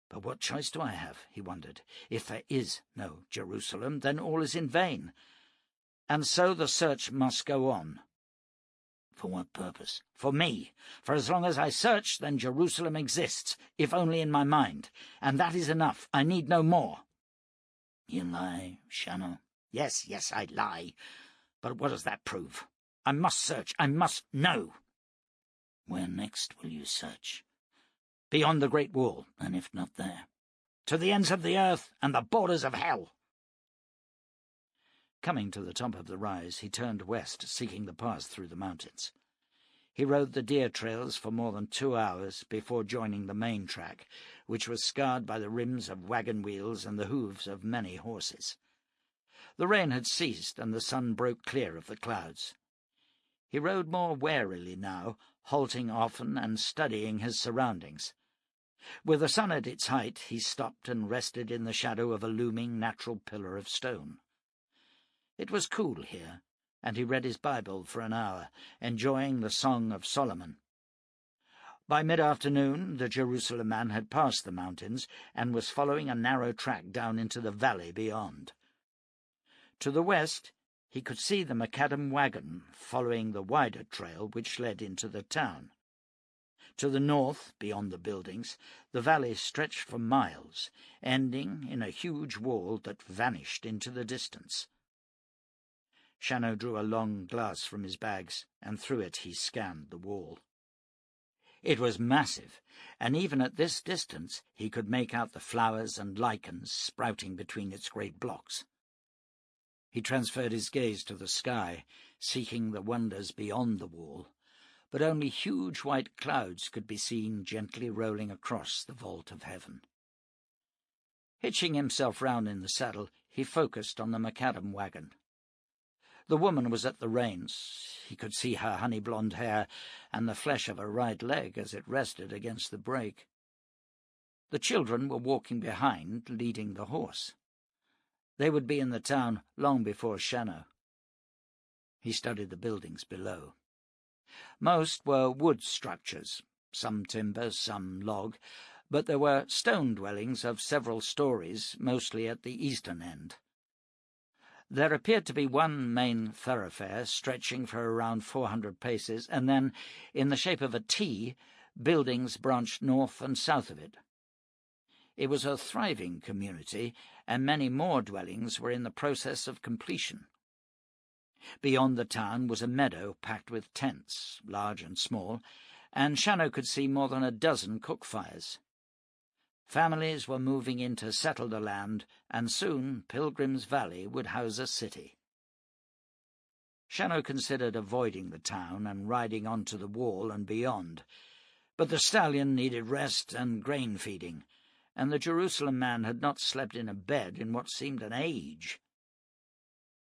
But what choice do I have, he wondered. If there is no Jerusalem, then all is in vain. And so the search must go on. For what purpose? For me. For as long as I search, then Jerusalem exists, if only in my mind. And that is enough. I need no more. You lie, Shannow. Yes, I lie. But what does that prove? I must search. I must know. Where next will you search? Beyond the Great Wall, and if not there, to the ends of the earth and the borders of hell. Coming to the top of the rise, he turned west, seeking the pass through the mountains. He rode the deer trails for more than 2 hours before joining the main track, which was scarred by the rims of wagon wheels and the hooves of many horses. The rain had ceased, and the sun broke clear of the clouds. He rode more warily now, halting often and studying his surroundings. With the sun at its height, he stopped and rested in the shadow of a looming natural pillar of stone. It was cool here, and he read his Bible for an hour, enjoying the Song of Solomon. By mid-afternoon, the Jerusalem man had passed the mountains and was following a narrow track down into the valley beyond. To the west, he could see the McAdam wagon following the wider trail which led into the town. To the north, beyond the buildings, the valley stretched for miles, ending in a huge wall that vanished into the distance. Shannow drew a long glass from his bags, and through it he scanned the wall. It was massive, and even at this distance he could make out the flowers and lichens sprouting between its great blocks. He transferred his gaze to the sky, seeking the wonders beyond the wall, but only huge white clouds could be seen gently rolling across the vault of heaven. Hitching himself round in the saddle, he focused on the McAdam wagon. The woman was at the reins. He could see her honey-blonde hair and the flesh of her right leg as it rested against the brake. The children were walking behind, leading the horse. They would be in the town long before Shannow. He studied the buildings below. Most were wood structures, some timber, some log, but there were stone dwellings of several stories, mostly at the eastern end. There appeared to be one main thoroughfare stretching for around 400 paces, and then, in the shape of a T, buildings branched north and south of it. It was a thriving community, and many more dwellings were in the process of completion. Beyond the town was a meadow packed with tents, large and small, and Shannow could see more than a dozen cook fires. Families were moving in to settle the land, and soon Pilgrim's Valley would house a city. Shannow considered avoiding the town and riding on to the wall and beyond, but the stallion needed rest and grain feeding, and the Jerusalem man had not slept in a bed in what seemed an age.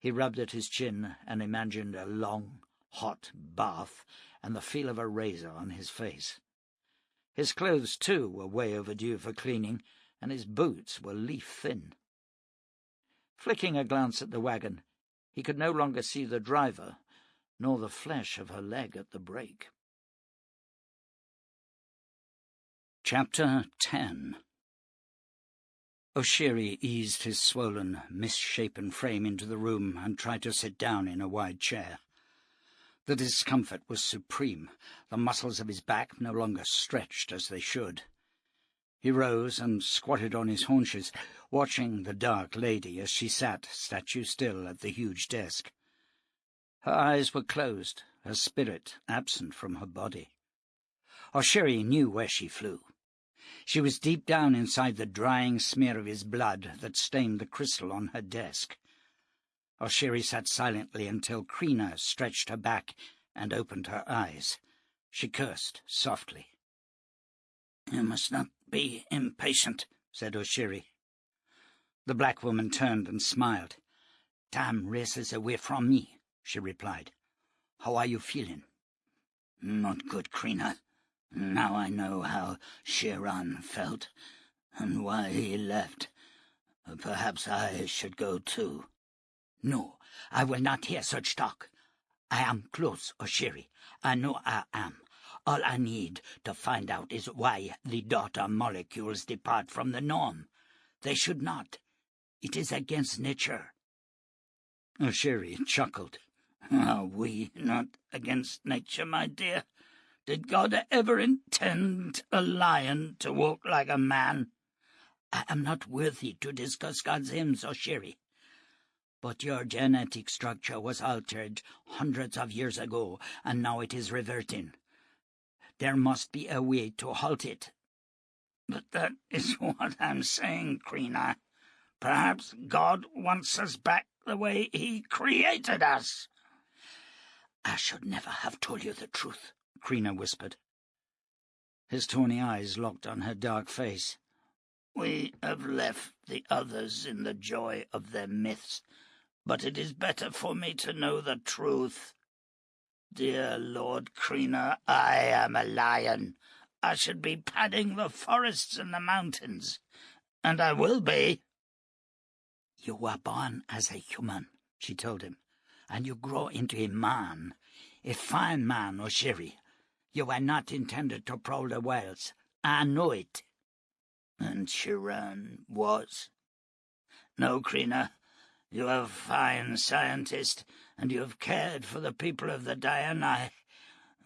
He rubbed at his chin and imagined a long, hot bath and the feel of a razor on his face. His clothes, too, were way overdue for cleaning, and his boots were leaf-thin. Flicking a glance at the wagon, he could no longer see the driver, nor the flesh of her leg at the brake. Chapter 10. Oshiri eased his swollen, misshapen frame into the room and tried to sit down in a wide chair. The discomfort was supreme. The muscles of his back no longer stretched as they should. He rose and squatted on his haunches, watching the dark lady as she sat statue still at the huge desk. Her eyes were closed, her spirit absent from her body. Oshiri knew where she flew. She was deep down inside the drying smear of his blood that stained the crystal on her desk. Oshiri sat silently until Krina stretched her back and opened her eyes. She cursed softly. "You must not be impatient," said Oshiri. The black woman turned and smiled. "Time races away from me," she replied. "How are you feeling?" "Not good, Krina. Now I know how Shiran felt, and why he left. Perhaps I should go too." "No, I will not hear such talk. I am close, Oshiri. I know I am. All I need to find out is why the daughter molecules depart from the norm. They should not. It is against nature." Oshiri chuckled. "Are we not against nature, my dear? Did God ever intend a lion to walk like a man?" "I am not worthy to discuss God's hymns, Oshiri. But your genetic structure was altered hundreds of years ago, and now it is reverting. There must be a way to halt it." "But that is what I'm saying, Krina. Perhaps God wants us back the way he created us." "I should never have told you the truth," Krina whispered. His tawny eyes locked on her dark face. "We have left the others in the joy of their myths, but it is better for me to know the truth. Dear Lord Krina, I am a lion. I should be padding the forests and the mountains, and I will be." "You were born as a human," she told him, "and you grow into a man, a fine man, Oshiri. You were not intended to prowl the wilds. I know it." "And Shiran was? No, Krina, you are a fine scientist, and you have cared for the people of the Diani,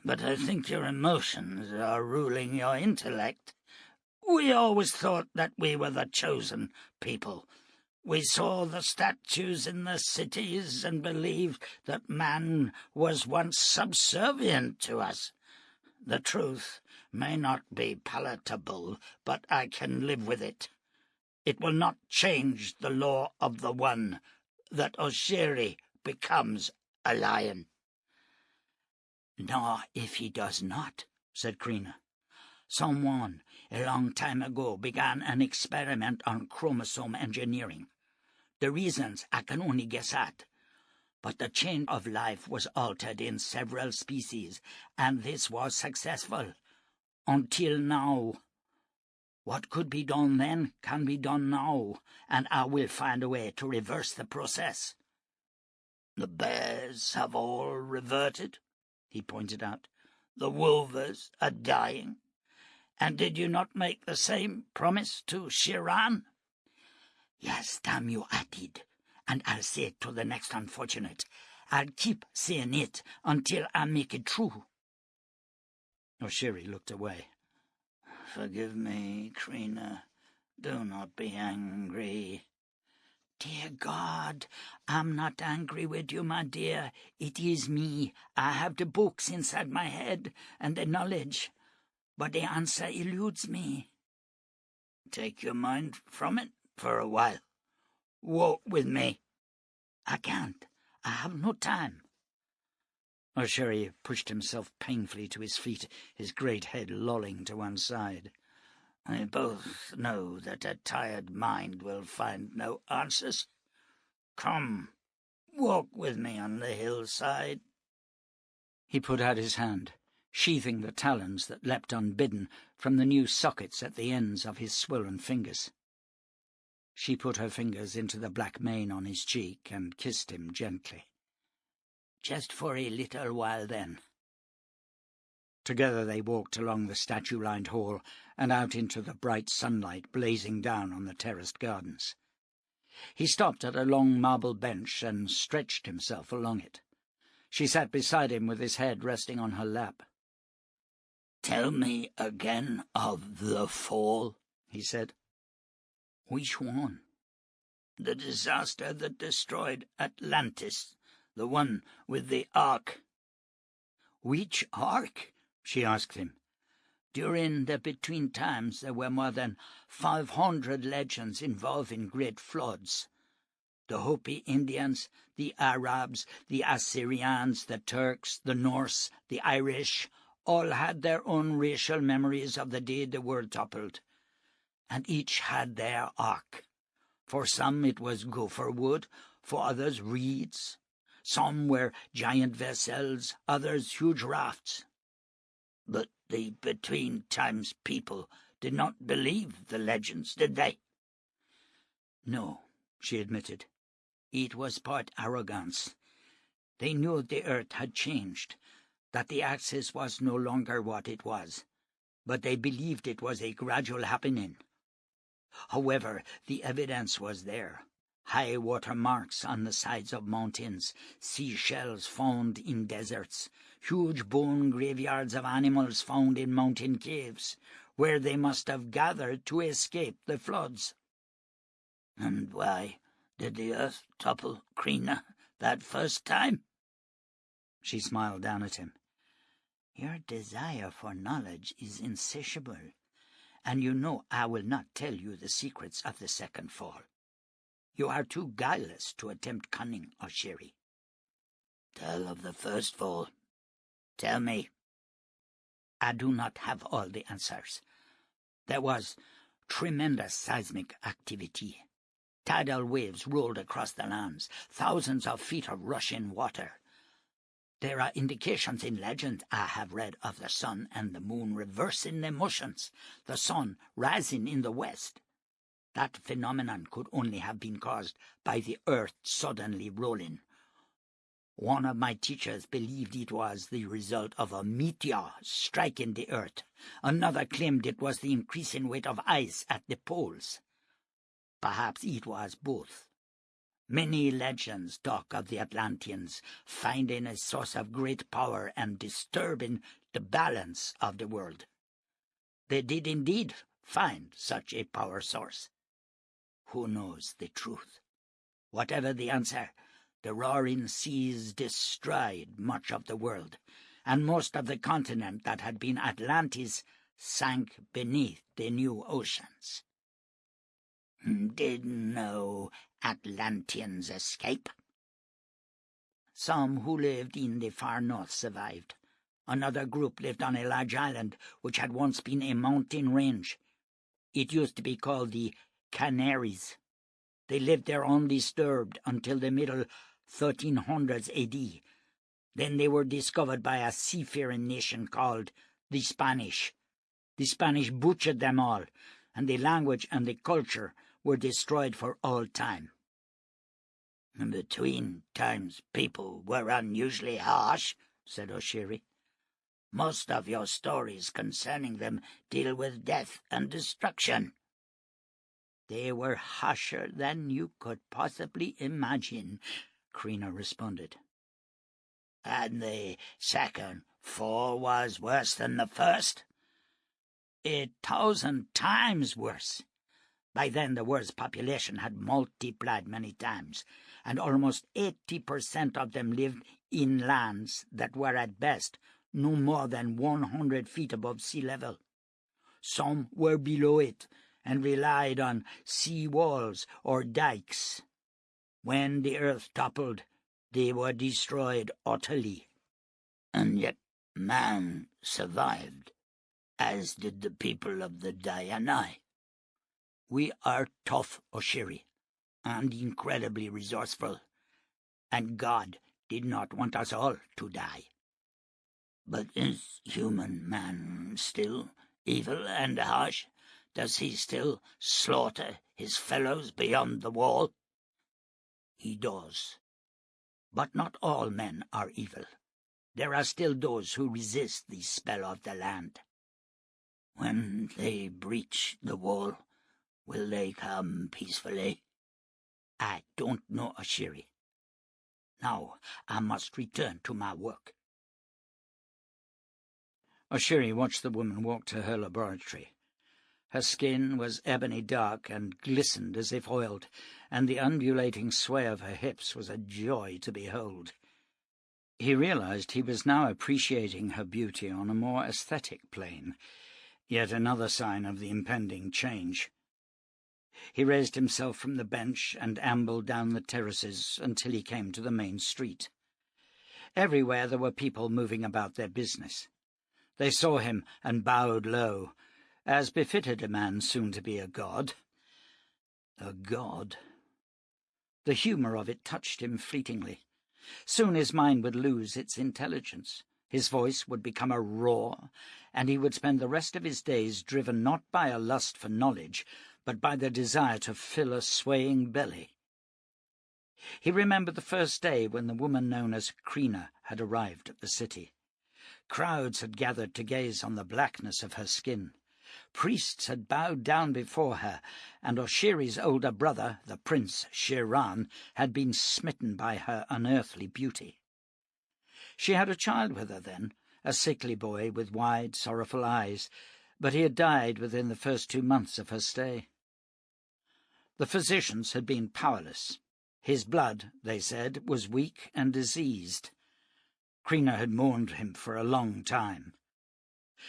but I think your emotions are ruling your intellect. We always thought that we were the chosen people. We saw the statues in the cities and believed that man was once subservient to us. The truth may not be palatable, but I can live with it. It will not change the law of the One, that Oshiri becomes a lion." "Nor if he does not," said Krina. "Someone, a long time ago, began an experiment on chromosome engineering. The reasons I can only guess at. But the chain of life was altered in several species, and this was successful. Until now. What could be done then can be done now, and I will find a way to reverse the process." "The bears have all reverted," he pointed out. "The wolvers are dying. And did you not make the same promise to Shiran?" "Yes, damn you, I did. And I'll say it to the next unfortunate. I'll keep saying it until I make it true." Oshiri looked away. "Forgive me, Krina. Do not be angry." "Dear God, I'm not angry with you, my dear. It is me. I have the books inside my head and the knowledge, but the answer eludes me." "Take your mind from it for a while. Walk with me." "I can't. I have no time." Oshiri pushed himself painfully to his feet, his great head lolling to one side. "We both know that a tired mind will find no answers. Come, walk with me on the hillside." He put out his hand, sheathing the talons that leapt unbidden from the new sockets at the ends of his swollen fingers. She put her fingers into the black mane on his cheek and kissed him gently. "Just for a little while, then." Together they walked along the statue-lined hall and out into the bright sunlight blazing down on the terraced gardens. He stopped at a long marble bench and stretched himself along it. She sat beside him with his head resting on her lap. "Tell me again of the fall," he said. "Which one?" "The disaster that destroyed Atlantis, the one with the Ark." "Which Ark?" she asked him. "During the Between Times there were more than 500 legends involving great floods. The Hopi Indians, the Arabs, the Assyrians, the Turks, the Norse, the Irish, all had their own racial memories of the day the world toppled, and each had their ark. For some it was gopher wood, for others reeds. Some were giant vessels, others huge rafts. But the Between Times people did not believe the legends, did they?" "No," she admitted. "It was part arrogance. They knew the earth had changed, that the axis was no longer what it was, but they believed it was a gradual happening. However, the evidence was there. High water marks on the sides of mountains, seashells found in deserts, huge bone graveyards of animals found in mountain caves, where they must have gathered to escape the floods." "And why did the earth topple, Krina, that first time?" She smiled down at him. "Your desire for knowledge is insatiable, and you know I will not tell you the secrets of the second fall. You are too guileless to attempt cunning or sherry." "Tell of the first fall. Tell me." "I do not have all the answers. There was tremendous seismic activity. Tidal waves rolled across the lands, thousands of feet of rushing water. There are indications in legend I have read of the sun and the moon reversing their motions, the sun rising in the west. That phenomenon could only have been caused by the earth suddenly rolling. One of my teachers believed it was the result of a meteor striking the earth. Another claimed it was the increasing weight of ice at the poles. Perhaps it was both. Many legends talk of the Atlanteans finding a source of great power and disturbing the balance of the world. They did indeed find such a power source. Who knows the truth? Whatever the answer, the roaring seas destroyed much of the world, and most of the continent that had been Atlantis sank beneath the new oceans." "Did no Atlanteans escape?" "Some who lived in the far north survived. Another group lived on a large island which had once been a mountain range. It used to be called the Canaries. They lived there undisturbed until the middle 1300s AD. Then they were discovered by a seafaring nation called the Spanish. The Spanish butchered them all, and the language and the culture were destroyed for all time." "Between Times people were unusually harsh," said Oshiri. "Most of your stories concerning them deal with death and destruction." "They were harsher than you could possibly imagine," Krina responded. "And the second fall was worse than the first?" 1,000 times worse. By then the world's population had multiplied many times, and almost 80% of them lived in lands that were at best no more than 100 feet above sea level. Some were below it, and relied on sea walls or dikes. When the earth toppled, they were destroyed utterly. And yet man survived, as did the people of the Diani. We are tough, Oshiri, and incredibly resourceful, and God did not want us all to die." "But is human man still evil and harsh? Does he still slaughter his fellows beyond the wall?" "He does. But not all men are evil. There are still those who resist the spell of the land." "When they breach the wall, will they come peacefully?" "I don't know, Oshiri. Now I must return to my work." Oshiri watched the woman walk to her laboratory. Her skin was ebony dark and glistened as if oiled, and the undulating sway of her hips was a joy to behold. He realized he was now appreciating her beauty on a more aesthetic plane, yet another sign of the impending change. He raised himself from the bench and ambled down the terraces until he came to the main street. Everywhere there were people moving about their business. They saw him and bowed low, as befitted a man soon to be a god. A god. The humour of it touched him fleetingly. Soon his mind would lose its intelligence. His voice would become a roar, and he would spend the rest of his days driven not by a lust for knowledge, but by the desire to fill a swaying belly. He remembered the first day when the woman known as Krina had arrived at the city. Crowds had gathered to gaze on the blackness of her skin. Priests had bowed down before her, and Oshiri's older brother, the prince Shiran, had been smitten by her unearthly beauty. She had a child with her then, a sickly boy with wide, sorrowful eyes, but he had died within the first 2 months of her stay. The physicians had been powerless. His blood, they said, was weak and diseased. Krina had mourned him for a long time.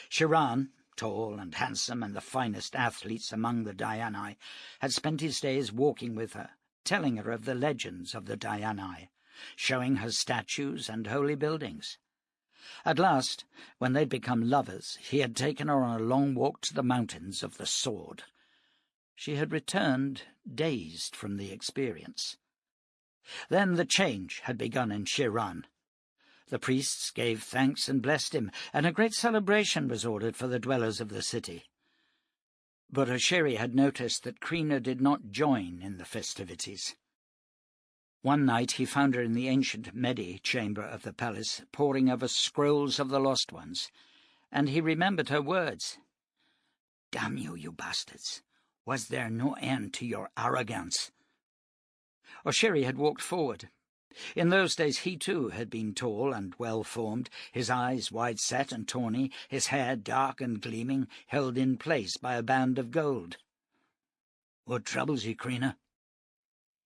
Shiran, tall and handsome and the finest athletes among the Diani, had spent his days walking with her, telling her of the legends of the Diani, showing her statues and holy buildings. At last, when they'd become lovers, he had taken her on a long walk to the mountains of the sword. She had returned dazed from the experience. Then the change had begun in Shiran. The priests gave thanks and blessed him, and a great celebration was ordered for the dwellers of the city. But Oshiri had noticed that Krina did not join in the festivities. One night he found her in the ancient Medi chamber of the palace, poring over scrolls of the lost ones, and he remembered her words. "Damn you, you bastards! Was there no end to your arrogance?" Oshiri had walked forward. In those days he too had been tall and well-formed, his eyes wide-set and tawny, his hair dark and gleaming, held in place by a band of gold. "What troubles you, Krina?"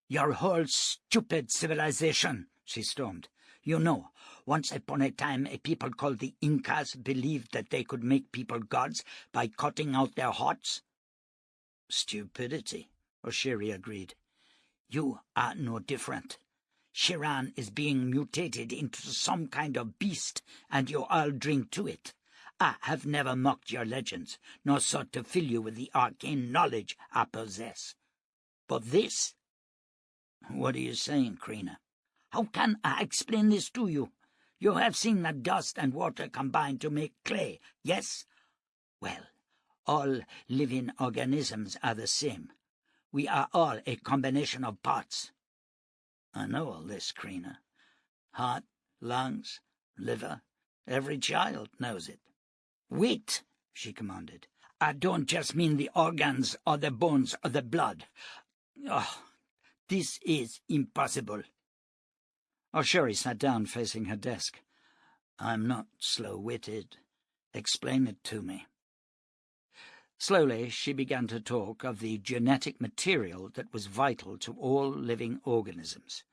"Your whole stupid civilization," she stormed. "You know, once upon a time a people called the Incas believed that they could make people gods by cutting out their hearts." "Stupidity," Oshiri agreed. "You are no different. Shiran is being mutated into some kind of beast, and you all drink to it. I have never mocked your legends, nor sought to fill you with the arcane knowledge I possess. But this—" "What are you saying, Krina?" "How can I explain this to you? You have seen the dust and water combine to make clay, yes? Well, all living organisms are the same. We are all a combination of parts." "I know all this, Krina. Heart, lungs, liver, every child knows it." "Wait," she commanded. "I don't just mean the organs or the bones or the blood. Oh, this is impossible." Oshiri sat down facing her desk. "I'm not slow-witted. Explain it to me." Slowly she began to talk of the genetic material that was vital to all living organisms.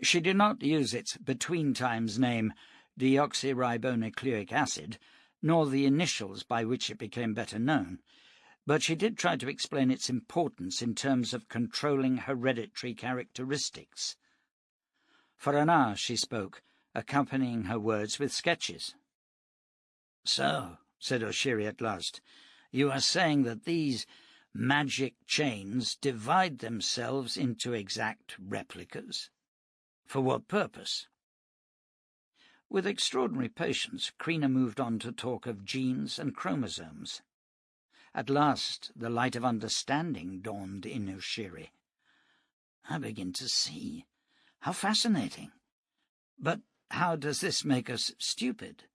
She did not use its between-times name, deoxyribonucleic acid, nor the initials by which it became better known, but she did try to explain its importance in terms of controlling hereditary characteristics. For an hour she spoke, accompanying her words with sketches. "So," said Oshiri at last, "you are saying that these magic chains divide themselves into exact replicas? For what purpose?" With extraordinary patience, Krina moved on to talk of genes and chromosomes. At last the light of understanding dawned in Oshiri. "I begin to see. How fascinating! But how does this make us stupid?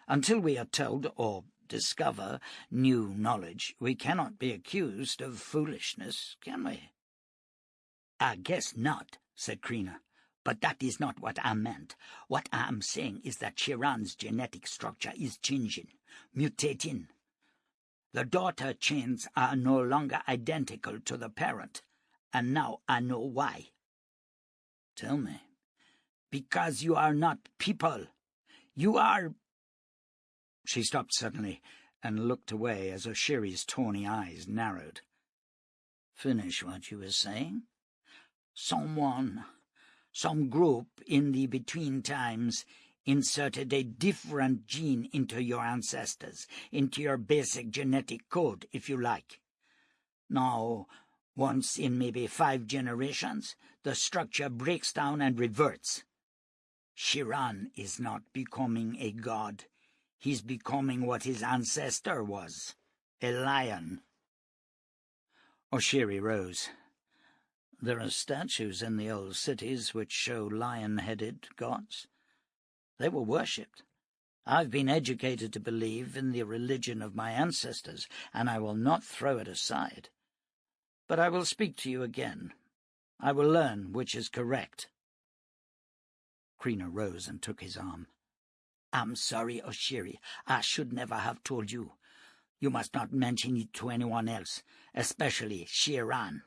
Until we are told, or discover, new knowledge, we cannot be accused of foolishness, can we?" "I guess not," said Krina. "But that is not what I meant. What I am saying is that Shiran's genetic structure is changing, mutating. The daughter chains are no longer identical to the parent, and now I know why. Tell me. Because you are not people. You are—" She stopped suddenly and looked away as Oshiri's tawny eyes narrowed. Finish what you were saying. Someone, some group in the between times inserted a different gene into your ancestors, into your basic genetic code, if you like. Now, once in maybe 5 generations, the structure breaks down and reverts. Chiron is not becoming a god. He's becoming what his ancestor was, a lion. Oshiri rose. There are statues in the old cities which show lion-headed gods. They were worshipped. I've been educated to believe in the religion of my ancestors, and I will not throw it aside. But I will speak to you again. I will learn which is correct. Krina rose and took his arm. I'm sorry, Oshiri. I should never have told you. You must not mention it to anyone else, especially Chiron.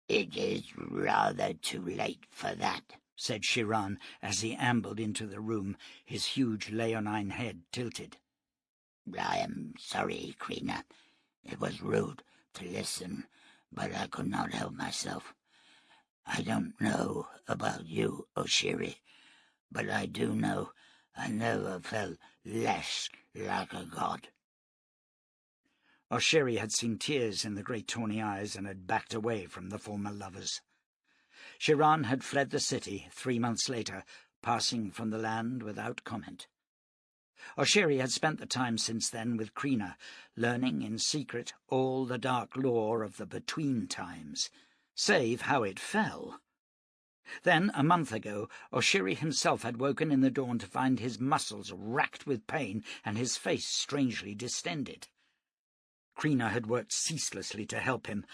It is rather too late for that, said Chiron as he ambled into the room, his huge leonine head tilted. I am sorry, Krina. It was rude to listen, but I could not help myself. I don't know about you, Oshiri, but I do know I never felt less like a god. Oshiri had seen tears in the great tawny eyes and had backed away from the former lovers. Chiron had fled the city 3 months later, passing from the land without comment. Oshiri had spent the time since then with Krina, learning in secret all the dark lore of the between times, save how it fell. Then, a month ago, Oshiri himself had woken in the dawn to find his muscles racked with pain and his face strangely distended. Krina had worked ceaselessly to help him,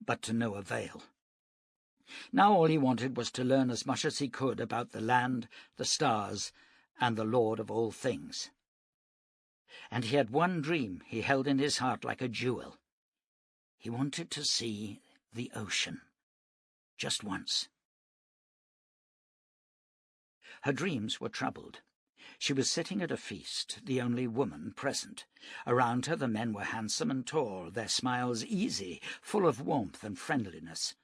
but to no avail. Now all he wanted was to learn as much as he could about the land, the stars, and the Lord of all things. And he had one dream he held in his heart like a jewel. He wanted to see the ocean, just once. Her dreams were troubled. She was sitting at a feast, the only woman present. Around her the men were handsome and tall, their smiles easy, full of warmth and friendliness.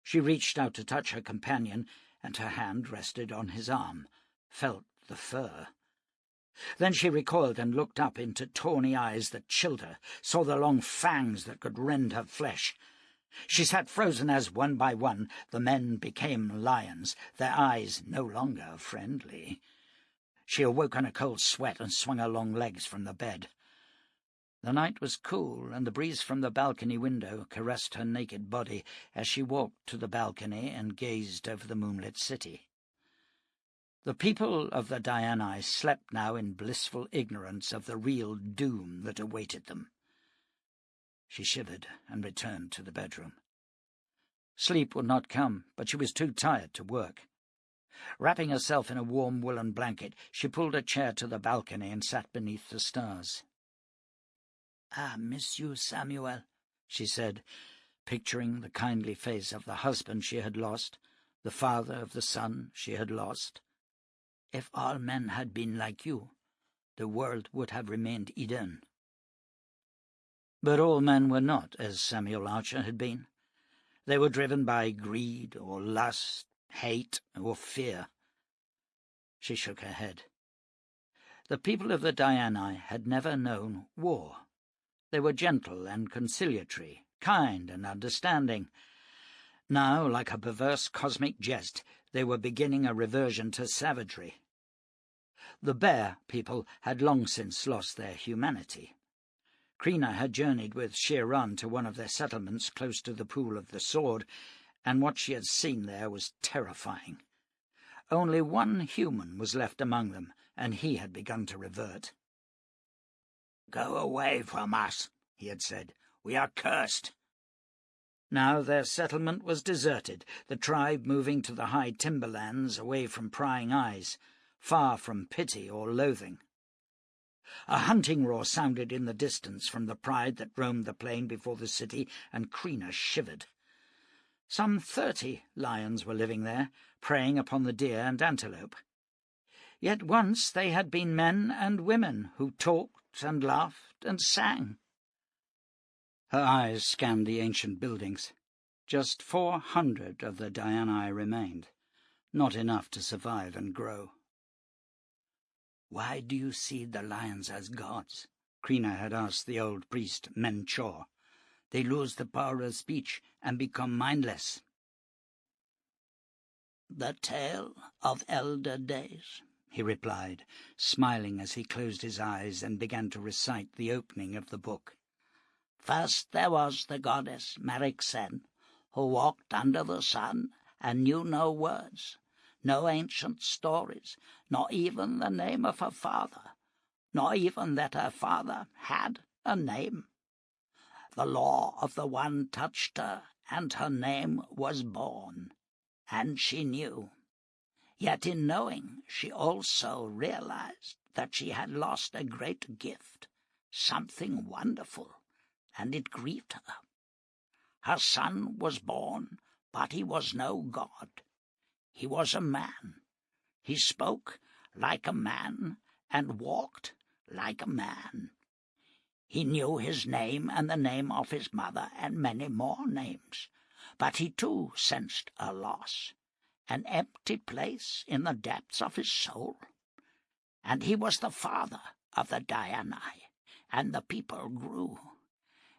She reached out to touch her companion, and her hand rested on his arm, felt the fur. Then she recoiled and looked up into tawny eyes that chilled her, saw the long fangs that could rend her flesh. She sat frozen as, one by one, the men became lions, their eyes no longer friendly. She awoke in a cold sweat and swung her long legs from the bed. The night was cool, and the breeze from the balcony window caressed her naked body as she walked to the balcony and gazed over the moonlit city. The people of the Diani slept now in blissful ignorance of the real doom that awaited them. She shivered and returned to the bedroom. Sleep would not come, but she was too tired to work. Wrapping herself in a warm woolen blanket, she pulled a chair to the balcony and sat beneath the stars. "I miss you, Samuel," she said, picturing the kindly face of the husband she had lost, the father of the son she had lost. If all men had been like you, the world would have remained Eden. But all men were not as Samuel Archer had been. They were driven by greed or lust, hate or fear. She shook her head. The people of the Diani had never known war. They were gentle and conciliatory, kind and understanding. Now, like a perverse cosmic jest, they were beginning a reversion to savagery. The bear people had long since lost their humanity. Krina had journeyed with Chiron to one of their settlements close to the Pool of the Sword, and what she had seen there was terrifying. Only one human was left among them, and he had begun to revert. "Go away from us," he had said. "We are cursed." Now their settlement was deserted, the tribe moving to the high timberlands away from prying eyes, far from pity or loathing. A hunting roar sounded in the distance from the pride that roamed the plain before the city, and Krina shivered. Some 30 lions were living there, preying upon the deer and antelope. Yet once they had been men and women who talked and laughed and sang. Her eyes scanned the ancient buildings. Just 400 of the Dianae remained, not enough to survive and grow. "Why do you see the lions as gods?" Krina had asked the old priest Menchor. "They lose the power of speech and become mindless." "The tale of elder days," he replied, smiling as he closed his eyes and began to recite the opening of the book. "First there was the goddess Meriksen, who walked under the sun and knew no words, no ancient stories, nor even the name of her father, nor even that her father had a name. The law of the One touched her, and her name was born, and she knew. Yet in knowing, she also realized that she had lost a great gift, something wonderful, and it grieved her. Her son was born, but he was no god. He was a man. He spoke like a man and walked like a man. He knew his name and the name of his mother and many more names, but he too sensed a loss, an empty place in the depths of his soul. And he was the father of the Dianae, and the people grew,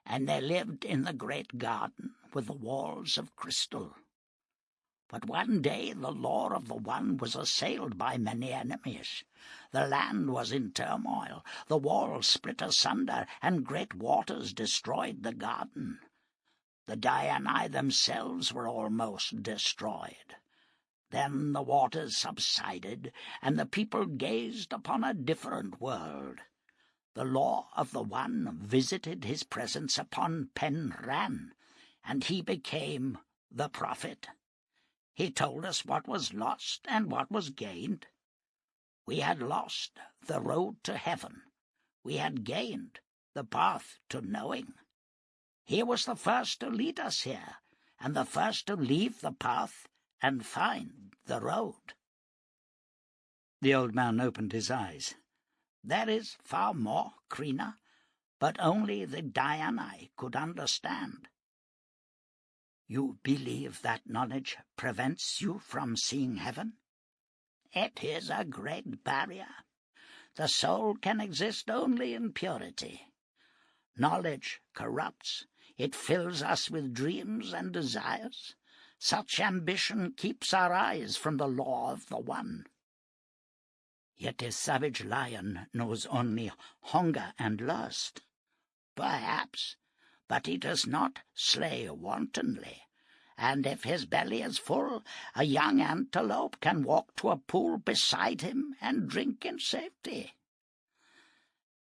and they lived in the great garden with the walls of crystal. But one day the law of the One was assailed by many enemies. The land was in turmoil, the walls split asunder, and great waters destroyed the garden. The Dianae themselves were almost destroyed. Then the waters subsided, and the people gazed upon a different world. The law of the One visited his presence upon Penran, and he became the prophet. He told us what was lost and what was gained. We had lost the road to heaven. We had gained the path to knowing. He was the first to lead us here, and the first to leave the path and find the road." The old man opened his eyes. "There is far more, Krina, but only the Dianae could understand." "You believe that knowledge prevents you from seeing heaven?" "It is a great barrier. The soul can exist only in purity. Knowledge corrupts. It fills us with dreams and desires. Such ambition keeps our eyes from the law of the One." "Yet a savage lion knows only hunger and lust." "Perhaps, but he does not slay wantonly, and if his belly is full, a young antelope can walk to a pool beside him and drink in safety."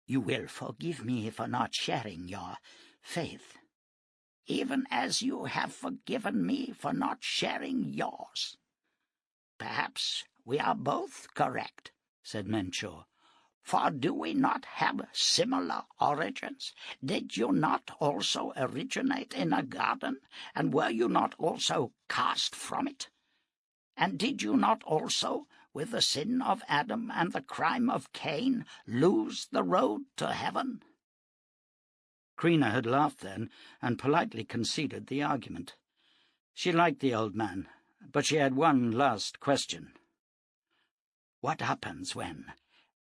"You will forgive me for not sharing your faith." "Even as you have forgiven me for not sharing yours." "Perhaps we are both correct," said Menchor. "For do we not have similar origins? Did you not also originate in a garden, and were you not also cast from it? And did you not also, with the sin of Adam and the crime of Cain, lose the road to heaven?" Krina had laughed then, and politely conceded the argument. She liked the old man, but she had one last question. "What happens when,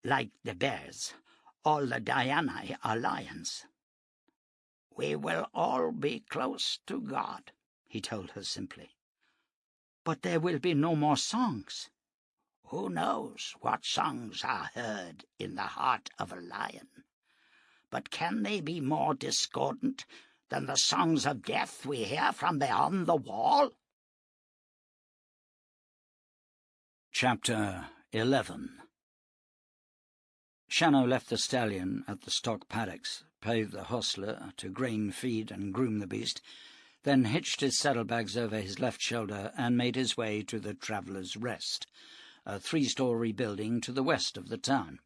like the bears, all the Dianae are lions?" "We will all be close to God," he told her simply. "But there will be no more songs." "Who knows what songs are heard in the heart of a lion? But can they be more discordant than the songs of death we hear from beyond the wall?" Chapter 11. Shannow left the stallion at the stock paddocks, paid the hostler to grain feed and groom the beast, then hitched his saddlebags over his left shoulder and made his way to the Traveller's Rest, a 3-story building to the west of the town.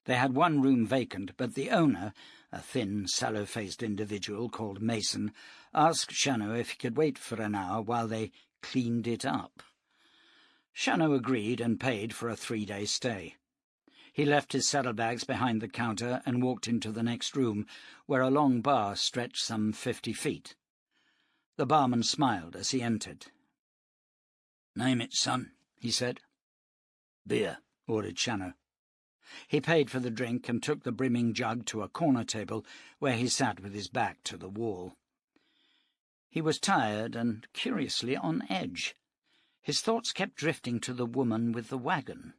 They had one room vacant, but the owner, a thin, sallow-faced individual called Mason, asked Shannow if he could wait for an hour while they cleaned it up. Shannow agreed and paid for a 3-day stay. He left his saddlebags behind the counter and walked into the next room, where a long bar stretched some 50 feet. The barman smiled as he entered. "Name it, son," he said. "Beer," ordered Shannow. He paid for the drink and took the brimming jug to a corner table where he sat with his back to the wall. He was tired and curiously on edge. His thoughts kept drifting to the woman with the wagon.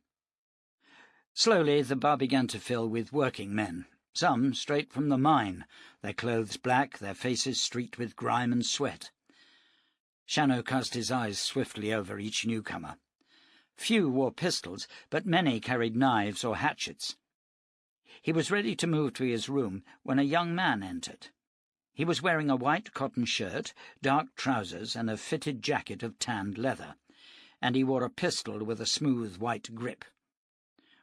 Slowly the bar began to fill with working men, some straight from the mine, their clothes black, their faces streaked with grime and sweat. Shannow cast his eyes swiftly over each newcomer. Few wore pistols, but many carried knives or hatchets. He was ready to move to his room when a young man entered. He was wearing a white cotton shirt, dark trousers, and a fitted jacket of tanned leather, and he wore a pistol with a smooth white grip.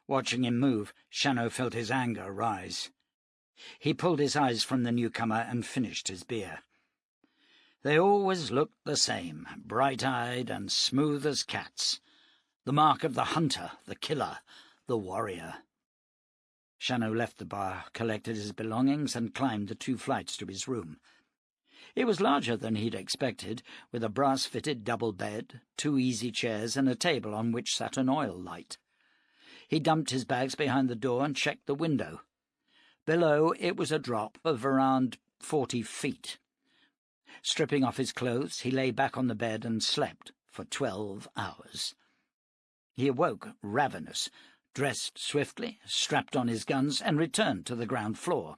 Watching him move, Shannow felt his anger rise. He pulled his eyes from the newcomer and finished his beer. They always looked the same, bright-eyed and smooth as cats. The mark of the hunter, the killer, the warrior. Shannow left the bar, collected his belongings, and climbed the 2 flights to his room. It was larger than he'd expected, with a brass-fitted double bed, 2 easy chairs, and a table on which sat an oil light. He dumped his bags behind the door and checked the window. Below it was a drop of around 40 feet. Stripping off his clothes, he lay back on the bed and slept for 12 hours. He awoke ravenous, dressed swiftly, strapped on his guns, and returned to the ground floor.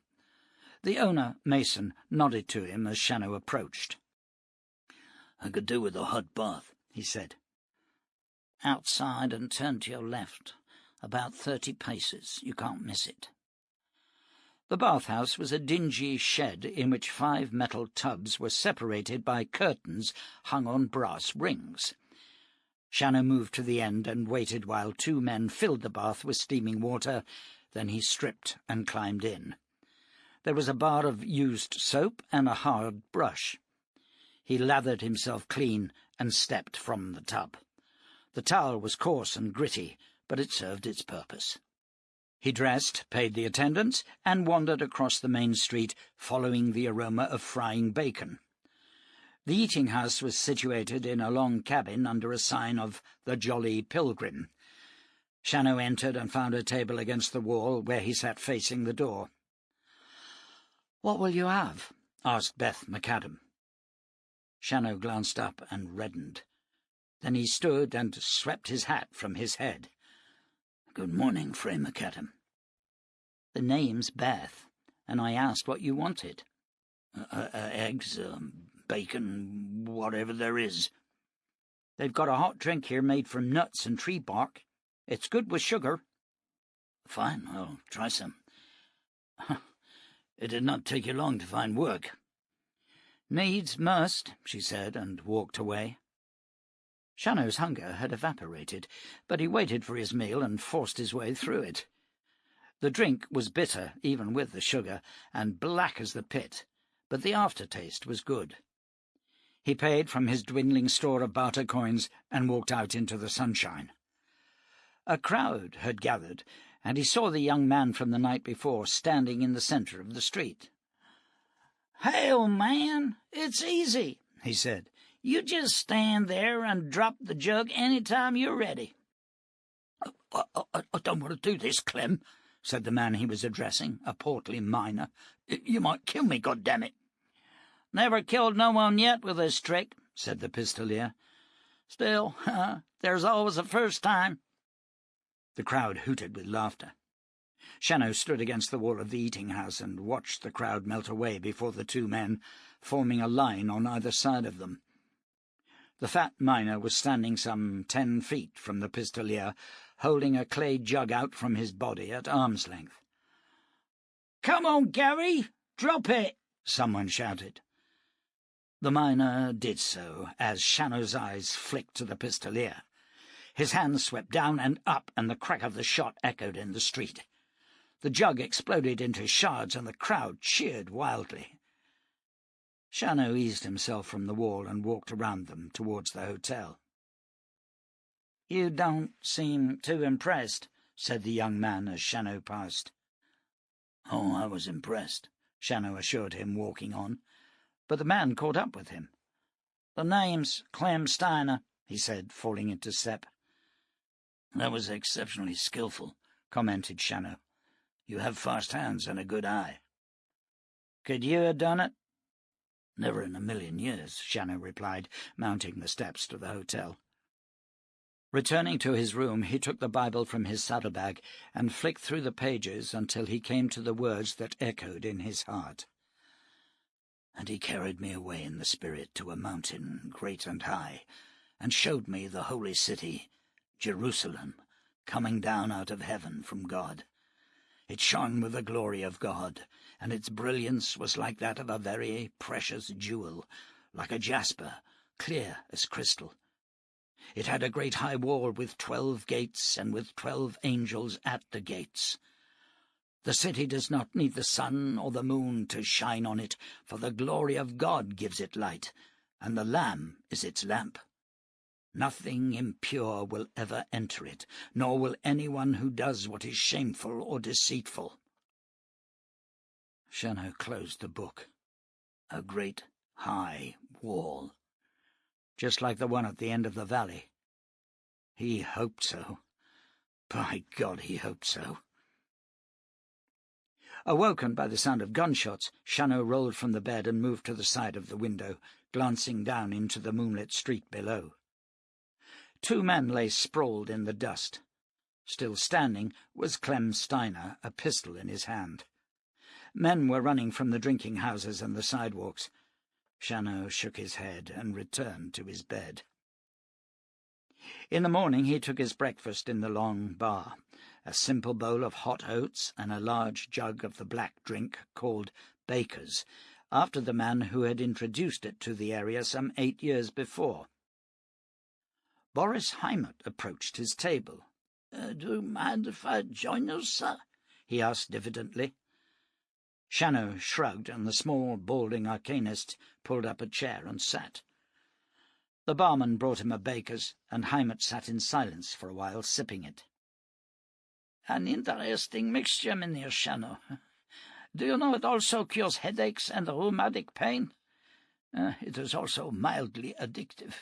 The owner, Mason, nodded to him as Shannow approached. "I could do with a hot bath," he said. "Outside and turn to your left. About 30 paces. You can't miss it." The bathhouse was a dingy shed in which 5 metal tubs were separated by curtains hung on brass rings. Shannow moved to the end and waited while 2 men filled the bath with steaming water. Then he stripped and climbed in. There was a bar of used soap and a hard brush. He lathered himself clean and stepped from the tub. The towel was coarse and gritty, but it served its purpose. He dressed, paid the attendants, and wandered across the main street, following the aroma of frying bacon. The eating-house was situated in a long cabin under a sign of the Jolly Pilgrim. Shannow entered and found a table against the wall, where he sat facing the door. "What will you have?" asked Beth McAdam. Shannow glanced up and reddened. Then he stood and swept his hat from his head. "Good morning, Fray McAdam." "The name's Beth, and I asked what you wanted." Eggs, bacon, whatever there is." "They've got a hot drink here made from nuts and tree bark. It's good with sugar." "Fine, I'll try some. It did not take you long to find work." "Needs must," she said, and walked away. Shannow's hunger had evaporated, but he waited for his meal and forced his way through it. The drink was bitter, even with the sugar, and black as the pit, but the aftertaste was good. He paid from his dwindling store of barter coins and walked out into the sunshine. A crowd had gathered, and he saw the young man from the night before standing in the centre of the street. "Hail, man, it's easy," he said. "You just stand there and drop the jug any time you're ready." I don't want to do this, Clem," said the man he was addressing, a portly miner. "You might kill me, goddammit." "Never killed no one yet with this trick," said the pistolier. "Still, there's always a first time." The crowd hooted with laughter. Shannow stood against the wall of the eating-house and watched the crowd melt away before the 2 men, forming a line on either side of them. The fat miner was standing some 10 feet from the pistolier, holding a clay jug out from his body at arm's length. "Come on, Gary, drop it," someone shouted. The miner did so, as Shannow's eyes flicked to the pistolier. His hand swept down and up, and the crack of the shot echoed in the street. The jug exploded into shards, and the crowd cheered wildly. Shannow eased himself from the wall and walked around them towards the hotel. "You don't seem too impressed," said the young man as Shannow passed. "Oh, I was impressed," Shannow assured him, walking on, but the man caught up with him. "The name's Clem Steiner," he said, falling into step. "That was exceptionally skillful," commented Shannow. "You have fast hands and a good eye." "Could you have done it?" "Never in a million years," Shannow replied, mounting the steps to the hotel. Returning to his room, he took the Bible from his saddlebag and flicked through the pages until he came to the words that echoed in his heart. "And he carried me away in the spirit to a mountain great and high, and showed me the holy city, Jerusalem, coming down out of heaven from God. It shone with the glory of God, and its brilliance was like that of a very precious jewel, like a jasper, clear as crystal. It had a great high wall with 12 gates, and with 12 angels at the gates. The city does not need the sun or the moon to shine on it, for the glory of God gives it light, and the Lamb is its lamp. Nothing impure will ever enter it, nor will anyone who does what is shameful or deceitful." Shannow closed the book. A great high wall, just like the one at the end of the valley. He hoped so. By God, he hoped so. Awoken by the sound of gunshots, Shannow rolled from the bed and moved to the side of the window, glancing down into the moonlit street below. 2 men lay sprawled in the dust. Still standing was Clem Steiner, a pistol in his hand. Men were running from the drinking houses and the sidewalks. Shannow shook his head and returned to his bed. In the morning he took his breakfast in the long bar, a simple bowl of hot oats and a large jug of the black drink called Baker's, after the man who had introduced it to the area some 8 years before. Boris Heimat approached his table. "Do you mind if I join you, sir?" he asked diffidently. Shannow shrugged, and the small, balding arcanist pulled up a chair and sat. The barman brought him a Baker's, and Heimat sat in silence for a while, sipping it. "An interesting mixture, Mynheer Shannow. Do you know it also cures headaches and rheumatic pain? It is also mildly addictive."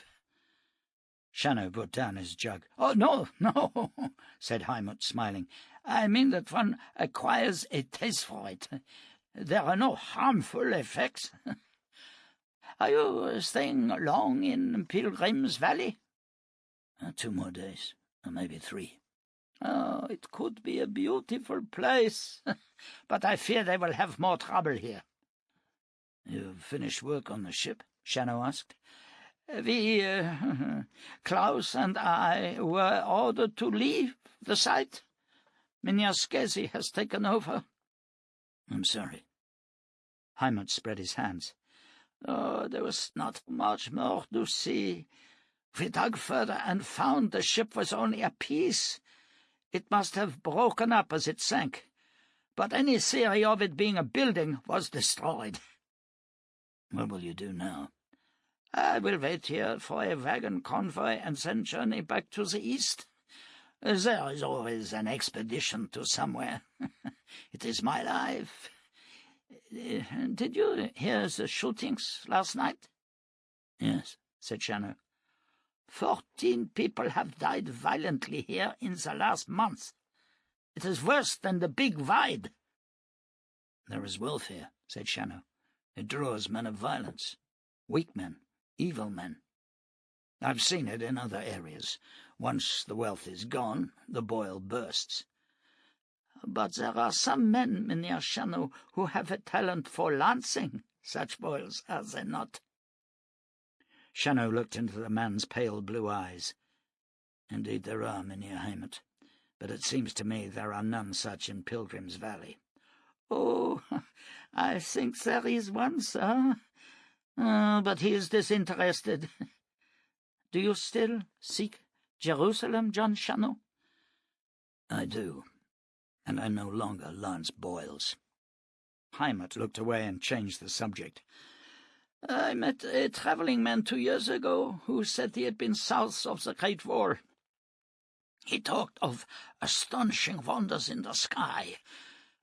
Shannow put down his jug. "Oh, no, no," said Heimat, smiling. "I mean that one acquires a taste for it. There are no harmful effects. Are you staying long in Pilgrim's Valley?" 2 more days, or maybe 3. "Oh, it could be a beautiful place, but I fear they will have more trouble here." "You've finished work on the ship?" Shannow asked. Klaus and I were ordered to leave the site. Mynheer Skesi has taken over." "I'm sorry." Heimat spread his hands. "Oh, there was not much more to see. We dug further and found the ship was only a piece. It must have broken up as it sank, but any theory of it being a building was destroyed." "What will you do now?" "I will wait here for a wagon convoy and then journey back to the east. There is always an expedition to somewhere. It is my life. Did you hear the shootings last night?" "Yes," said Shannow. 14 people have died violently here in the last month. It is worse than the Big Wide." "There is wealth here," said Shannow. "It draws men of violence, weak men, evil men. I've seen it in other areas. Once the wealth is gone, the boil bursts." "But there are some men, Mynheer Shannow, who have a talent for lancing such boils, are there not?" Shannow looked into the man's pale blue eyes. "Indeed there are, Mynheer Heimat, but it seems to me there are none such in Pilgrim's Valley." "Oh, I think there is one, sir. But he is disinterested. Do you still seek Jerusalem, Jon Shannow?" "I do. and I'm no longer Lance Boyles." Heimat looked away and changed the subject. "I met a travelling man 2 years ago who said he had been south of the Great Wall. He talked of astonishing wonders in the sky,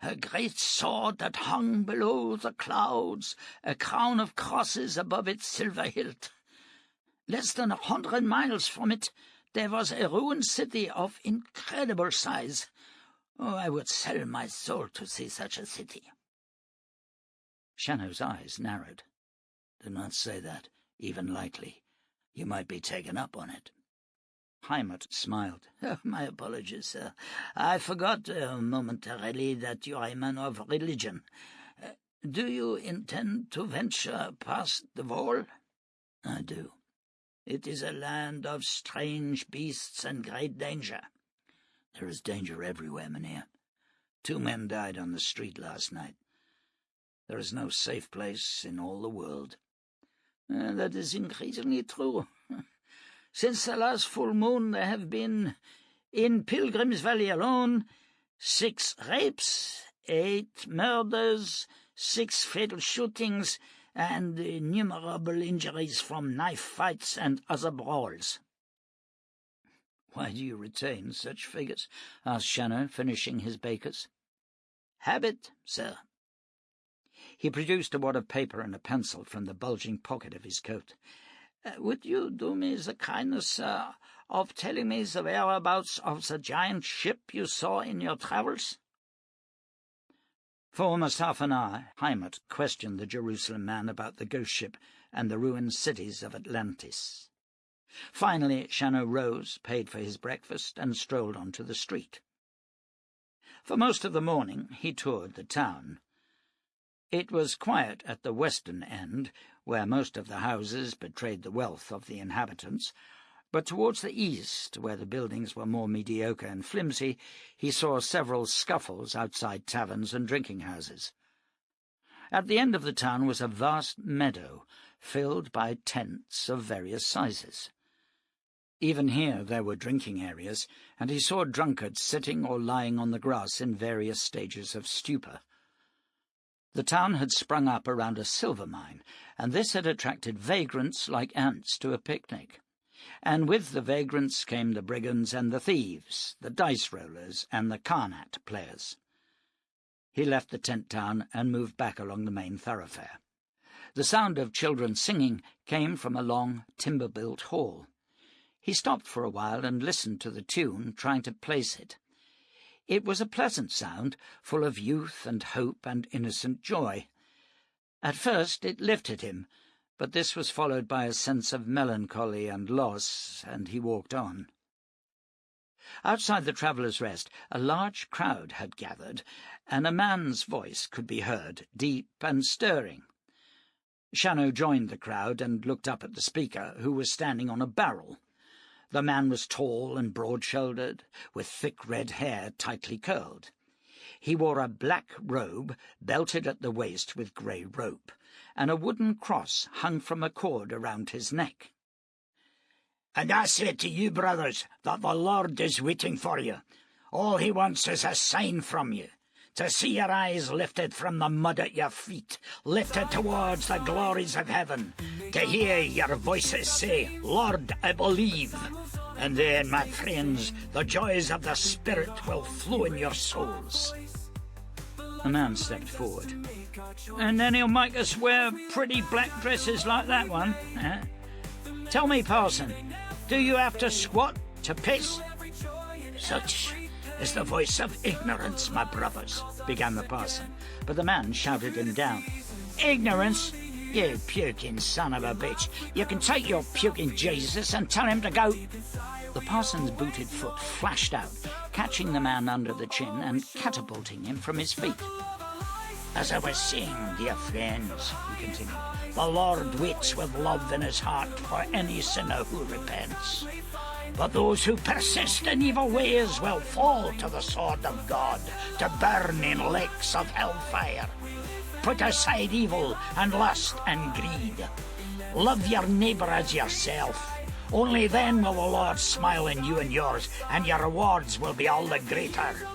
a great sword that hung below the clouds, a crown of crosses above its silver hilt. Less than 100 miles from it there was a ruined city of incredible size. Oh, I would sell my soul to see such a city." Shannow's eyes narrowed. "Do not say that, even lightly. You might be taken up on it." Heimat smiled. "Oh, my apologies, sir. I forgot momentarily that you are a man of religion. Do you intend to venture past the wall?" "I do." "It is a land of strange beasts and great danger." "There is danger everywhere, Mynheer. 2 men died on the street last night. There is no safe place in all the world." "That is increasingly true. Since the last full moon there have been, in Pilgrim's Valley alone, 6 rapes, 8 murders, 6 fatal shootings, and innumerable injuries from knife fights and other brawls." "Why do you retain such figures?" asked Shannow, finishing his bakers. "Habit, sir." He produced a wad of paper and a pencil from the bulging pocket of his coat. "Would you do me the kindness, sir, of telling me the whereabouts of the giant ship you saw in your travels?" For almost half an hour, Heimat questioned the Jerusalem man about the ghost ship and the ruined cities of Atlantis. Finally, Shannow rose, paid for his breakfast, and strolled onto the street. For most of the morning he toured the town. It was quiet at the western end, where most of the houses betrayed the wealth of the inhabitants, but towards the east, where the buildings were more mediocre and flimsy, he saw several scuffles outside taverns and drinking-houses. At the end of the town was a vast meadow, filled by tents of various sizes. Even here there were drinking areas, and he saw drunkards sitting or lying on the grass in various stages of stupor. The town had sprung up around a silver mine, and this had attracted vagrants like ants to a picnic. And with the vagrants came the brigands and the thieves, the dice-rollers and the Karnat players. He left the tent town and moved back along the main thoroughfare. The sound of children singing came from a long, timber-built hall. He stopped for a while and listened to the tune, trying to place it. It was a pleasant sound, full of youth and hope and innocent joy. At first it lifted him, but this was followed by a sense of melancholy and loss, and he walked on. Outside the Traveller's Rest, a large crowd had gathered, and a man's voice could be heard, deep and stirring. Shannow joined the crowd and looked up at the speaker, who was standing on a barrel. The man was tall and broad-shouldered, with thick red hair tightly curled. He wore a black robe, belted at the waist with grey rope, and a wooden cross hung from a cord around his neck. "And I say to you, brothers, that the Lord is waiting for you. All he wants is a sign from you, to see your eyes lifted from the mud at your feet, lifted towards the glories of heaven, to hear your voices say, 'Lord, I believe.' And then, my friends, the joys of the Spirit will flow in your souls." A man stepped forward. "And then he'll make us wear pretty black dresses like that one, eh? Tell me, parson, do you have to squat to piss?" "Such is the voice of ignorance, my brothers," began the parson, but the man shouted him down. "Ignorance? You puking son of a bitch. You can take your puking Jesus and tell him to go." The parson's booted foot flashed out, catching the man under the chin and catapulting him from his feet. "As I was saying, dear friends," he continued, "the Lord waits with love in his heart for any sinner who repents. But those who persist in evil ways will fall to the sword of God, to burn in lakes of hellfire. Put aside evil and lust and greed. Love your neighbour as yourself. Only then will the Lord smile on you and yours, and your rewards will be all the greater."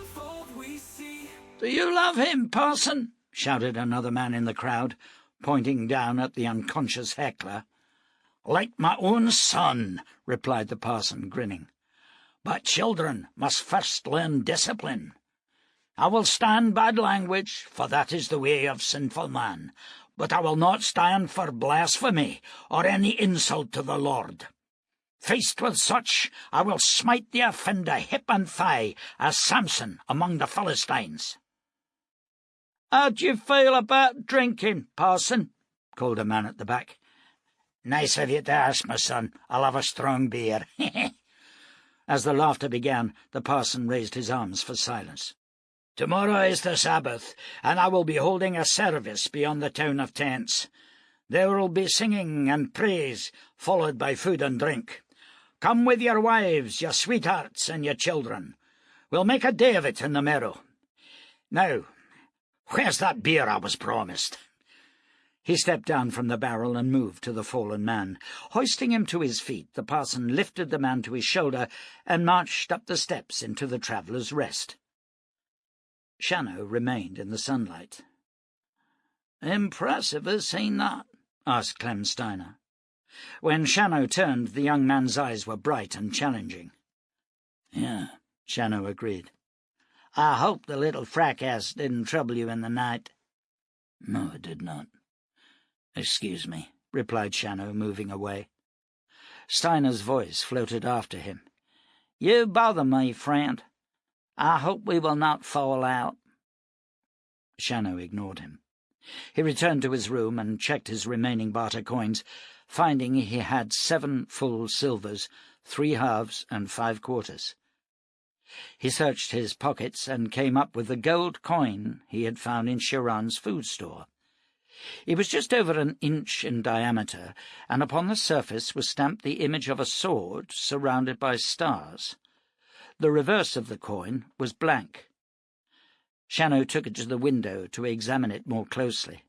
"Do you love him, parson?" shouted another man in the crowd, pointing down at the unconscious heckler. "Like my own son," replied the parson, grinning. "But children must first learn discipline. I will stand bad language, for that is the way of sinful man, but I will not stand for blasphemy or any insult to the Lord. Faced with such, I will smite the offender hip and thigh, as Samson among the Philistines." "How do you feel about drinking, parson?" called a man at the back. "Nice of you to ask, my son. I'll have a strong beer." As the laughter began, the parson raised his arms for silence. "Tomorrow is the Sabbath, and I will be holding a service beyond the town of tents. There will be singing and praise, followed by food and drink. Come with your wives, your sweethearts, and your children. We'll make a day of it in the meadow. Now, where's that beer I was promised?" He stepped down from the barrel and moved to the fallen man. Hoisting him to his feet, the parson lifted the man to his shoulder and marched up the steps into the traveller's rest. Shannow remained in the sunlight. "Impressive, is he not?" asked Clem Steiner. When Shannow turned, the young man's eyes were bright and challenging. "Yeah," Shannow agreed. "I hope the little fracas didn't trouble you in the night." "No, it did not. Excuse me," replied Shannow, moving away. Steiner's voice floated after him. "You bother me, friend. I hope we will not fall out." Shannow ignored him. He returned to his room and checked his remaining barter coins, finding he had 7 full silvers, 3 halves, and 5 quarters. He searched his pockets and came up with the gold coin he had found in Chiron's food store. It was just over an inch in diameter, and upon the surface was stamped the image of a sword surrounded by stars. The reverse of the coin was blank. Shannow took it to the window to examine it more closely.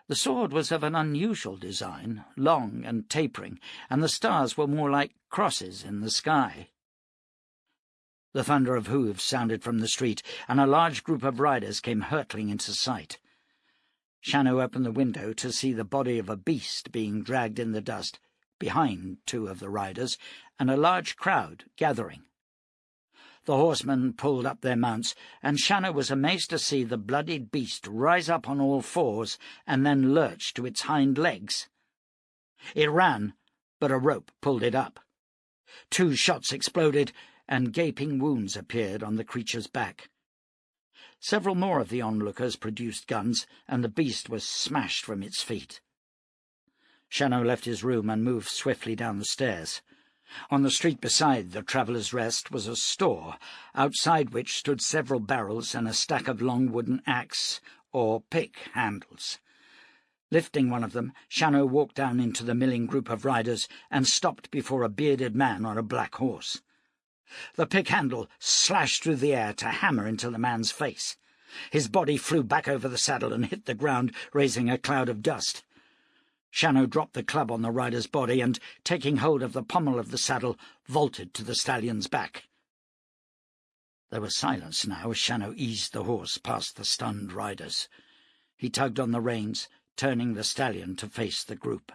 The sword was of an unusual design, long and tapering, and the stars were more like crosses in the sky. The thunder of hooves sounded from the street, and a large group of riders came hurtling into sight. Shannow opened the window to see the body of a beast being dragged in the dust, behind 2 of the riders, and a large crowd gathering. The horsemen pulled up their mounts, and Shannow was amazed to see the bloodied beast rise up on all 4s and then lurch to its hind legs. It ran, but a rope pulled it up. 2 shots exploded, and gaping wounds appeared on the creature's back. Several more of the onlookers produced guns, and the beast was smashed from its feet. Shannow left his room and moved swiftly down the stairs. On the street beside the Traveller's Rest was a store, outside which stood several barrels and a stack of long wooden axe, or pick, handles. Lifting one of them, Shannow walked down into the milling group of riders and stopped before a bearded man on a black horse. The pick handle slashed through the air to hammer into the man's face. His body flew back over the saddle and hit the ground, raising a cloud of dust. Shannow dropped the club on the rider's body and, taking hold of the pommel of the saddle, vaulted to the stallion's back. There was silence now as Shannow eased the horse past the stunned riders. He tugged on the reins, turning the stallion to face the group.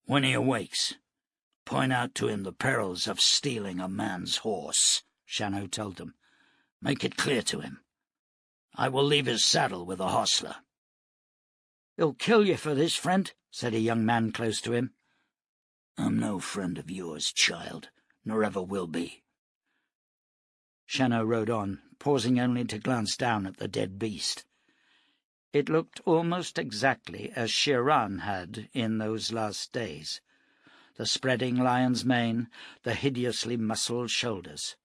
"When he awakes, point out to him the perils of stealing a man's horse," Shannow told them. "Make it clear to him. I will leave his saddle with the hostler." "He'll kill you for this, friend," said a young man close to him. "I'm no friend of yours, child, nor ever will be." Shannow rode on, pausing only to glance down at the dead beast. It looked almost exactly as Chiron had in those last days. The spreading lion's mane, the hideously muscled shoulders.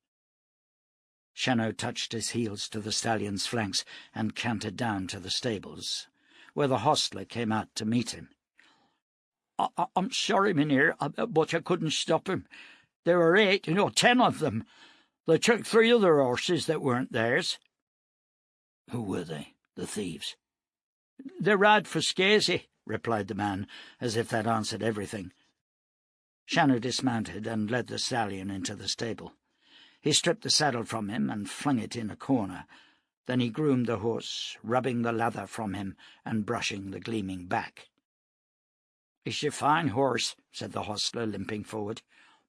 Shannow touched his heels to the stallion's flanks and cantered down to the stables, where the hostler came out to meet him. I'm sorry, mynheer, but I couldn't stop him. There were 8, 10 of them. They took 3 other horses that weren't theirs." "Who were they, the thieves?" "They ride for Scasey," replied the man, as if that answered everything. Shannow dismounted and led the stallion into the stable. He stripped the saddle from him and flung it in a corner. Then he groomed the horse, rubbing the leather from him and brushing the gleaming back. "It's a fine horse," said the hostler, limping forward.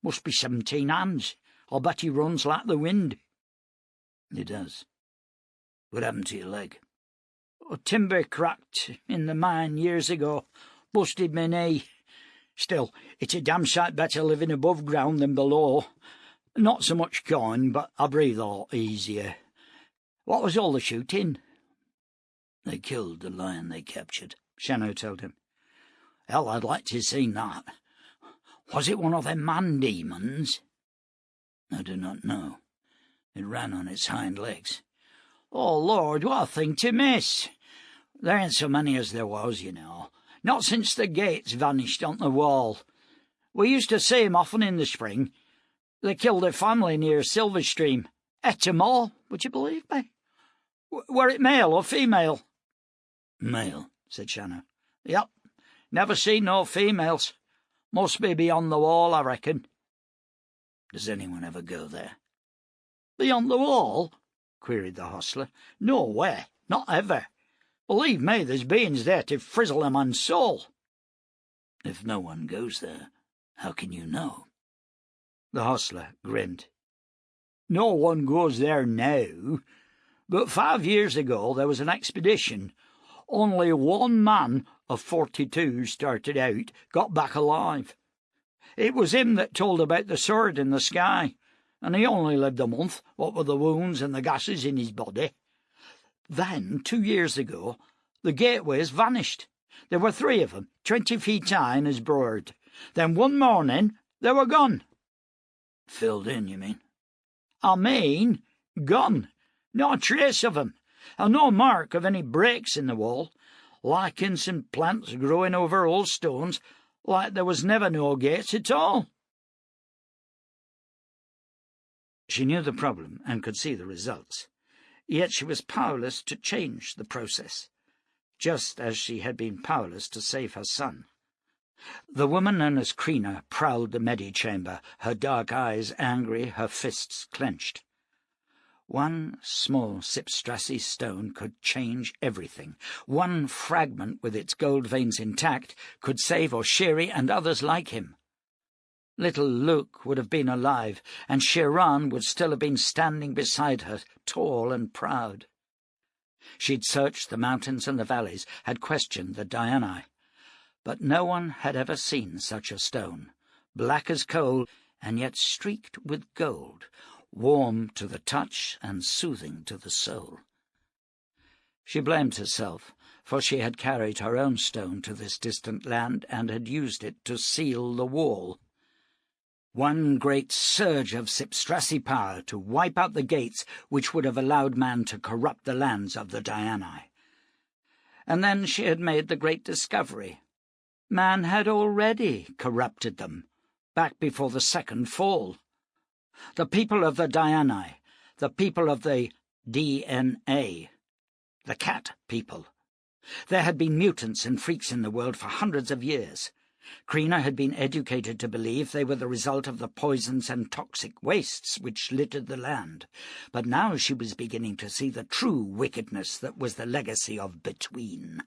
"Must be 17 hands. I'll bet he runs like the wind." "He does. What happened to your leg?" "Timber cracked in the mine years ago. Busted my knee. Still, it's a damn sight better living above ground than below. Not so much coin, but I breathe a lot easier. What was all the shooting?" "They killed the lion they captured," Shannow told him. Hell, I'd like to have seen that. Was it one of them man-demons?" "I do not know. It ran on its hind legs." "Oh, Lord, what a thing to miss! There ain't so many as there was, you know. Not since the gates vanished on the wall. We used to see 'em often in the spring. They killed a family near Silverstream. Ate 'em all, would you believe me? Were it male or female?" "Male," said Shannow. "Yep. Never seen no females. Must be beyond the wall, I reckon." "Does anyone ever go there?" "Beyond the wall?" queried the hostler. "No way. Not ever. Believe me, there's beings there to frizzle a man's soul." "If no one goes there, how can you know?" The hostler grinned. "No one goes there now. But 5 years ago there was an expedition. Only one man of 42 started out, got back alive. It was him that told about the sword in the sky, and he only lived a month, what with the wounds and the gases in his body. Then, 2 years ago, the gateways vanished. There were 3 of them, 20 feet high and as broad. Then one morning they were gone." "Filled in, you mean?" "I mean, gone. Not a trace of 'em, and no mark of any breaks in the wall. Lichens and plants growing over old stones, like there was never no gates at all." She knew the problem and could see the results, yet she was powerless to change the process, just as she had been powerless to save her son. The woman known as Krina prowled the medichamber, her dark eyes angry, her fists clenched. One small Sipstrassi stone could change everything. One fragment with its gold veins intact could save Oshiri and others like him. Little Luke would have been alive, and Shiran would still have been standing beside her, tall and proud. She'd searched the mountains and the valleys, had questioned the Diani, but no one had ever seen such a stone, black as coal and yet streaked with gold, warm to the touch and soothing to the soul. She blamed herself, for she had carried her own stone to this distant land and had used it to seal the wall. One great surge of Sipstrassi power to wipe out the gates which would have allowed man to corrupt the lands of the Diani. And then she had made the great discovery. Man had already corrupted them, back before the second fall. The people of the Diani, the people of the DNA, the cat people. There had been mutants and freaks in the world for hundreds of years. Krina had been educated to believe they were the result of the poisons and toxic wastes which littered the land, but now she was beginning to see the true wickedness that was the legacy of Between.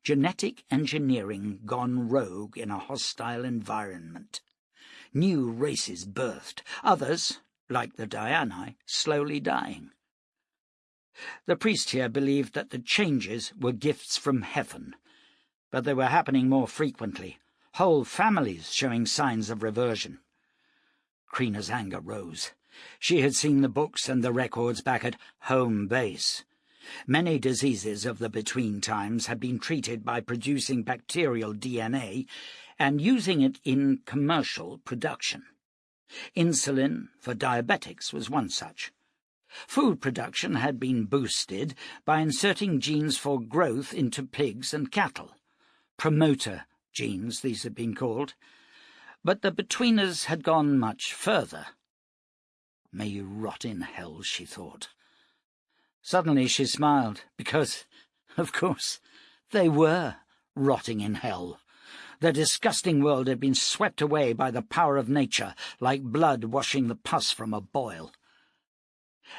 Genetic engineering gone rogue in a hostile environment. New races birthed, others, like the Diani, slowly dying. The priest here believed that the changes were gifts from heaven, but they were happening more frequently, whole families showing signs of reversion. Krina's anger rose. She had seen the books and the records back at home base. Many diseases of the between times had been treated by producing bacterial DNA and using it in commercial production. Insulin for diabetics was one such. Food production had been boosted by inserting genes for growth into pigs and cattle. Promoter genes, these had been called. But the betweeners had gone much further. "May you rot in hell," she thought. Suddenly she smiled, because, of course, they were rotting in hell. The disgusting world had been swept away by the power of nature, like blood washing the pus from a boil.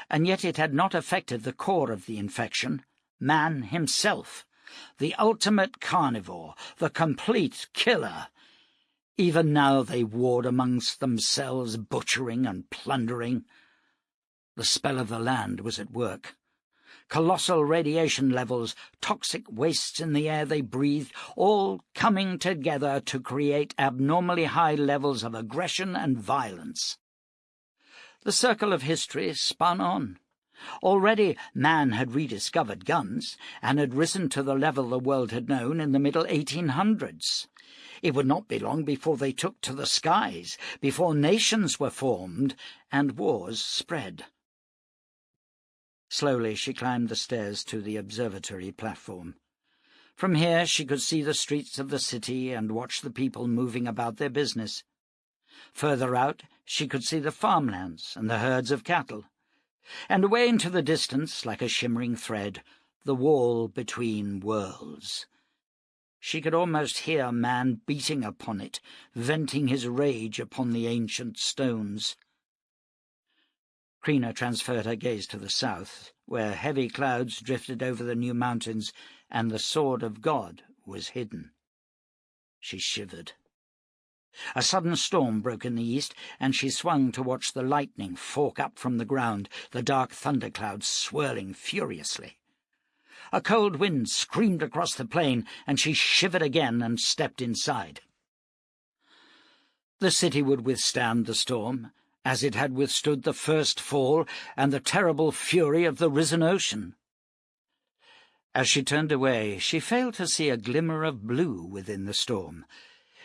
And yet it had not affected the core of the infection, man himself, the ultimate carnivore, the complete killer. Even now they warred amongst themselves, butchering and plundering. The spell of the land was at work. Colossal radiation levels, toxic wastes in the air they breathed, all coming together to create abnormally high levels of aggression and violence. The circle of history spun on. Already man had rediscovered guns, and had risen to the level the world had known in the middle 1800s. It would not be long before they took to the skies, before nations were formed, and wars spread. Slowly she climbed the stairs to the observatory platform. From here she could see the streets of the city and watch the people moving about their business. Further out she could see the farmlands and the herds of cattle, and away into the distance, like a shimmering thread, the wall between worlds. She could almost hear man beating upon it, venting his rage upon the ancient stones. Krina transferred her gaze to the south, where heavy clouds drifted over the new mountains and the sword of God was hidden. She shivered. A sudden storm broke in the east, and she swung to watch the lightning fork up from the ground, the dark thunderclouds swirling furiously. A cold wind screamed across the plain, and she shivered again and stepped inside. The city would withstand the storm, as it had withstood the first fall and the terrible fury of the risen ocean. As she turned away, she failed to see a glimmer of blue within the storm,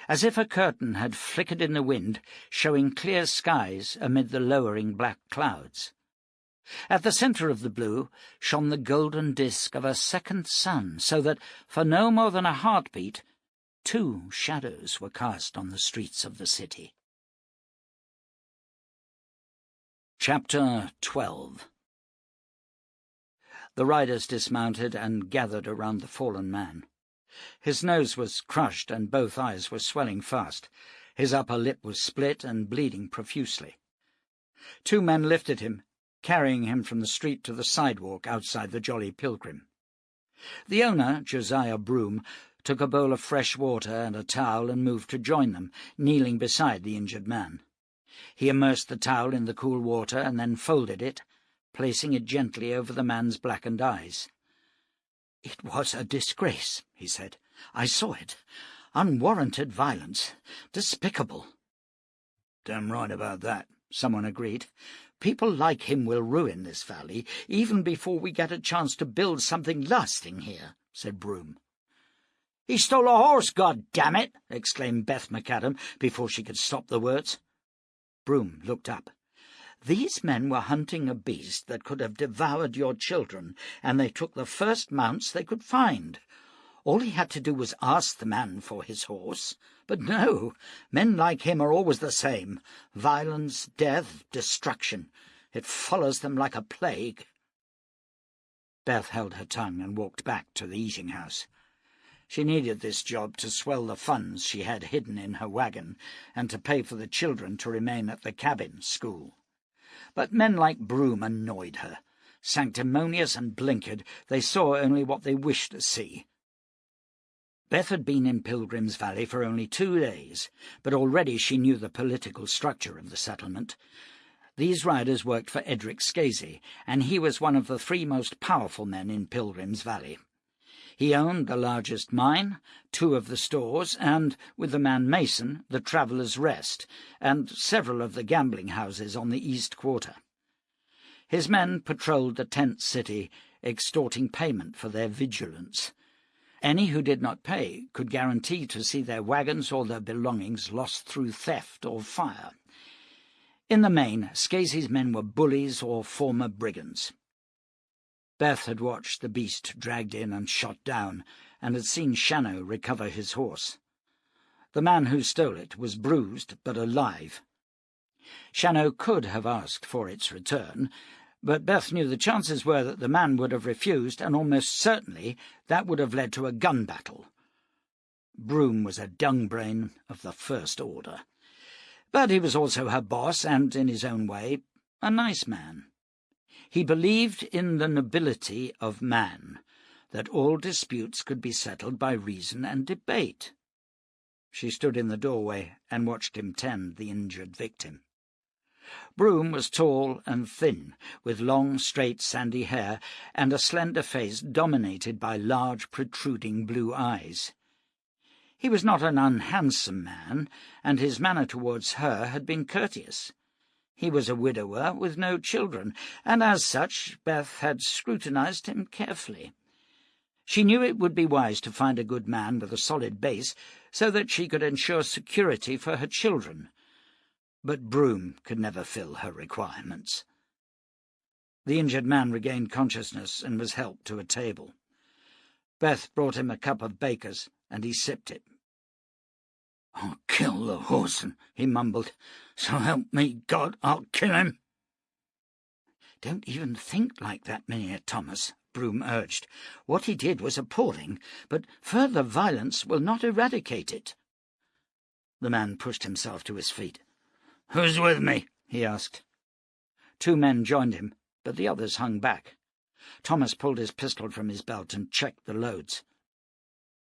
as if a curtain had flickered in the wind, showing clear skies amid the lowering black clouds. At the centre of the blue shone the golden disk of a second sun, so that, for no more than a heartbeat, 2 shadows were cast on the streets of the city. Chapter 12. The riders dismounted and gathered around the fallen man. His nose was crushed and both eyes were swelling fast. His upper lip was split and bleeding profusely. 2 men lifted him, carrying him from the street to the sidewalk outside the Jolly Pilgrim. The owner, Josiah Broom, took a bowl of fresh water and a towel and moved to join them, kneeling beside the injured man. He immersed the towel in the cool water and then folded it, placing it gently over the man's blackened eyes. "It was a disgrace," he said. "I saw it. Unwarranted violence. Despicable." "Damn right about that," someone agreed. "People like him will ruin this valley, even before we get a chance to build something lasting here," said Broom. "He stole a horse, goddammit!" exclaimed Beth McAdam before she could stop the words. Broom looked up. "These men were hunting a beast that could have devoured your children, and they took the first mounts they could find. All he had to do was ask the man for his horse. But no, men like him are always the same. Violence, death, destruction. It follows them like a plague." Beth held her tongue and walked back to the eating-house. She needed this job to swell the funds she had hidden in her wagon, and to pay for the children to remain at the cabin school. But men like Broom annoyed her. Sanctimonious and blinkered, they saw only what they wished to see. Beth had been in Pilgrim's Valley for only 2 days, but already she knew the political structure of the settlement. These riders worked for Edric Scasey, and he was one of the 3 most powerful men in Pilgrim's Valley. He owned the largest mine, 2 of the stores, and, with the man Mason, the Traveller's Rest, and several of the gambling houses on the East Quarter. His men patrolled the tent city, extorting payment for their vigilance. Any who did not pay could guarantee to see their wagons or their belongings lost through theft or fire. In the main, Scasey's men were bullies or former brigands. Beth had watched the beast dragged in and shot down, and had seen Shannow recover his horse. The man who stole it was bruised but alive. Shannow could have asked for its return, but Beth knew the chances were that the man would have refused, and almost certainly that would have led to a gun battle. Broom was a dung-brain of the first order. But he was also her boss and, in his own way, a nice man. He believed in the nobility of man, that all disputes could be settled by reason and debate. She stood in the doorway and watched him tend the injured victim. Broom was tall and thin, with long, straight, sandy hair and a slender face dominated by large, protruding blue eyes. He was not an unhandsome man, and his manner towards her had been courteous. He was a widower with no children, and as such Beth had scrutinized him carefully. She knew it would be wise to find a good man with a solid base, so that she could ensure security for her children. But Broom could never fill her requirements. The injured man regained consciousness and was helped to a table. Beth brought him a cup of Baker's, and he sipped it. "I'll kill the whoreson," he mumbled. "So help me God, I'll kill him." "Don't even think like that, Mynheer Thomas," Broom urged. "What he did was appalling, but further violence will not eradicate it." The man pushed himself to his feet. "Who's with me?" he asked. 2 men joined him, but the others hung back. Thomas pulled his pistol from his belt and checked the loads.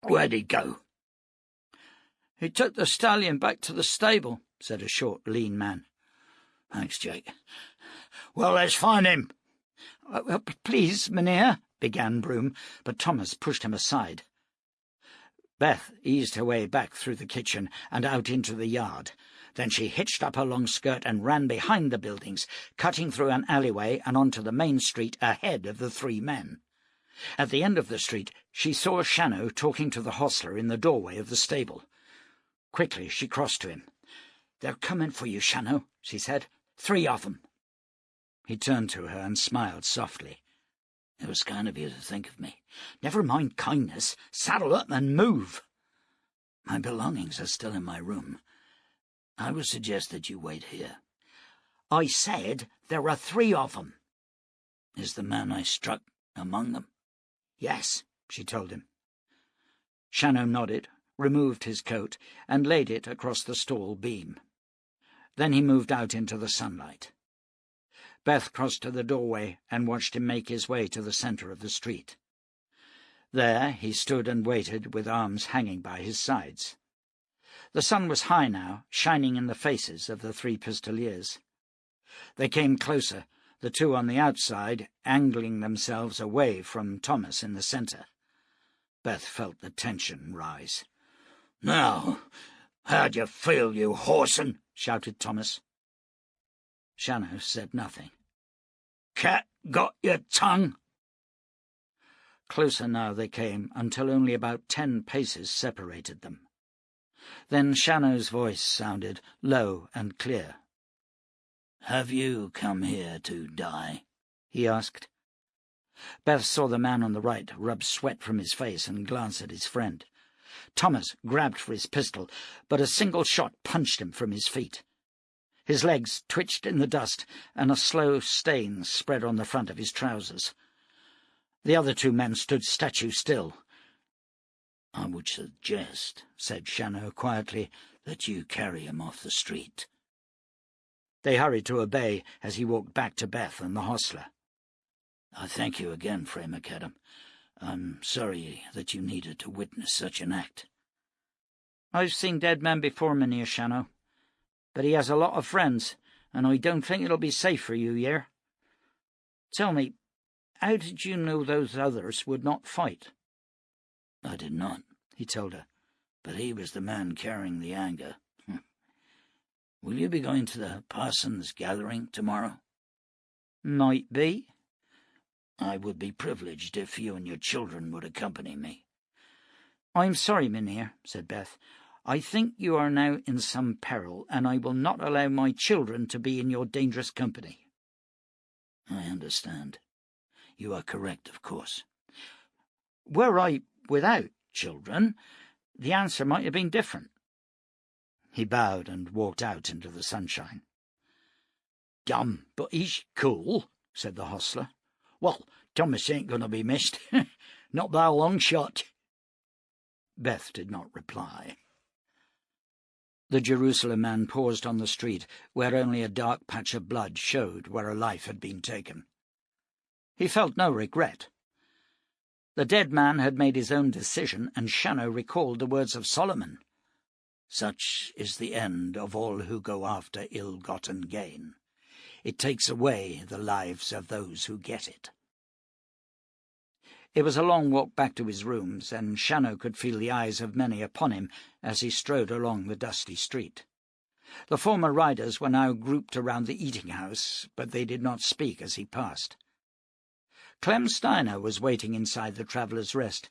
"Where'd he go?" "He took the stallion back to the stable," said a short, lean man. "Thanks, Jake. Well, let's find him." "Please, Mynheer," began Broom, but Thomas pushed him aside. Beth eased her way back through the kitchen and out into the yard. Then she hitched up her long skirt and ran behind the buildings, cutting through an alleyway and onto the main street ahead of the 3 men. At the end of the street she saw Shannow talking to the hostler in the doorway of the stable. Quickly she crossed to him. "They're coming for you, Shannow," she said. 3 of them. He turned to her and smiled softly. "It was kind of you to think of me. Never mind kindness. Saddle up and move. My belongings are still in my room. I would suggest that you wait here." "I said there are 3 of them. "Is the man I struck among them?" "Yes," she told him. Shannow nodded, removed his coat, and laid it across the stall beam. Then he moved out into the sunlight. Beth crossed to the doorway and watched him make his way to the centre of the street. There he stood and waited with arms hanging by his sides. The sun was high now, shining in the faces of the 3 pistoliers. They came closer, the 2 on the outside angling themselves away from Thomas in the centre. Beth felt the tension rise. "Now, how'd you feel, you whoreson?" shouted Thomas. Shannow said nothing. "Cat got your tongue?" Closer now they came, until only about 10 paces separated them. Then Shannow's voice sounded low and clear. "Have you come here to die?" he asked. Beth saw the man on the right rub sweat from his face and glance at his friend. Thomas grabbed for his pistol, but a single shot punched him from his feet. His legs twitched in the dust, and a slow stain spread on the front of his trousers. The other 2 men stood statue still. "I would suggest," said Shannow quietly, "that you carry him off the street." They hurried to obey as he walked back to Beth and the hostler. "I thank you again, Fray McAdam. I'm sorry that you needed to witness such an act." "I've seen dead men before, Mynheer Shannow, but he has a lot of friends, and I don't think it'll be safe for you here. Tell me, how did you know those others would not fight?" "I did not," he told her, "but he was the man carrying the anger. Will you be going to the parson's gathering tomorrow?" "Might be." "I would be privileged if you and your children would accompany me." "I'm sorry, Mynheer," said Beth. "I think you are now in some peril, and I will not allow my children to be in your dangerous company." "I understand. You are correct, of course." "Were I without children, the answer might have been different." He bowed and walked out into the sunshine. "Dumb, but he's cool," said the hostler. "Well, Thomas ain't going to be missed. Not by a long shot." Beth did not reply. The Jerusalem man paused on the street, where only a dark patch of blood showed where a life had been taken. He felt no regret. The dead man had made his own decision, and Shannow recalled the words of Solomon. "Such is the end of all who go after ill-gotten gain. It takes away the lives of those who get it." It was a long walk back to his rooms, and Shannow could feel the eyes of many upon him as he strode along the dusty street. The former riders were now grouped around the eating-house, but they did not speak as he passed. Clem Steiner was waiting inside the Traveller's Rest.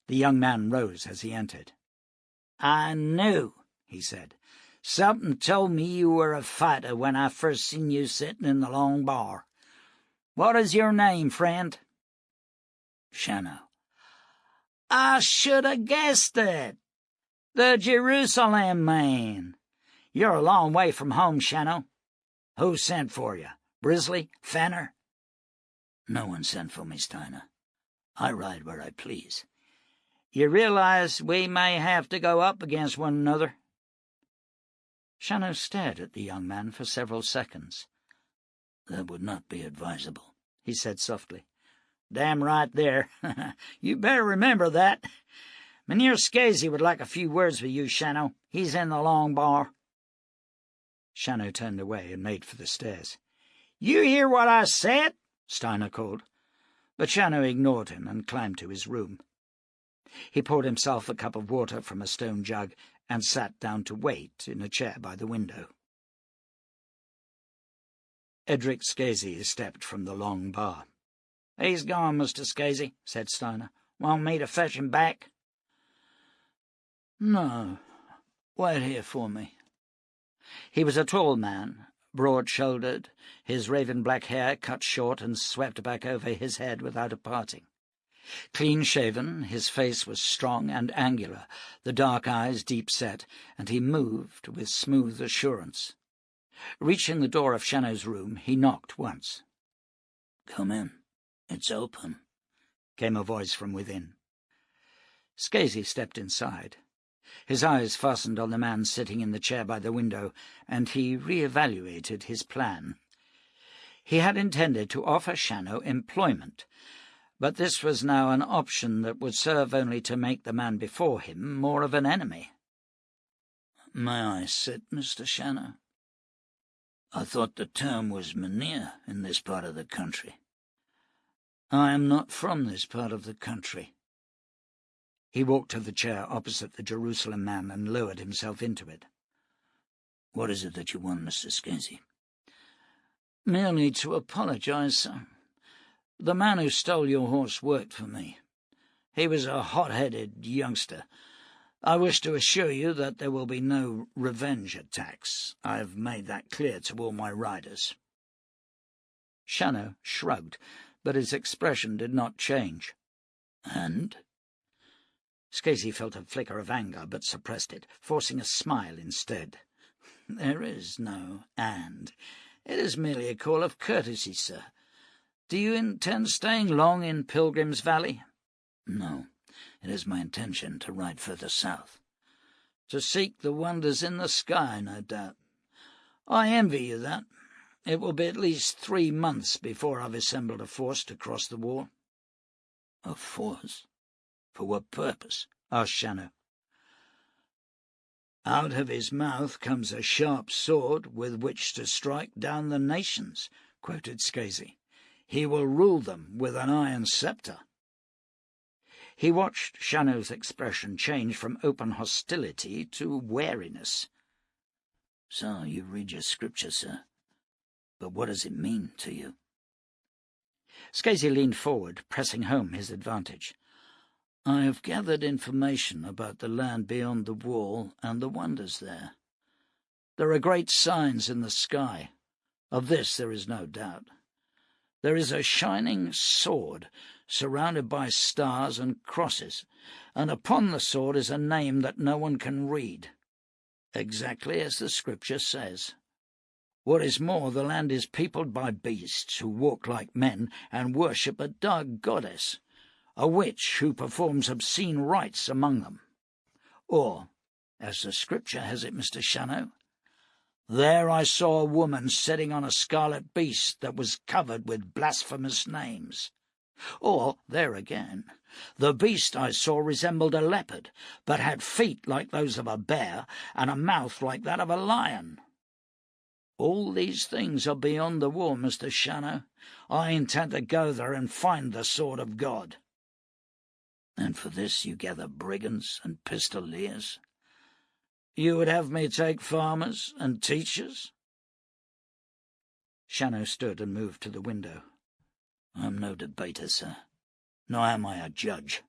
The young man rose as he entered. "I knew," he said. "Something told me you were a fighter when I first seen you sitting in the long bar. What is your name, friend?" "Shannow." "I should have guessed it. The Jerusalem man. You're a long way from home, Shannow. Who sent for you? Brisley? Fenner?" "No one sent for me, Steiner. I ride where I please." "You realize we may have to go up against one another?" Shannow stared at the young man for several seconds. "That would not be advisable," he said softly. "Damn right there. You better remember that. Mynheer Scasey would like a few words with you, Shannow. He's in the long bar." Shannow turned away and made for the stairs. "You hear what I said?" Steiner called, but Shannow ignored him and climbed to his room. He poured himself a cup of water from a stone jug and sat down to wait in a chair by the window. Edric Scasey stepped from the long bar. "He's gone, Mr. Scasey," said Steiner. "Want me to fetch him back?" "No. Wait here for me." He was a tall man, broad-shouldered, his raven-black hair cut short and swept back over his head without a parting. Clean-shaven, his face was strong and angular, the dark eyes deep-set, and he moved with smooth assurance. Reaching the door of Shannow's room, he knocked once. "Come in. It's open," came a voice from within. Scasey stepped inside. His eyes fastened on the man sitting in the chair by the window, and he re-evaluated his plan. He had intended to offer Shannow employment, but this was now an option that would serve only to make the man before him more of an enemy. "May I sit, Mr. Shannow? I thought the term was mynheer in this part of the country." "I am not from this part of the country." He walked to the chair opposite the Jerusalem man and lowered himself into it. "What is it that you want, Mr. Scasey?" "Merely to apologize, sir. The man who stole your horse worked for me. He was a hot-headed youngster. I wish to assure you that there will be no revenge attacks. I have made that clear to all my riders." Shannow shrugged, but his expression did not change. "And?" Scasey felt a flicker of anger, but suppressed it, forcing a smile instead. "There is no and. It is merely a call of courtesy, sir. Do you intend staying long in Pilgrim's Valley?" "No. It is my intention to ride further south." "To seek the wonders in the sky, no doubt. I envy you that. It will be at least 3 months before I've assembled a force to cross the wall." "A force? For what purpose?" asked Shannow. "Out of his mouth comes a sharp sword with which to strike down the nations," quoted Scasey. "He will rule them with an iron sceptre." He watched Shannow's expression change from open hostility to wariness. "So you read your scripture, sir. But what does it mean to you?" Scasey leaned forward, pressing home his advantage. "I have gathered information about the land beyond the wall and the wonders there. There are great signs in the sky. Of this there is no doubt. There is a shining sword surrounded by stars and crosses, and upon the sword is a name that no one can read, exactly as the scripture says. What is more, the land is peopled by beasts who walk like men and worship a dark goddess, a witch who performs obscene rites among them. Or, as the scripture has it, Mr. Shannow, there I saw a woman sitting on a scarlet beast that was covered with blasphemous names. Or, there again, the beast I saw resembled a leopard, but had feet like those of a bear and a mouth like that of a lion. All these things are beyond the wall, Mr. Shannow. I intend to go there and find the sword of God. And for this you gather brigands and pistoliers? You would have me take farmers and teachers? Shannow stood and moved to the window. I'm no debater, sir, nor am I a judge.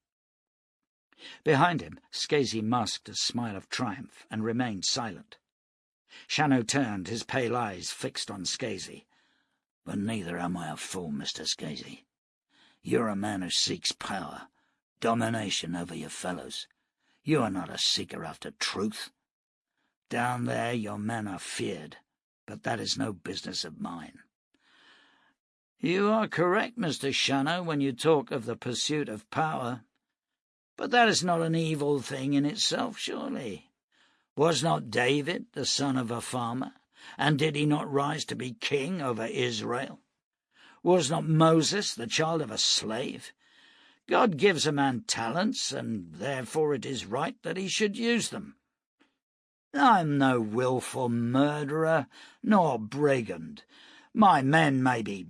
Behind him, Scasey masked a smile of triumph and remained silent. Shannow turned, his pale eyes fixed on Scasey. But neither am I a fool, Mr. Scasey. You're a man who seeks power, domination over your fellows. You are not a seeker after truth. Down there your men are feared, but that is no business of mine. You are correct, Mr. Shannow, when you talk of the pursuit of power. But that is not an evil thing in itself, surely. Was not David the son of a farmer, and did he not rise to be king over Israel? Was not Moses the child of a slave? God gives a man talents, and therefore it is right that he should use them. I am no wilful murderer, nor brigand. My men may be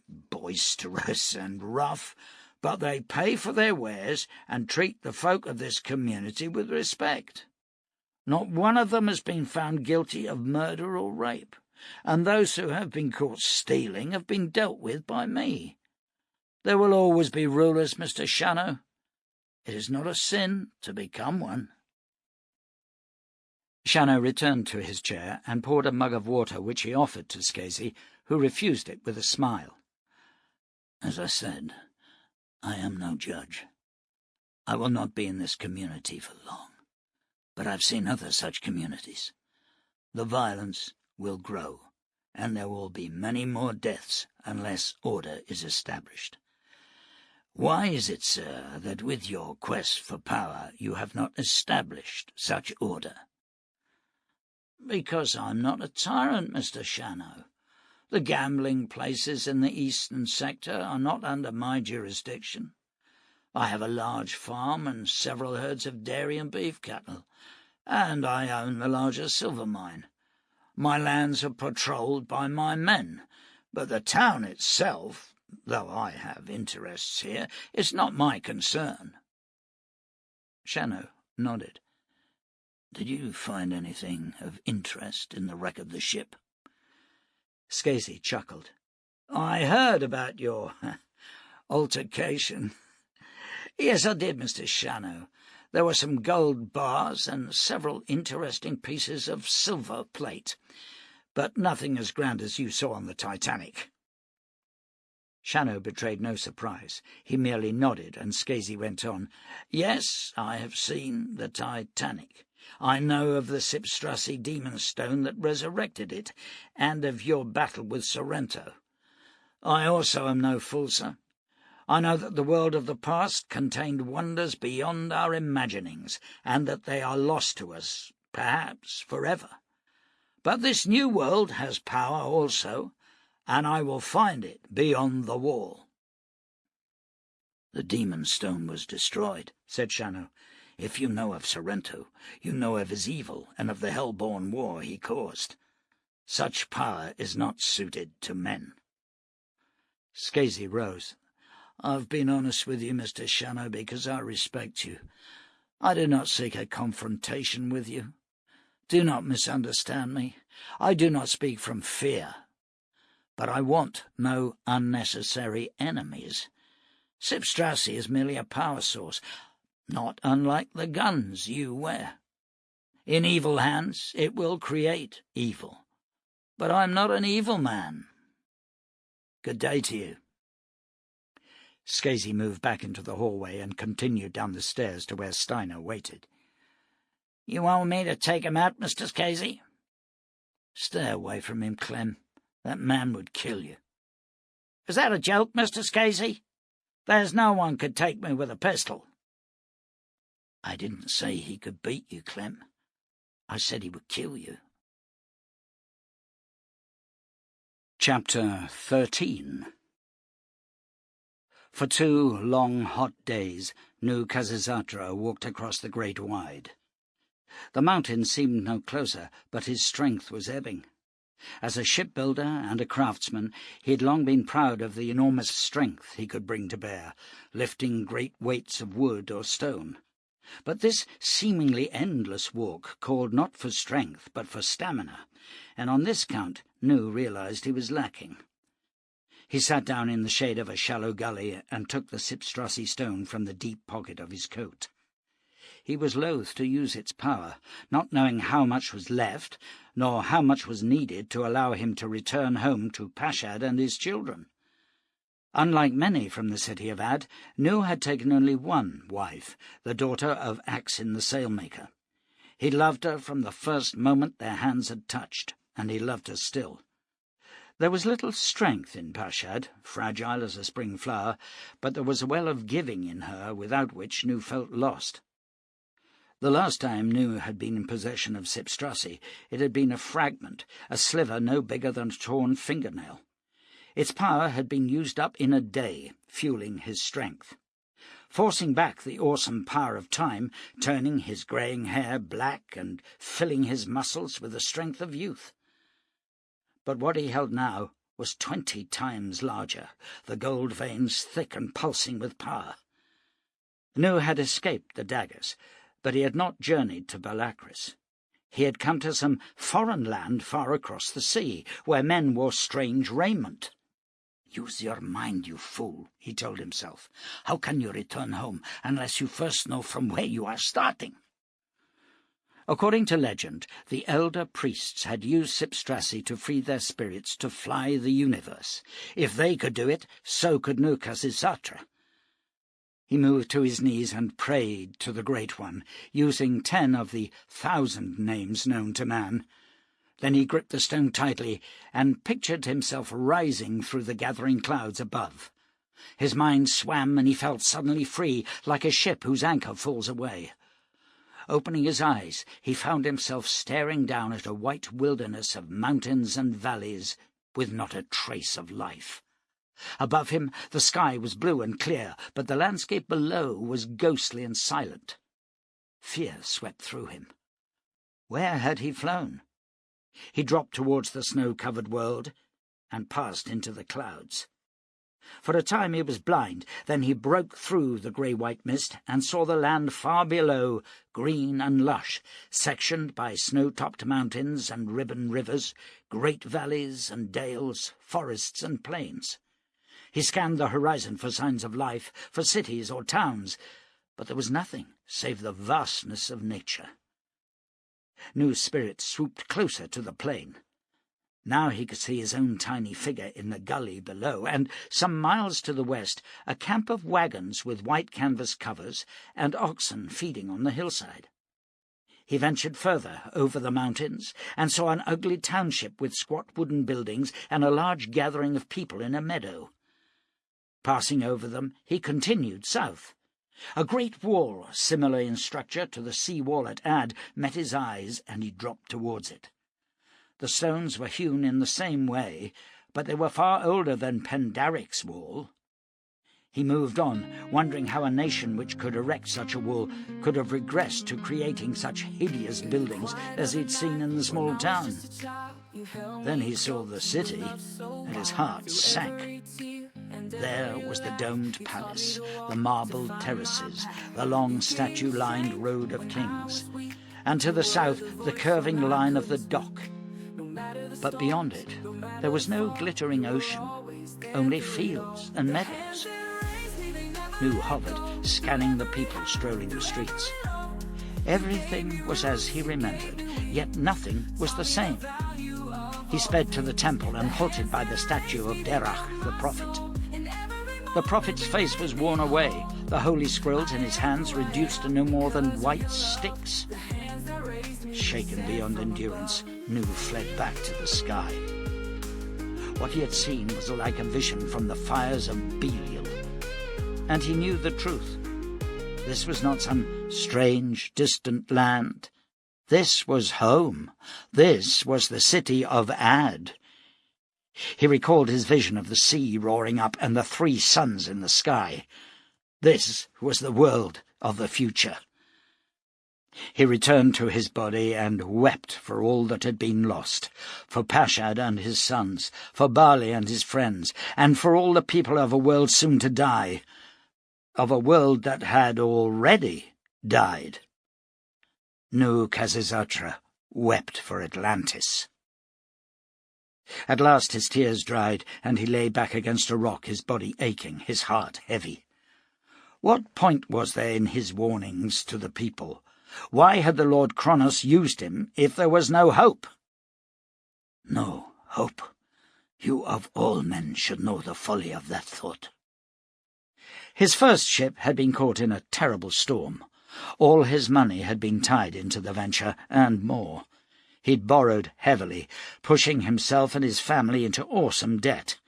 boisterous and rough, but they pay for their wares and treat the folk of this community with respect. Not one of them has been found guilty of murder or rape, and those who have been caught stealing have been dealt with by me. There will always be rulers, Mr. Shannow. It is not a sin to become one. Shannow returned to his chair and poured a mug of water which he offered to Scasey, who refused it with a smile. As I said, I am no judge. I will not be in this community for long, but I've seen other such communities. The violence will grow, and there will be many more deaths unless order is established. Why is it, sir, that with your quest for power you have not established such order? Because I'm not a tyrant, Mr. Shannow. The gambling places in the eastern sector are not under my jurisdiction. I have a large farm and several herds of dairy and beef cattle, and I own the largest silver mine. My lands are patrolled by my men, but the town itself, though I have interests here, is not my concern. Shannow nodded. Did you find anything of interest in the wreck of the ship? Scasey chuckled. I heard about your altercation. Yes, I did, Mr. Shannow. There were some gold bars and several interesting pieces of silver plate, but nothing as grand as you saw on the Titanic. Shannow betrayed no surprise. He merely nodded, and Scasey went on. Yes, I have seen the Titanic. I know of the Sipstrassi demon stone that resurrected it, and of your battle with Sorrento. I also am no fool, sir. I know that the world of the past contained wonders beyond our imaginings, and that they are lost to us, perhaps forever. But this new world has power also, and I will find it beyond the wall. The demon stone was destroyed, said Shannow. If you know of Sorrento, you know of his evil and of the hell-born war he caused. Such power is not suited to men. Scasey rose. I've been honest with you, Mr. Shannow, because I respect you. I do not seek a confrontation with you. Do not misunderstand me. I do not speak from fear. But I want no unnecessary enemies. Sipstrassi is merely a power source, not unlike the guns you wear. In evil hands it will create evil. But I'm not an evil man. Good day to you. Scasey moved back into the hallway and continued down the stairs to where Steiner waited. You want me to take him out, Mr. Scasey? Stay away from him, Clem. That man would kill you. Is that a joke, Mr. Scasey? There's no one could take me with a pistol. I didn't say he could beat you, Clem. I said he would kill you. Chapter 13. For 2 long, hot days, Nu Khasisatra walked across the Great Wide. The mountain seemed no closer, but his strength was ebbing. As a shipbuilder and a craftsman, he had long been proud of the enormous strength he could bring to bear, lifting great weights of wood or stone. But this seemingly endless walk called not for strength, but for stamina, and on this count Nu realized he was lacking. He sat down in the shade of a shallow gully and took the Sipstrassi stone from the deep pocket of his coat. He was loath to use its power, not knowing how much was left, nor how much was needed to allow him to return home to Pashad and his children. Unlike many from the city of Ad, Nu had taken only one wife, the daughter of Axin the sailmaker. He loved her from the first moment their hands had touched, and he loved her still. There was little strength in Pashad, fragile as a spring flower, but there was a well of giving in her without which Nu felt lost. The last time Nu had been in possession of Sipstrassi, it had been a fragment, a sliver no bigger than a torn fingernail. Its power had been used up in a day, fueling his strength, forcing back the awesome power of time, turning his greying hair black and filling his muscles with the strength of youth. But what he held now was 20 times larger, the gold veins thick and pulsing with power. Nu had escaped the daggers, but he had not journeyed to Balakris. He had come to some foreign land far across the sea, where men wore strange raiment. "Use your mind, you fool," he told himself. "How can you return home unless you first know from where you are starting?" According to legend, the elder priests had used Sipstrassi to free their spirits to fly the universe. If they could do it, so could Nu Khasisatra. He moved to his knees and prayed to the Great One, using 10 of the 1,000 names known to man. Then he gripped the stone tightly and pictured himself rising through the gathering clouds above. His mind swam, and he felt suddenly free, like a ship whose anchor falls away. Opening his eyes, he found himself staring down at a white wilderness of mountains and valleys with not a trace of life. Above him the sky was blue and clear, but the landscape below was ghostly and silent. Fear swept through him. Where had he flown? He dropped towards the snow-covered world and passed into the clouds. For a time he was blind, then he broke through the grey-white mist and saw the land far below, green and lush, sectioned by snow-topped mountains and ribbon rivers, great valleys and dales, forests and plains. He scanned the horizon for signs of life, for cities or towns, but there was nothing save the vastness of nature. Nu's spirit swooped closer to the plain. Now he could see his own tiny figure in the gully below, and, some miles to the west, a camp of wagons with white canvas covers and oxen feeding on the hillside. He ventured further over the mountains and saw an ugly township with squat wooden buildings and a large gathering of people in a meadow. Passing over them, he continued south. A great wall, similar in structure to the sea wall at Ad, met his eyes, and he dropped towards it. The stones were hewn in the same way, but they were far older than Pendaric's wall. He moved on, wondering how a nation which could erect such a wall could have regressed to creating such hideous buildings as he'd seen in the small town. Then he saw the city, and his heart sank. There was the domed palace, the marbled terraces, the long statue-lined road of kings, and to the south the curving line of the dock. But beyond it there was no glittering ocean, only fields and meadows. Nu hovered, scanning the people strolling the streets. Everything was as he remembered, yet nothing was the same. He sped to the temple and halted by the statue of Derach the prophet. The prophet's face was worn away, the holy scrolls in his hands reduced to no more than white sticks. Shaken beyond endurance, Nu fled back to the sky. What he had seen was like a vision from the fires of Belial, and he knew the truth. This was not some strange, distant land. This was home. This was the city of Ad. He recalled his vision of the sea roaring up and the 3 suns in the sky. This was the world of the future. He returned to his body and wept for all that had been lost, for Pashad and his sons, for Bali and his friends, and for all the people of a world soon to die, of a world that had already died. Nu Khazizatra wept for Atlantis. At last his tears dried, and he lay back against a rock, his body aching, his heart heavy. What point was there in his warnings to the people? Why had the Lord Kronos used him if there was no hope? No hope. You of all men should know the folly of that thought. His first ship had been caught in a terrible storm. All his money had been tied into the venture, and more. He'd borrowed heavily, pushing himself and his family into awesome debt.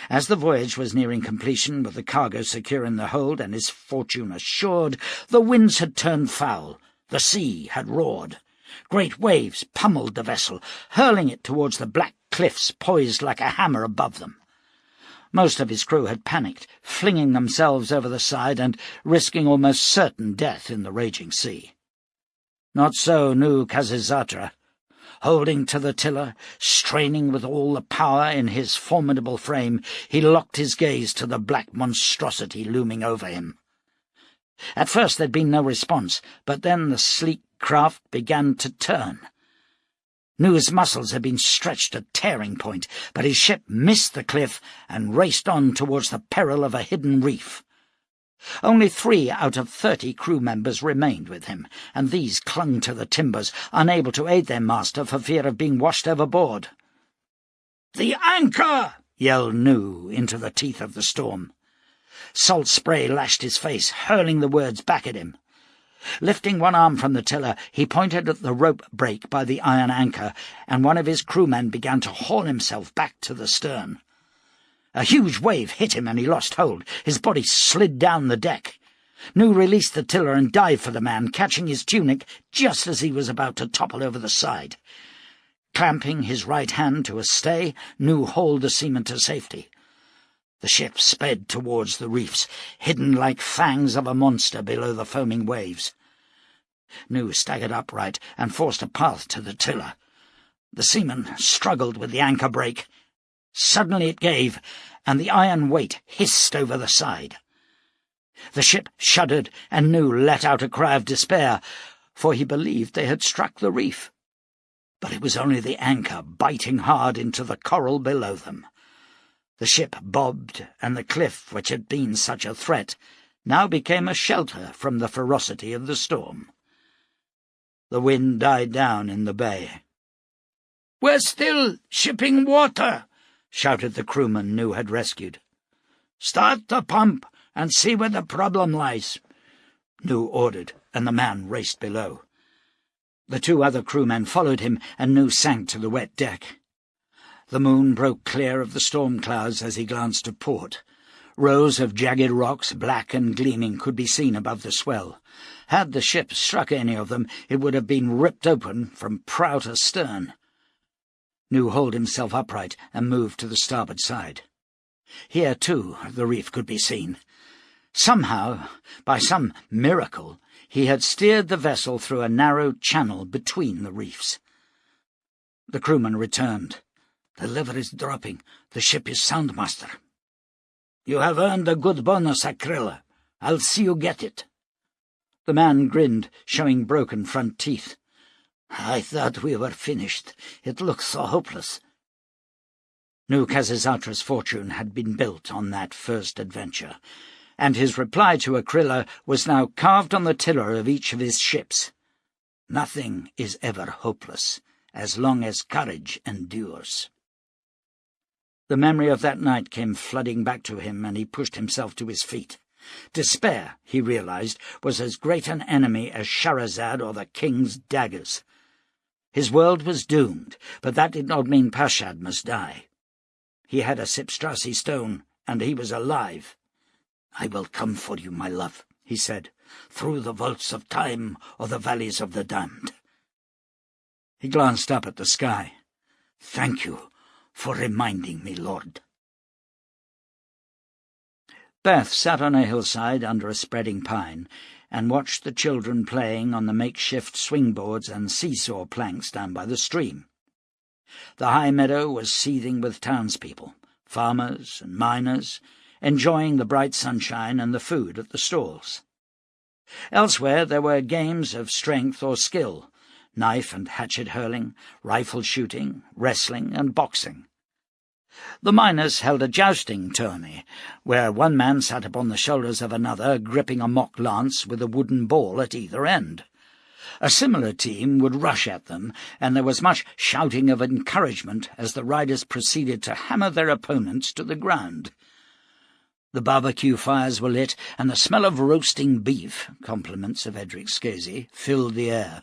As the voyage was nearing completion, with the cargo secure in the hold and his fortune assured, the winds had turned foul, the sea had roared. Great waves pummeled the vessel, hurling it towards the black cliffs poised like a hammer above them. Most of his crew had panicked, flinging themselves over the side and risking almost certain death in the raging sea. Not so Nu Khazizatra. Holding to the tiller, straining with all the power in his formidable frame, he locked his gaze to the black monstrosity looming over him. At first there'd been no response, but then the sleek craft began to turn. Nu's muscles had been stretched to tearing point, but his ship missed the cliff and raced on towards the peril of a hidden reef. Only 3 out of 30 crew members remained with him, and these clung to the timbers, unable to aid their master for fear of being washed overboard. "The anchor!" yelled Nu into the teeth of the storm. Salt spray lashed his face, hurling the words back at him. Lifting one arm from the tiller, he pointed at the rope break by the iron anchor, and one of his crewmen began to haul himself back to the stern. A huge wave hit him and he lost hold. His body slid down the deck. Nu released the tiller and dived for the man, catching his tunic just as he was about to topple over the side. Clamping his right hand to a stay, Nu hauled the seaman to safety. The ship sped towards the reefs, hidden like fangs of a monster below the foaming waves. Nu staggered upright and forced a path to the tiller. The seaman struggled with the anchor brake. Suddenly it gave, and the iron weight hissed over the side. The ship shuddered, and Nu let out a cry of despair, for he believed they had struck the reef. But it was only the anchor biting hard into the coral below them. The ship bobbed, and the cliff, which had been such a threat, now became a shelter from the ferocity of the storm. The wind died down in the bay. "We're still shipping water!" shouted the crewman Nu had rescued. "Start the pump and see where the problem lies," Nu ordered, and the man raced below. The 2 other crewmen followed him, and Nu sank to the wet deck. The moon broke clear of the storm clouds as he glanced to port. Rows of jagged rocks, black and gleaming, could be seen above the swell. Had the ship struck any of them, it would have been ripped open from prow to stern. Nu hauled himself upright and moved to the starboard side. Here, too, the reef could be seen. Somehow, by some miracle, he had steered the vessel through a narrow channel between the reefs. The crewman returned. "The lever is dropping. The ship is sound, master." "You have earned a good bonus, Aquila. I'll see you get it." The man grinned, showing broken front teeth. "I thought we were finished. It looked so hopeless." Nu Khazizatra's fortune had been built on that first adventure, and his reply to Aquila was now carved on the tiller of each of his ships. "Nothing is ever hopeless, as long as courage endures." The memory of that night came flooding back to him, and he pushed himself to his feet. Despair, he realized, was as great an enemy as Shahrazad or the king's daggers. His world was doomed, but that did not mean Pashad must die. He had a Sipstrasi stone, and he was alive. "I will come for you, my love," he said, through the vaults of time or the valleys of the damned." He glanced up at the sky. "Thank you for reminding me, Lord." Beth sat on a hillside under a spreading pine and watched the children playing on the makeshift swingboards and seesaw planks down by the stream. The high meadow was seething with townspeople, farmers and miners, enjoying the bright sunshine and the food at the stalls. Elsewhere there were games of strength or skill, knife and hatchet hurling, rifle shooting, wrestling and boxing. The miners held a jousting tourney, where one man sat upon the shoulders of another, gripping a mock lance with a wooden ball at either end. A similar team would rush at them, and there was much shouting of encouragement as the riders proceeded to hammer their opponents to the ground. The barbecue fires were lit, and the smell of roasting beef, compliments of Edric Scasey, filled the air.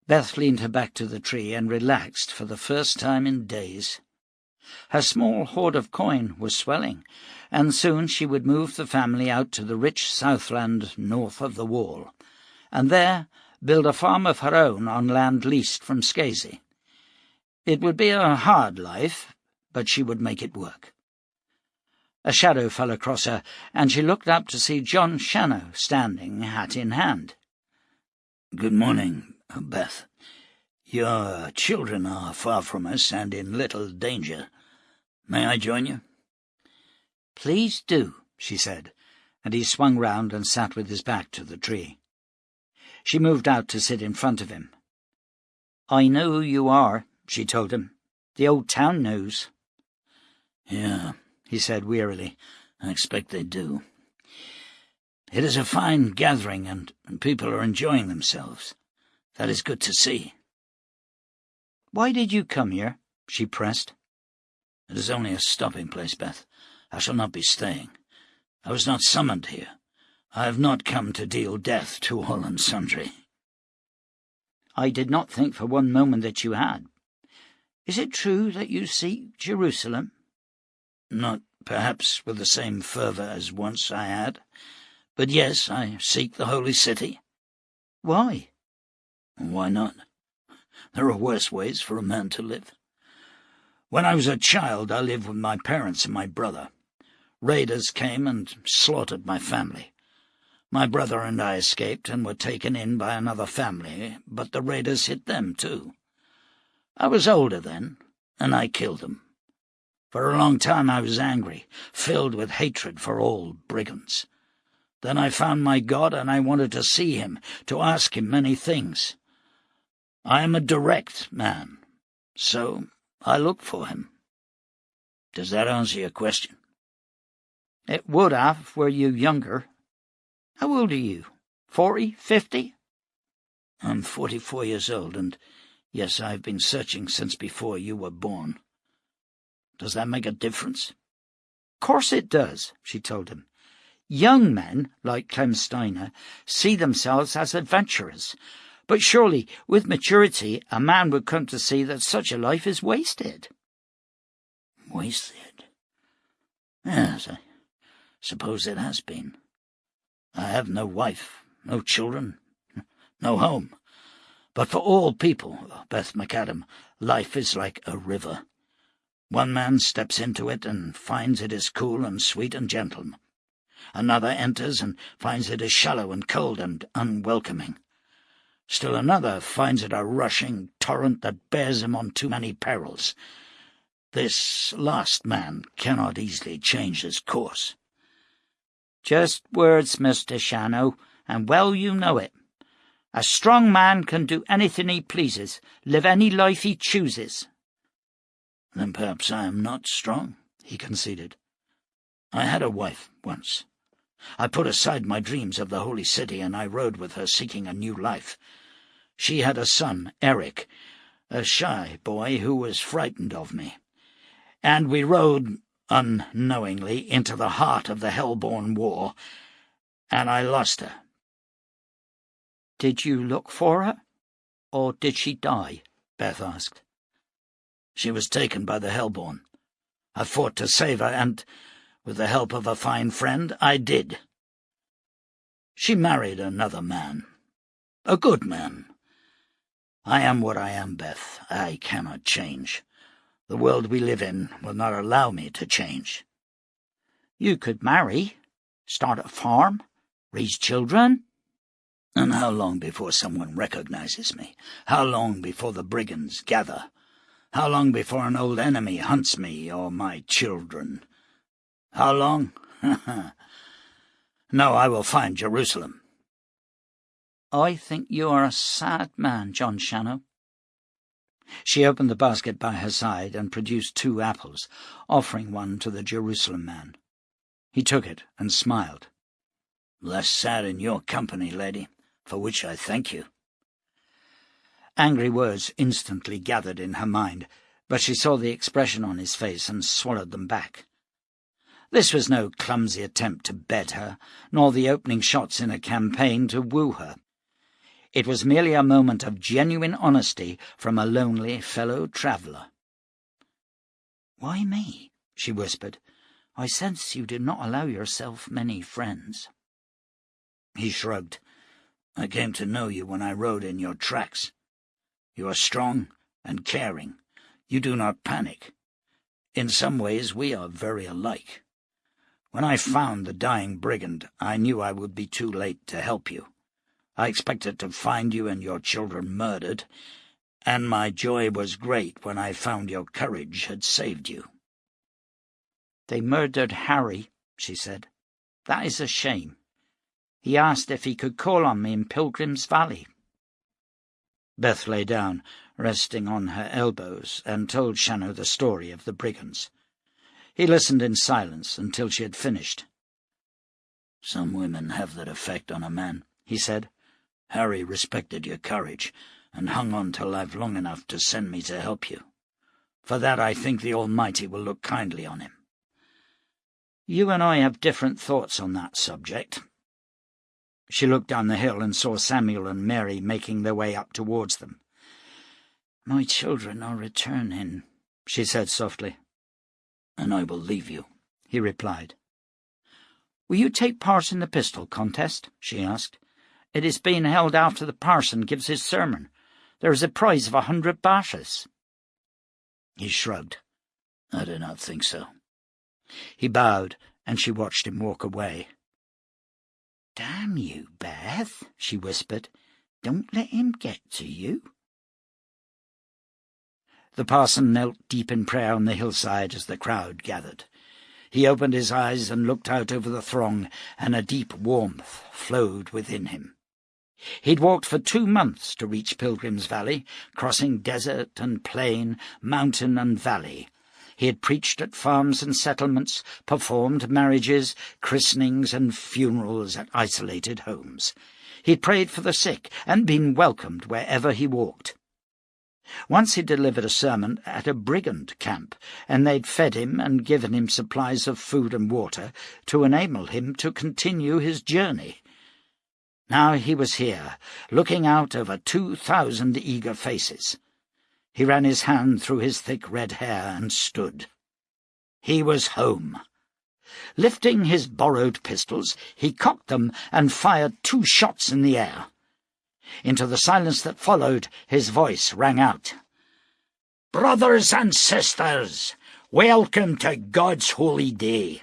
Beth leaned her back to the tree and relaxed for the first time in days. Her small hoard of coin was swelling, and soon she would move the family out to the rich southland north of the wall, and there build a farm of her own on land leased from Scasey. It would be a hard life, but she would make it work. A shadow fell across her, and she looked up to see Jon Shannow standing, hat in hand. "Good morning, Beth. Your children are far from us and in little danger. May I join you?" "Please do," she said, and he swung round and sat with his back to the tree. She moved out to sit in front of him. "I know who you are," she told him. "The old town knows." "Yeah," he said wearily. "I expect they do. It is a fine gathering, and people are enjoying themselves. That is good to see." "Why did you come here?" she pressed. "It is only a stopping place, Beth. I shall not be staying. I was not summoned here. I have not come to deal death to all and sundry." "I did not think for one moment that you had. Is it true that you seek Jerusalem?" "Not, perhaps, with the same fervour as once I had. But yes, I seek the holy city." "Why?" "Why not? There are worse ways for a man to live. When I was a child, I lived with my parents and my brother. Raiders came and slaughtered my family. My brother and I escaped and were taken in by another family, but the raiders hit them too. I was older then, and I killed them. For a long time I was angry, filled with hatred for all brigands. Then I found my God, and I wanted to see him, to ask him many things. I am a direct man, so I looked for him. Does that answer your question?" "It would have, were you younger. How old are you? 40, 50? "I'm 44 years old, and yes, I've been searching since before you were born. Does that make a difference?" "Course it does," she told him. "Young men, like Clem Steiner, see themselves as adventurers. But surely, with maturity, a man would come to see that such a life is wasted." "Wasted? Yes, I suppose it has been. I have no wife, no children, no home. But for all people, Beth McAdam, life is like a river. One man steps into it and finds it is cool and sweet and gentle. Another enters and finds it is shallow and cold and unwelcoming. Still another finds it a rushing torrent that bears him on too many perils. This last man cannot easily change his course." "Just words, Mr. Shannow, and well you know it. A strong man can do anything he pleases, live any life he chooses." "Then perhaps I am not strong," he conceded. "I had a wife once. I put aside my dreams of the holy city, and I rode with her seeking a new life. She had a son, Eric, a shy boy who was frightened of me. And we rode, unknowingly, into the heart of the hell-born war, and I lost her." "Did you look for her, or did she die?" Beth asked. "She was taken by the hellborn. I fought to save her, and, with the help of a fine friend, I did." She married another man. A good man. I am what I am, Beth. I cannot change. The world we live in will not allow me to change. You could marry, start a farm, raise children. And how long before someone recognizes me? How long before the brigands gather? How long before an old enemy hunts me or my children? How long? No, I will find Jerusalem. I think you are a sad man, Jon Shannow. She opened the basket by her side and produced 2 apples, offering one to the Jerusalem man. He took it and smiled. Less sad in your company, lady, for which I thank you. Angry words instantly gathered in her mind, but she saw the expression on his face and swallowed them back. This was no clumsy attempt to bed her, nor the opening shots in a campaign to woo her. It was merely a moment of genuine honesty from a lonely fellow traveller. "Why me?" she whispered. "I sense you do not allow yourself many friends." He shrugged. "I came to know you when I rode in your tracks. You are strong and caring. You do not panic. In some ways we are very alike. When I found the dying brigand, I knew I would be too late to help you. I expected to find you and your children murdered, and my joy was great when I found your courage had saved you." "They murdered Harry," she said. "That is a shame. He asked if he could call on me in Pilgrim's Valley." Beth lay down, resting on her elbows, and told Shannow the story of the brigands. He listened in silence until she had finished. "Some women have that effect on a man," he said. "Harry respected your courage, and hung on to life long enough to send me to help you. For that I think the Almighty will look kindly on him." "You and I have different thoughts on that subject." She looked down the hill and saw Samuel and Mary making their way up towards them. "My children are returning," she said softly. "And I will leave you," he replied. "Will you take part in the pistol contest?" she asked. "It is being held after the parson gives his sermon. There is a prize of 100 bashes." He shrugged. "I do not think so." He bowed, and she watched him walk away. "Damn you, Beth," she whispered. "Don't let him get to you." The parson knelt deep in prayer on the hillside as the crowd gathered. He opened his eyes and looked out over the throng, and a deep warmth flowed within him. He'd walked for 2 months to reach Pilgrim's Valley, crossing desert and plain, mountain and valley. He had preached at farms and settlements, performed marriages, christenings and funerals at isolated homes. He'd prayed for the sick and been welcomed wherever he walked. Once he delivered a sermon at a brigand camp, and they'd fed him and given him supplies of food and water to enable him to continue his journey. Now he was here, looking out over 2,000 eager faces. He ran his hand through his thick red hair and stood. He was home. Lifting his borrowed pistols, he cocked them and fired 2 shots in the air. Into the silence that followed, his voice rang out. "Brothers and sisters, welcome to God's holy day.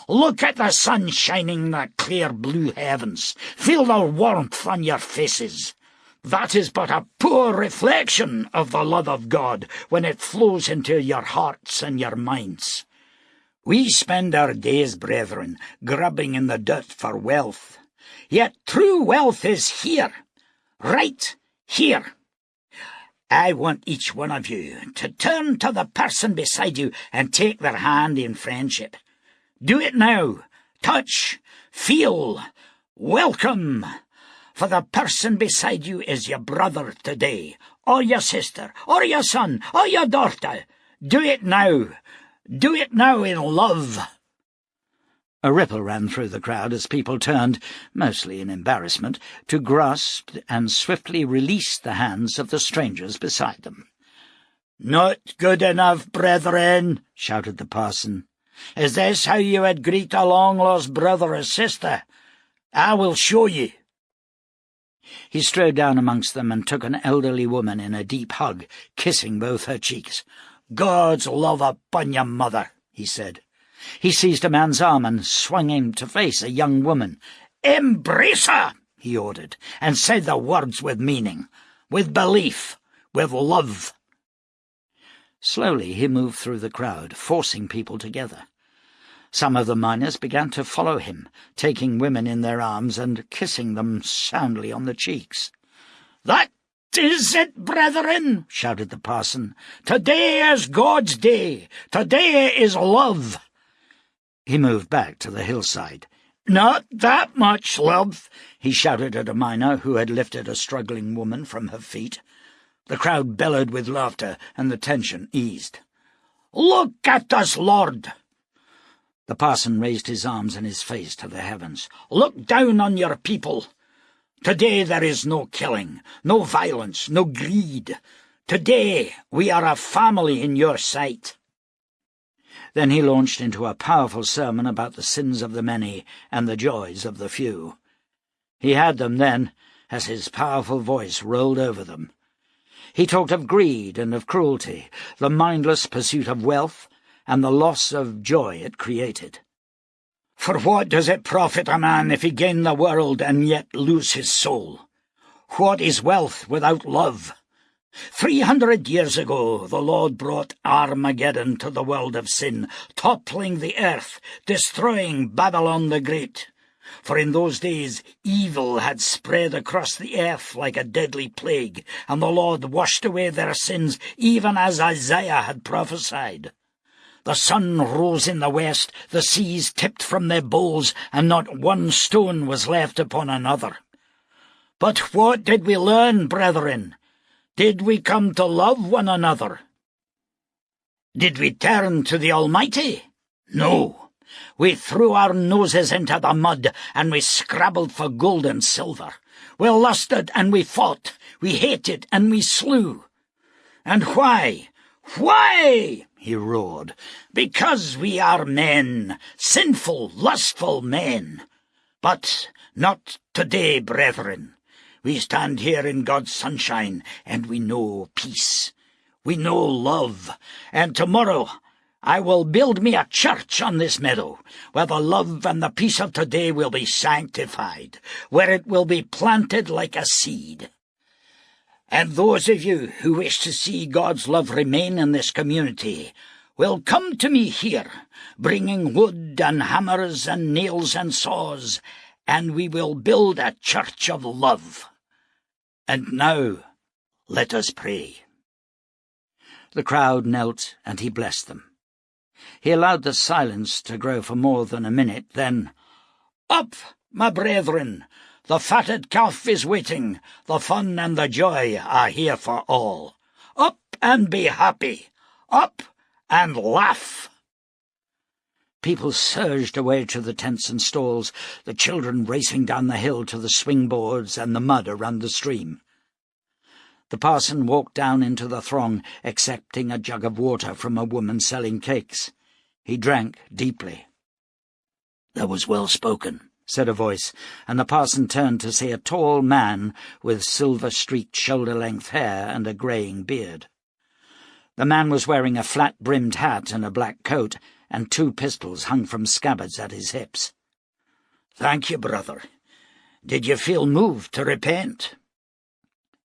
Look at the sun shining in the clear blue heavens. Feel the warmth on your faces. That is but a poor reflection of the love of God when it flows into your hearts and your minds. We spend our days, brethren, grubbing in the dirt for wealth. Yet true wealth is here. Right here. I want each one of you to turn to the person beside you and take their hand in friendship. Do it now. Touch, feel, welcome. For the person beside you is your brother today, or your sister, or your son, or your daughter. Do it now. Do it now in love." A ripple ran through the crowd as people turned, mostly in embarrassment, to grasp and swiftly release the hands of the strangers beside them. "Not good enough, brethren," shouted the parson. "Is this how you would greet a long-lost brother or sister? I will show ye." He strode down amongst them and took an elderly woman in a deep hug, kissing both her cheeks. "God's love upon your mother," he said. He seized a man's arm and swung him to face a young woman. "Embrace her," he ordered, "and say the words with meaning, with belief, with love." Slowly he moved through the crowd, forcing people together. Some of the miners began to follow him, taking women in their arms and kissing them soundly on the cheeks. "That is it, brethren," shouted the parson. "Today is God's day. Today is love." He moved back to the hillside. "Not that much love," he shouted at a miner who had lifted a struggling woman from her feet. The crowd bellowed with laughter, and the tension eased. "Look at us, Lord!" The parson raised his arms and his face to the heavens. "Look down on your people. Today there is no killing, no violence, no greed. Today we are a family in your sight." Then he launched into a powerful sermon about the sins of the many and the joys of the few. He had them then, as his powerful voice rolled over them. He talked of greed and of cruelty, the mindless pursuit of wealth, and the loss of joy it created. "For what does it profit a man if he gain the world and yet lose his soul? What is wealth without love? 300 years ago the Lord brought Armageddon to the world of sin, toppling the earth, destroying Babylon the Great. For in those days evil had spread across the earth like a deadly plague, and the Lord washed away their sins, even as Isaiah had prophesied. The sun rose in the west, the seas tipped from their bowls, and not one stone was left upon another. But what did we learn, brethren? Did we come to love one another? Did we turn to the Almighty? No. We threw our noses into the mud, and we scrabbled for gold and silver. We lusted and we fought. We hated and we slew. And why? Why? He roared. Because we are men, sinful, lustful men. But not today, brethren. We stand here in God's sunshine, and we know peace. We know love. And tomorrow I will build me a church on this meadow, where the love and the peace of today will be sanctified, where it will be planted like a seed. And those of you who wish to see God's love remain in this community will come to me here, bringing wood and hammers and nails and saws, and we will build a church of love. And now let us pray." The crowd knelt, and he blessed them. He allowed the silence to grow for more than a minute, then, "Up, my brethren! The fatted calf is waiting. The fun and the joy are here for all. Up and be happy. Up and laugh." People surged away to the tents and stalls, the children racing down the hill to the swing boards and the mud around the stream. The parson walked down into the throng, accepting a jug of water from a woman selling cakes. He drank deeply. "That was well spoken," said a voice, and the parson turned to see a tall man with silver-streaked shoulder-length hair and a greying beard. The man was wearing a flat-brimmed hat and a black coat, and 2 pistols hung from scabbards at his hips. "Thank you, brother. Did you feel moved to repent?"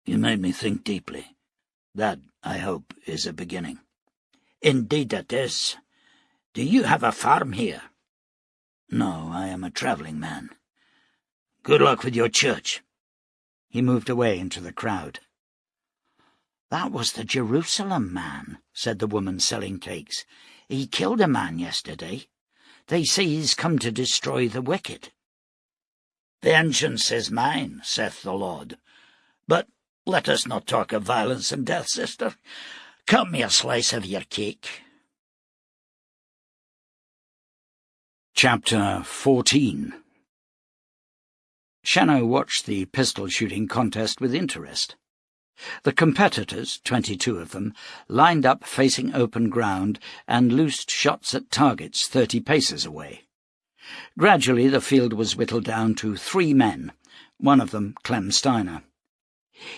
"You made me think deeply. That, I hope, is a beginning." "Indeed it is. Do you have a farm here?" "No, I am a travelling man. Good luck with your church." He moved away into the crowd. "That was the Jerusalem man," said the woman selling cakes. "He killed a man yesterday. They say he's come to destroy the wicked." "Vengeance is mine, saith the Lord. But let us not talk of violence and death, sister. Cut me a slice of your cake." Chapter 14. Shannow watched the pistol-shooting contest with interest. The competitors, 22 of them, lined up facing open ground and loosed shots at targets 30 paces away. Gradually the field was whittled down to 3 men, one of them Clem Steiner.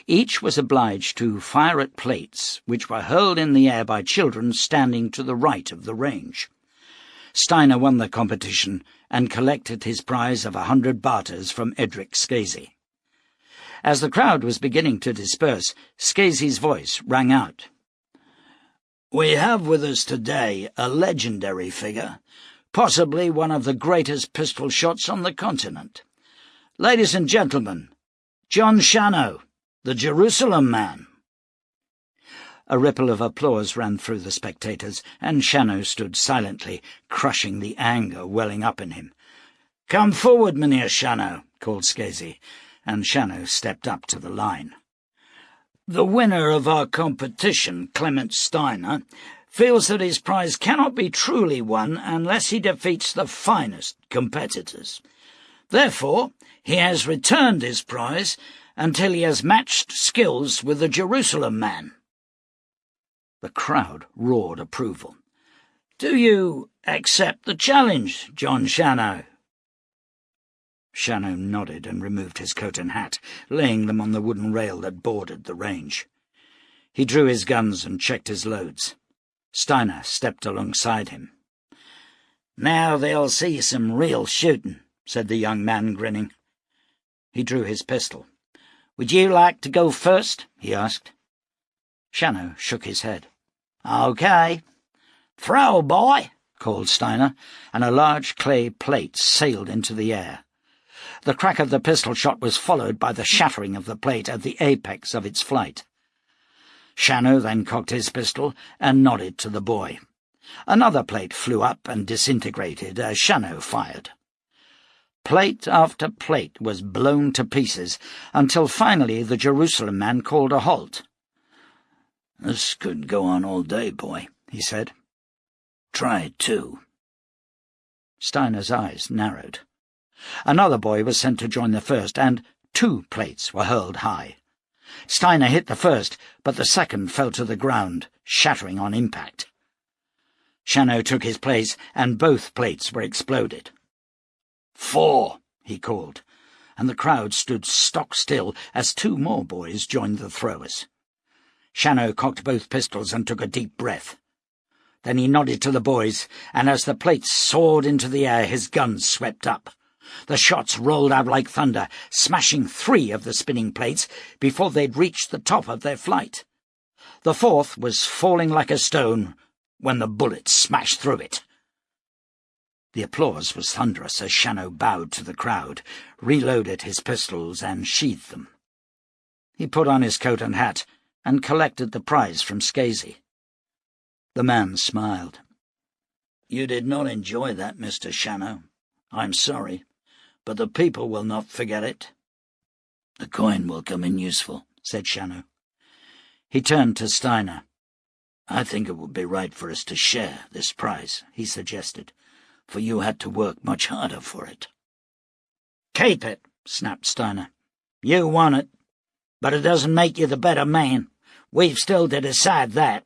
Each was obliged to fire at plates which were hurled in the air by children standing to the right of the range. Steiner won the competition and collected his prize of 100 barters from Edric Scasey. As the crowd was beginning to disperse, Scasey's voice rang out. "We have with us today a legendary figure, possibly one of the greatest pistol shots on the continent. Ladies and gentlemen, Jon Shannow, the Jerusalem Man." A ripple of applause ran through the spectators, and Shannow stood silently, crushing the anger welling up in him. "Come forward, Mynheer Shannow," called Scasey, and Shannow stepped up to the line. "The winner of our competition, Clement Steiner, feels that his prize cannot be truly won unless he defeats the finest competitors. Therefore, he has returned his prize until he has matched skills with the Jerusalem Man." The crowd roared approval. "Do you accept the challenge, Jon Shannow?" Shannow nodded and removed his coat and hat, laying them on the wooden rail that bordered the range. He drew his guns and checked his loads. Steiner stepped alongside him. "Now they'll see some real shooting," said the young man, grinning. He drew his pistol. "Would you like to go first?" he asked. Shannow shook his head. "Okay. Throw, boy," called Steiner, and a large clay plate sailed into the air. The crack of the pistol shot was followed by the shattering of the plate at the apex of its flight. Shannow then cocked his pistol and nodded to the boy. Another plate flew up and disintegrated as Shannow fired. Plate after plate was blown to pieces, until finally the Jerusalem Man called a halt. "This could go on all day, boy," he said. "Try it too." Steiner's eyes narrowed. Another boy was sent to join the first, and 2 plates were hurled high. Steiner hit the first, but the second fell to the ground, shattering on impact. Shannow took his place, and both plates were exploded. "4," he called, and the crowd stood stock still as 2 more boys joined the throwers. Shannow cocked both pistols and took a deep breath. Then he nodded to the boys, and as the plates soared into the air, his guns swept up. The shots rolled out like thunder, smashing 3 of the spinning plates before they'd reached the top of their flight. The 4th was falling like a stone when the bullet smashed through it. The applause was thunderous as Shannow bowed to the crowd, reloaded his pistols, and sheathed them. He put on his coat and hat and collected the prize from Scasey. The man smiled. "You did not enjoy that, Mr. Shannow. I'm sorry, but the people will not forget it." "The coin will come in useful," said Shannow. He turned to Steiner. "I think it would be right for us to share this prize," he suggested, "for you had to work much harder for it." "Keep it," snapped Steiner. "You won it, but it doesn't make you the better man. We've still to decide that."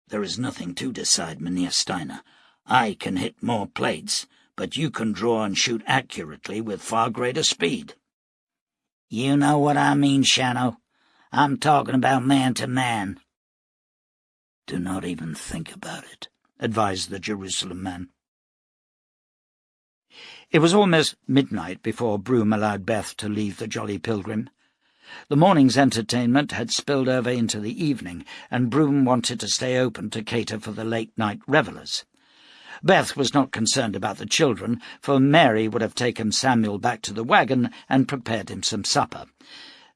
"There is nothing to decide, Mynheer Steiner. I can hit more plates, but you can draw and shoot accurately with far greater speed." "You know what I mean, Shannow. I'm talking about man to man." "Do not even think about it," advised the Jerusalem Man. It was almost midnight before Broom allowed Beth to leave the Jolly Pilgrim. The morning's entertainment had spilled over into the evening, and Broom wanted to stay open to cater for the late-night revellers. Beth was not concerned about the children, for Mary would have taken Samuel back to the wagon and prepared him some supper,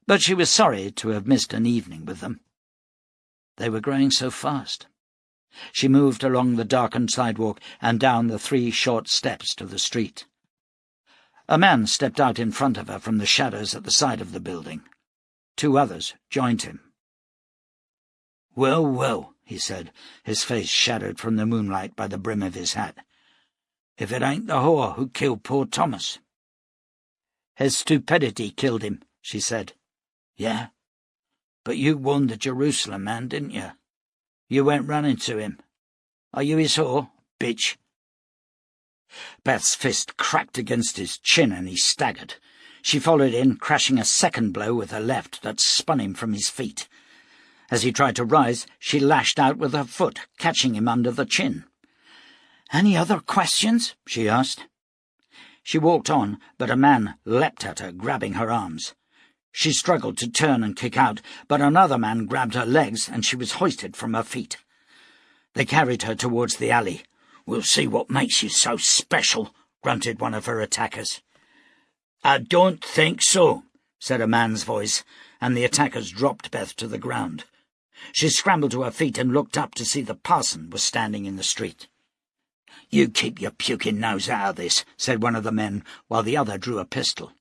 but she was sorry to have missed an evening with them. They were growing so fast. She moved along the darkened sidewalk and down the 3 short steps to the street. A man stepped out in front of her from the shadows at the side of the building. 2 others joined him. "Well, well," he said, his face shadowed from the moonlight by the brim of his hat. "If it ain't the whore who killed poor Thomas." "His stupidity killed him," she said. "Yeah? But you warned the Jerusalem Man, didn't you? You went running to him. Are you his whore, bitch?" Beth's fist cracked against his chin and he staggered. She followed in, crashing a second blow with her left that spun him from his feet. As he tried to rise, she lashed out with her foot, catching him under the chin. "Any other questions?" she asked. She walked on, but a man leapt at her, grabbing her arms. She struggled to turn and kick out, but another man grabbed her legs and she was hoisted from her feet. They carried her towards the alley. "We'll see what makes you so special," grunted one of her attackers. "I don't think so," said a man's voice, and the attackers dropped Beth to the ground. She scrambled to her feet and looked up to see the parson was standing in the street. "You keep your puking nose out of this," said one of the men, while the other drew a pistol.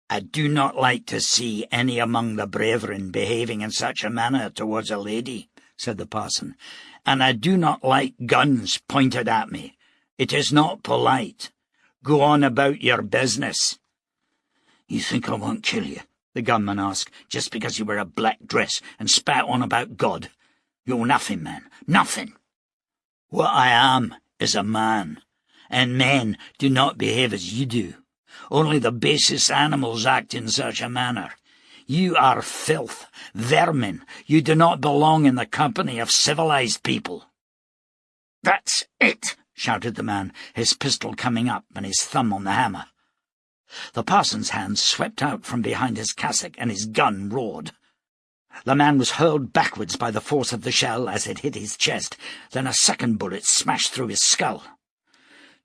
"I do not like to see any among the brethren behaving in such a manner towards a lady," said the parson, "and I do not like guns pointed at me. It is not polite. Go on about your business." "You think I won't kill you?" the gunman asked, "just because you wear a black dress and spat on about God? You're nothing, man, nothing." "What I am is a man, and men do not behave as you do. Only the basest animals act in such a manner. You are filth, vermin. You do not belong in the company of civilized people." "That's it," shouted the man, his pistol coming up and his thumb on the hammer. The parson's hand swept out from behind his cassock and his gun roared. The man was hurled backwards by the force of the shell as it hit his chest. Then a second bullet smashed through his skull.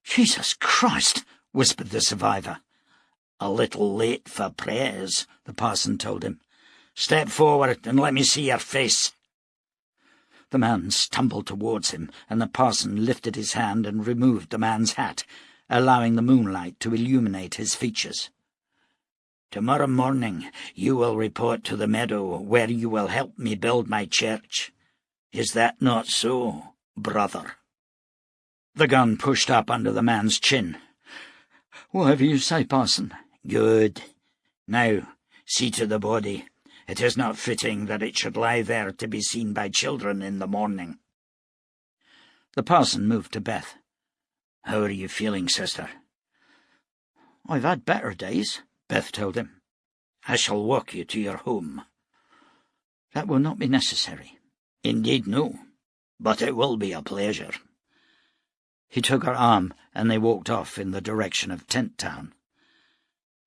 "Jesus Christ!" whispered the survivor. "A little late for prayers," the parson told him. "Step forward and let me see your face." The man stumbled towards him, and the parson lifted his hand and removed the man's hat, allowing the moonlight to illuminate his features. "Tomorrow morning you will report to the meadow where you will help me build my church. Is that not so, brother?" The gun pushed up under the man's chin. "Whatever you say, parson." "Good. Now, see to the body. It is not fitting that it should lie there to be seen by children in the morning." The parson moved to Beth. "How are you feeling, sister?" "I've had better days," Beth told him. "I shall walk you to your home." "That will not be necessary." "Indeed, no. But it will be a pleasure." He took her arm, and they walked off in the direction of Tent Town.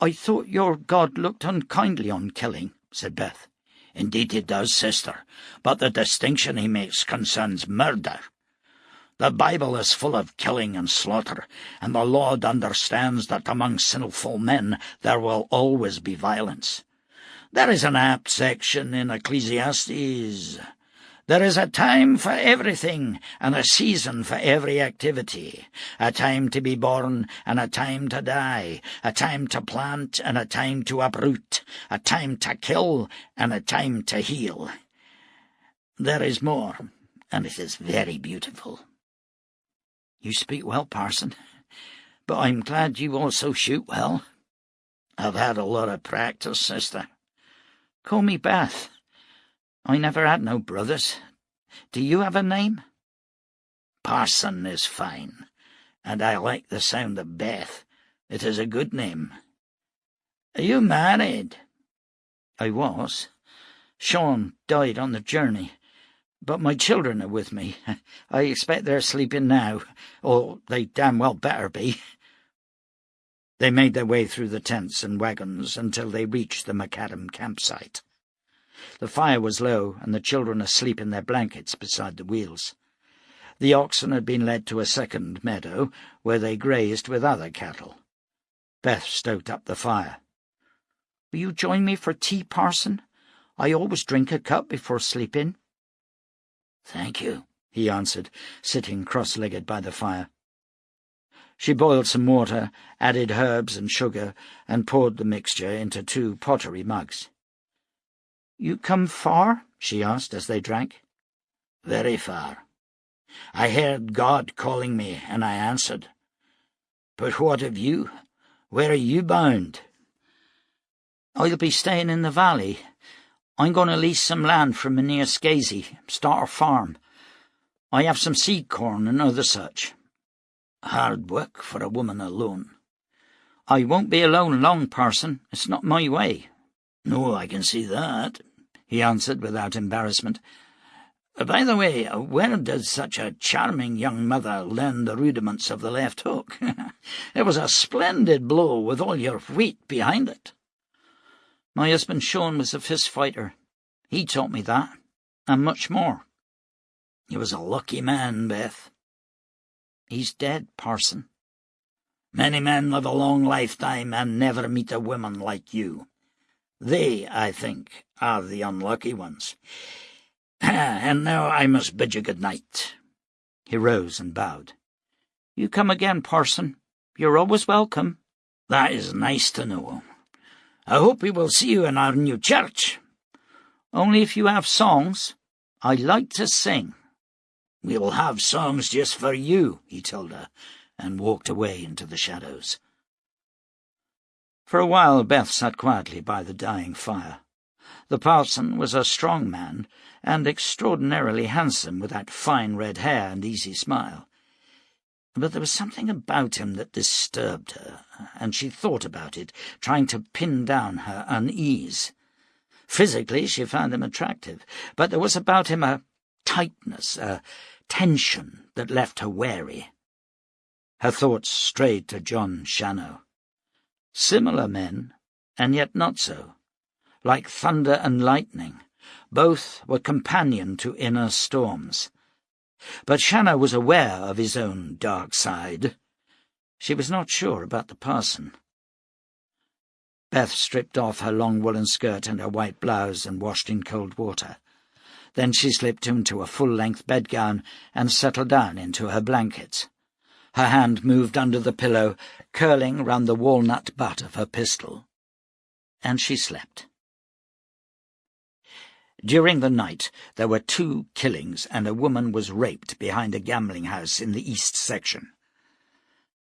"I thought your God looked unkindly on killing," said Beth. "Indeed he does, sister, but the distinction he makes concerns murder. The Bible is full of killing and slaughter, and the Lord understands that among sinful men there will always be violence. There is an apt section in Ecclesiastes. There is a time for everything, and a season for every activity, a time to be born and a time to die, a time to plant and a time to uproot, a time to kill and a time to heal. There is more, and it is very beautiful." "You speak well, parson, but I'm glad you also shoot well." "I've had a lot of practice, sister." "Call me Beth. I never had no brothers. Do you have a name?" "Parson is fine, and I like the sound of Beth. It is a good name. Are you married?" "I was. Sean died on the journey, but my children are with me. I expect they're sleeping now, or they damn well better be." They made their way through the tents and wagons until they reached the macadam campsite. The fire was low, and the children asleep in their blankets beside the wheels. The oxen had been led to a second meadow, where they grazed with other cattle. Beth stoked up the fire. "Will you join me for tea, parson? I always drink a cup before sleeping." "Thank you," he answered, sitting cross-legged by the fire. She boiled some water, added herbs and sugar, and poured the mixture into 2 pottery mugs. "You come far?" she asked as they drank. "Very far. I heard God calling me, and I answered. But what of you? Where are you bound?" "I'll be staying in the valley. I'm going to lease some land from Mynheer Scasey, start a farm. I have some seed corn and other such." Hard work for a woman alone. I won't be alone long, parson. It's not my way. No, I can see that, he answered without embarrassment. By the way, where does such a charming young mother learn the rudiments of the left hook? It was a splendid blow with all your weight behind it. My husband Sean was a fist fighter. He taught me that, and much more. He was a lucky man, Beth. He's dead, parson. Many men live a long lifetime and never meet a woman like you. They, I think, are the unlucky ones. And now I must bid you good night. He rose and bowed. You come again, parson. You're always welcome. That is nice to know. I hope we will see you in our new church. Only if you have songs. I like to sing. We'll have songs just for you, he told her, and walked away into the shadows. For a while Beth sat quietly by the dying fire. The parson was a strong man, and extraordinarily handsome, with that fine red hair and easy smile. But there was something about him that disturbed her, and she thought about it, trying to pin down her unease. Physically she found him attractive, but there was about him a tightness, a tension that left her wary. Her thoughts strayed to Jon Shannow. Similar men, and yet not so. Like thunder and lightning, both were companion to inner storms. But Shannow was aware of his own dark side. She was not sure about the parson. Beth stripped off her long woolen skirt and her white blouse and washed in cold water. Then she slipped into a full-length bedgown and settled down into her blankets. Her hand moved under the pillow, curling round the walnut butt of her pistol. And she slept. During the night there were 2 killings, and a woman was raped behind a gambling house in the east section.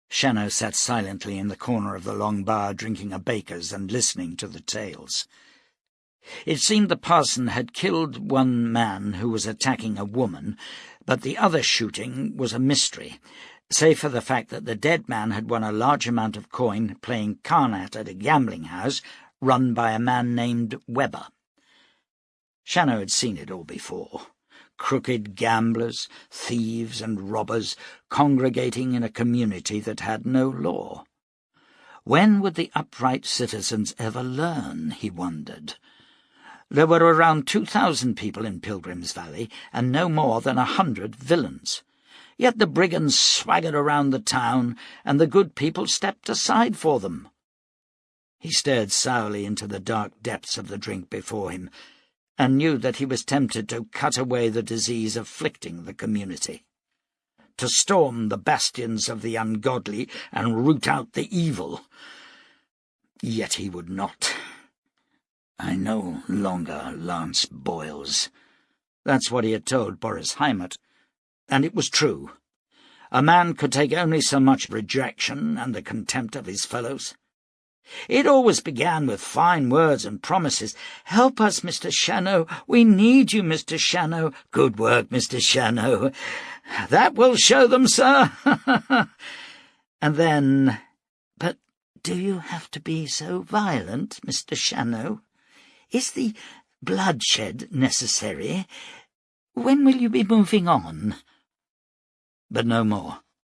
Shannow sat silently in the corner of the long bar, drinking a baker's and listening to the tales. It seemed the parson had killed one man who was attacking a woman, but the other shooting was a mystery, save for the fact that the dead man had won a large amount of coin playing carnat at a gambling house run by a man named Weber. Shannow had seen it all before. Crooked gamblers, thieves and robbers congregating in a community that had no law. When would the upright citizens ever learn, he wondered. There were around 2,000 people in Pilgrim's Valley, and no more than 100 villains. Yet the brigands swaggered around the town, and the good people stepped aside for them. He stared sourly into the dark depths of the drink before him, and knew that he was tempted to cut away the disease afflicting the community, to storm the bastions of the ungodly and root out the evil. Yet he would not. I no longer Lance Boyles. That's what he had told Boris Heimat, and it was true. A man could take only so much rejection and the contempt of his fellows. It always began with fine words and promises. "Help us, Mr. Shannow. We need you, Mr. Shannow. Good work, Mr. Shannow. That will show them, sir." And then, "But do you have to be so violent, Mr. Shannow? Is the bloodshed necessary? When will you be moving on?" But no more.